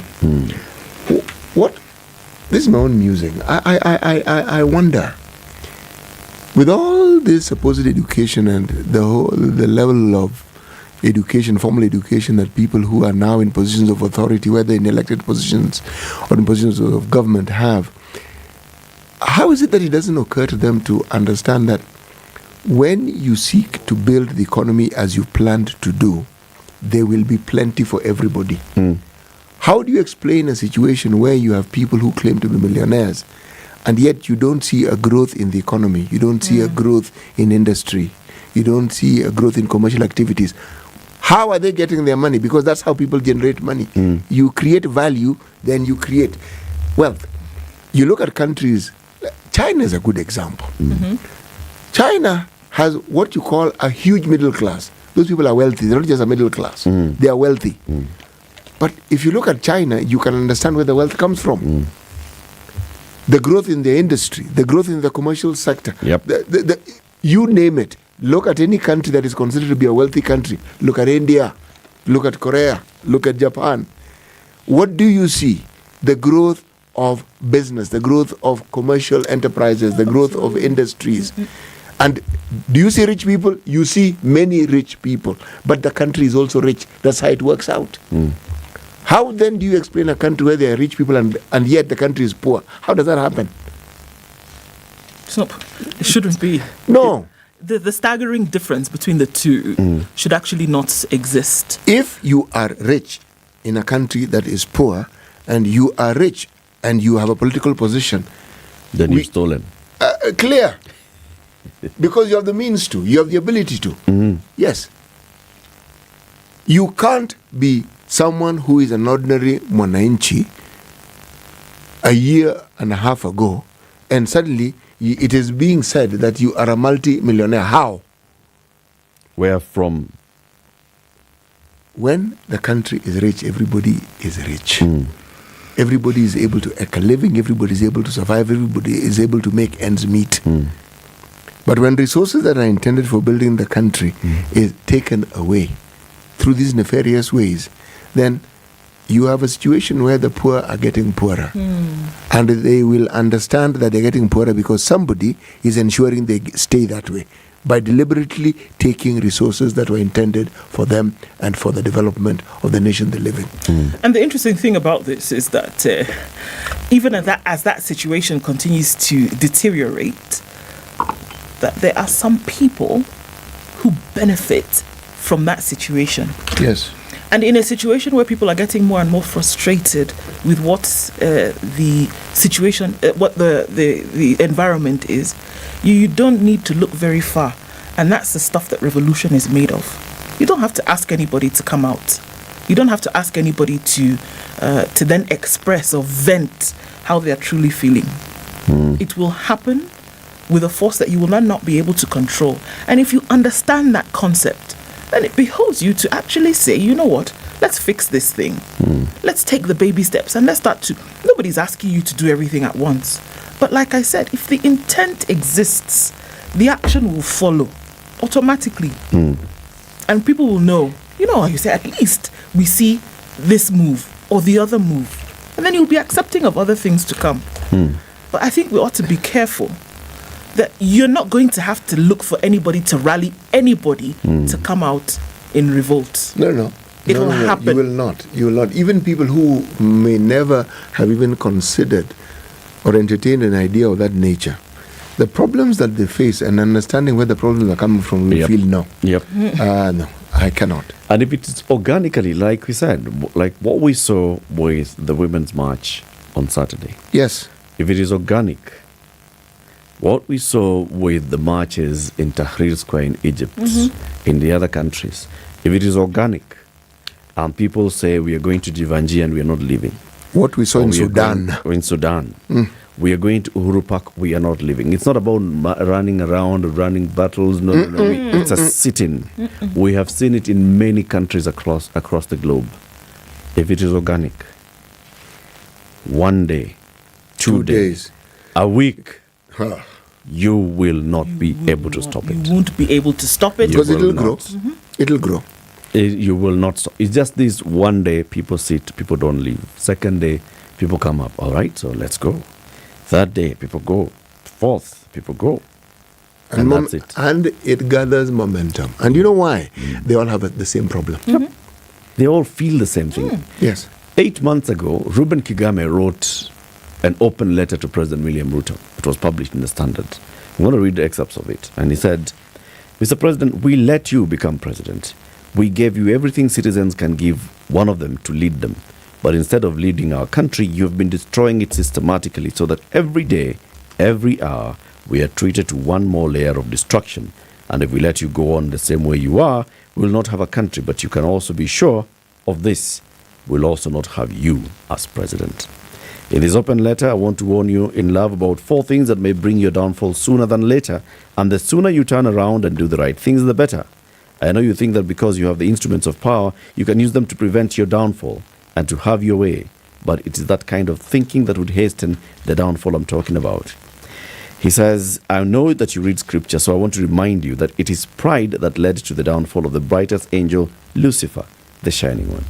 S22: This is my own musing. I wonder, with all this supposed education and the level of education, formal education that people who are now in positions of authority, whether in elected positions or in positions of government, have, how is it that it doesn't occur to them to understand that when you seek to build the economy as you planned to do, there will be plenty for everybody. How do you explain a situation where you have people who claim to be millionaires and yet you don't see a growth in the economy, you don't see a growth in industry, you don't see a growth in commercial activities? How are they getting their money? Because that's how people generate money. You create value, then you create wealth. You look at countries, China is a good example. China has what you call a huge middle class. Those people are wealthy. They're not just a middle class. They are wealthy. But if you look at China, you can understand where the wealth comes from. The growth in the industry, the growth in the commercial sector. You name it. Look at any country that is considered to be a wealthy country. Look at India. Look at Korea. Look at Japan. What do you see? The growth of business, the growth of commercial enterprises, the growth of industries. And do you see rich people? You see many rich people. But the country is also rich. That's how it works out. How then do you explain a country where there are rich people and yet the country is poor? How does that happen?
S20: It shouldn't be.
S22: No.
S20: The staggering difference between the two should actually not exist.
S22: If you are rich in a country that is poor and you are rich and you have a political position,
S21: then you've stolen.
S22: Clear. Because you have the means to, you have the ability to. Yes. You can't be someone who is an ordinary mwananchi a year and a half ago and suddenly it is being said that you are a multi-millionaire. How?
S21: Where from?
S22: When the country is rich, everybody is rich. Everybody is able to make a living, everybody is able to survive, everybody is able to make ends meet. But when resources that are intended for building the country is taken away through these nefarious ways, then you have a situation where the poor are getting poorer. And they will understand that they're getting poorer because somebody is ensuring they stay that way by deliberately taking resources that were intended for them and for the development of the nation they live in.
S20: And the interesting thing about this is that even as that situation continues to deteriorate, that there are some people who benefit from that situation.
S22: Yes.
S20: And in a situation where people are getting more and more frustrated with what the situation, what the environment is, you don't need to look very far. And that's the stuff that revolution is made of. You don't have to ask anybody to come out. You don't have to ask anybody to then express or vent how they are truly feeling. It will happen with a force that you will not be able to control. And if you understand that concept, then it behoves you to actually say, you know what, let's fix this thing. Let's take the baby steps and let's start to... Nobody's asking you to do everything at once. But like I said, if the intent exists, the action will follow automatically. And people will know, you know, you say, at least we see this move or the other move. And then you'll be accepting of other things to come. But I think we ought to be careful that you're not going to have to look for anybody to rally anybody to come out in revolt.
S22: No.
S20: It will happen.
S22: You will not. You will not. Even people who may never have even considered or entertained an idea of that nature, the problems that they face and understanding where the problems are coming from, we feel no. No, I cannot.
S21: And if it's organically, like we said, like what we saw with the Women's March on Saturday.
S22: Yes.
S21: If it is organic, what we saw with the marches in Tahrir Square in Egypt, in the other countries, if it is organic, and people say we are going to Jivanji and we are not leaving.
S22: What we saw in Sudan.
S21: We are going to Uhuru Park, we are not leaving. It's not about running around, running battles. No. It's a sit-in. We have seen it in many countries across the globe. If it is organic, one day, 2 days, a week, you will not be able to stop it.
S20: You won't be able to stop it.
S22: Because it'll grow. It'll grow.
S21: You will not stop. It's just this one day, people sit, people don't leave. Second day, people come up. All right, so let's go. Third day, people go. Fourth, people go. And that's it.
S22: And it gathers momentum. And you know why? They all have the same problem.
S21: They all feel the same thing.
S22: Yes.
S21: 8 months ago, Ruben Kigame wrote an open letter to President William Ruto. It was published in the Standard. I'm going to read the excerpts of it. And he said, Mr. President, we let you become president. We gave you everything citizens can give one of them to lead them. But instead of leading our country, you've been destroying it systematically so that every day, every hour, we are treated to one more layer of destruction. And if we let you go on the same way you are, we will not have a country. But you can also be sure of this. We'll also not have you as president. In this open letter, I want to warn you in love about 4 things that may bring your downfall sooner than later. And the sooner you turn around and do the right things, the better. I know you think that because you have the instruments of power, you can use them to prevent your downfall and to have your way. But it is that kind of thinking that would hasten the downfall I'm talking about. He says, I know that you read scripture, so I want to remind you that it is pride that led to the downfall of the brightest angel, Lucifer, the shining one.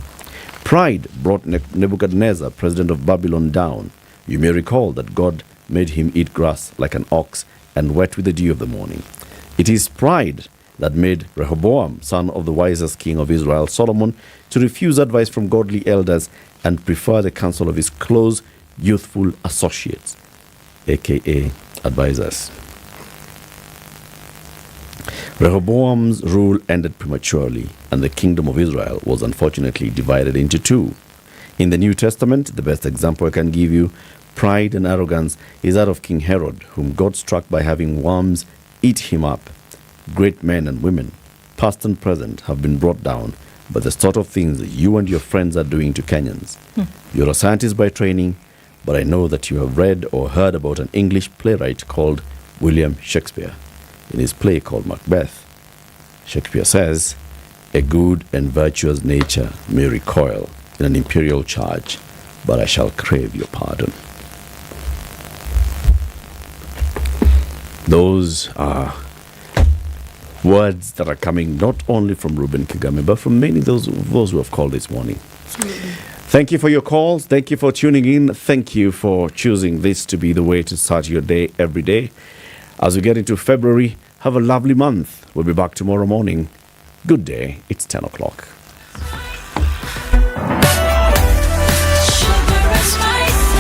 S21: Pride brought Nebuchadnezzar, president of Babylon, down. You may recall that God made him eat grass like an ox and wet with the dew of the morning. It is pride that made Rehoboam, son of the wisest king of Israel, Solomon, to refuse advice from godly elders and prefer the counsel of his close, youthful associates, aka advisors. Rehoboam's rule ended prematurely, and the kingdom of Israel was unfortunately divided into 2. In the New Testament, the best example I can give you, pride and arrogance, is that of King Herod, whom God struck by having worms eat him up. Great men and women, past and present, have been brought down by the sort of things that you and your friends are doing to Kenyans. You're a scientist by training, but I know that you have read or heard about an English playwright called William Shakespeare. In his play called Macbeth, Shakespeare says, a good and virtuous nature may recoil in an imperial charge, but I shall crave your pardon. Those are words that are coming not only from Reuben Kigame, but from many of those who have called this morning.
S20: Absolutely.
S21: Thank you for your calls. Thank you for tuning in. Thank you for choosing this to be the way to start your day every day. As we get into February, have a lovely month. We'll be back tomorrow morning. Good day. It's 10 o'clock.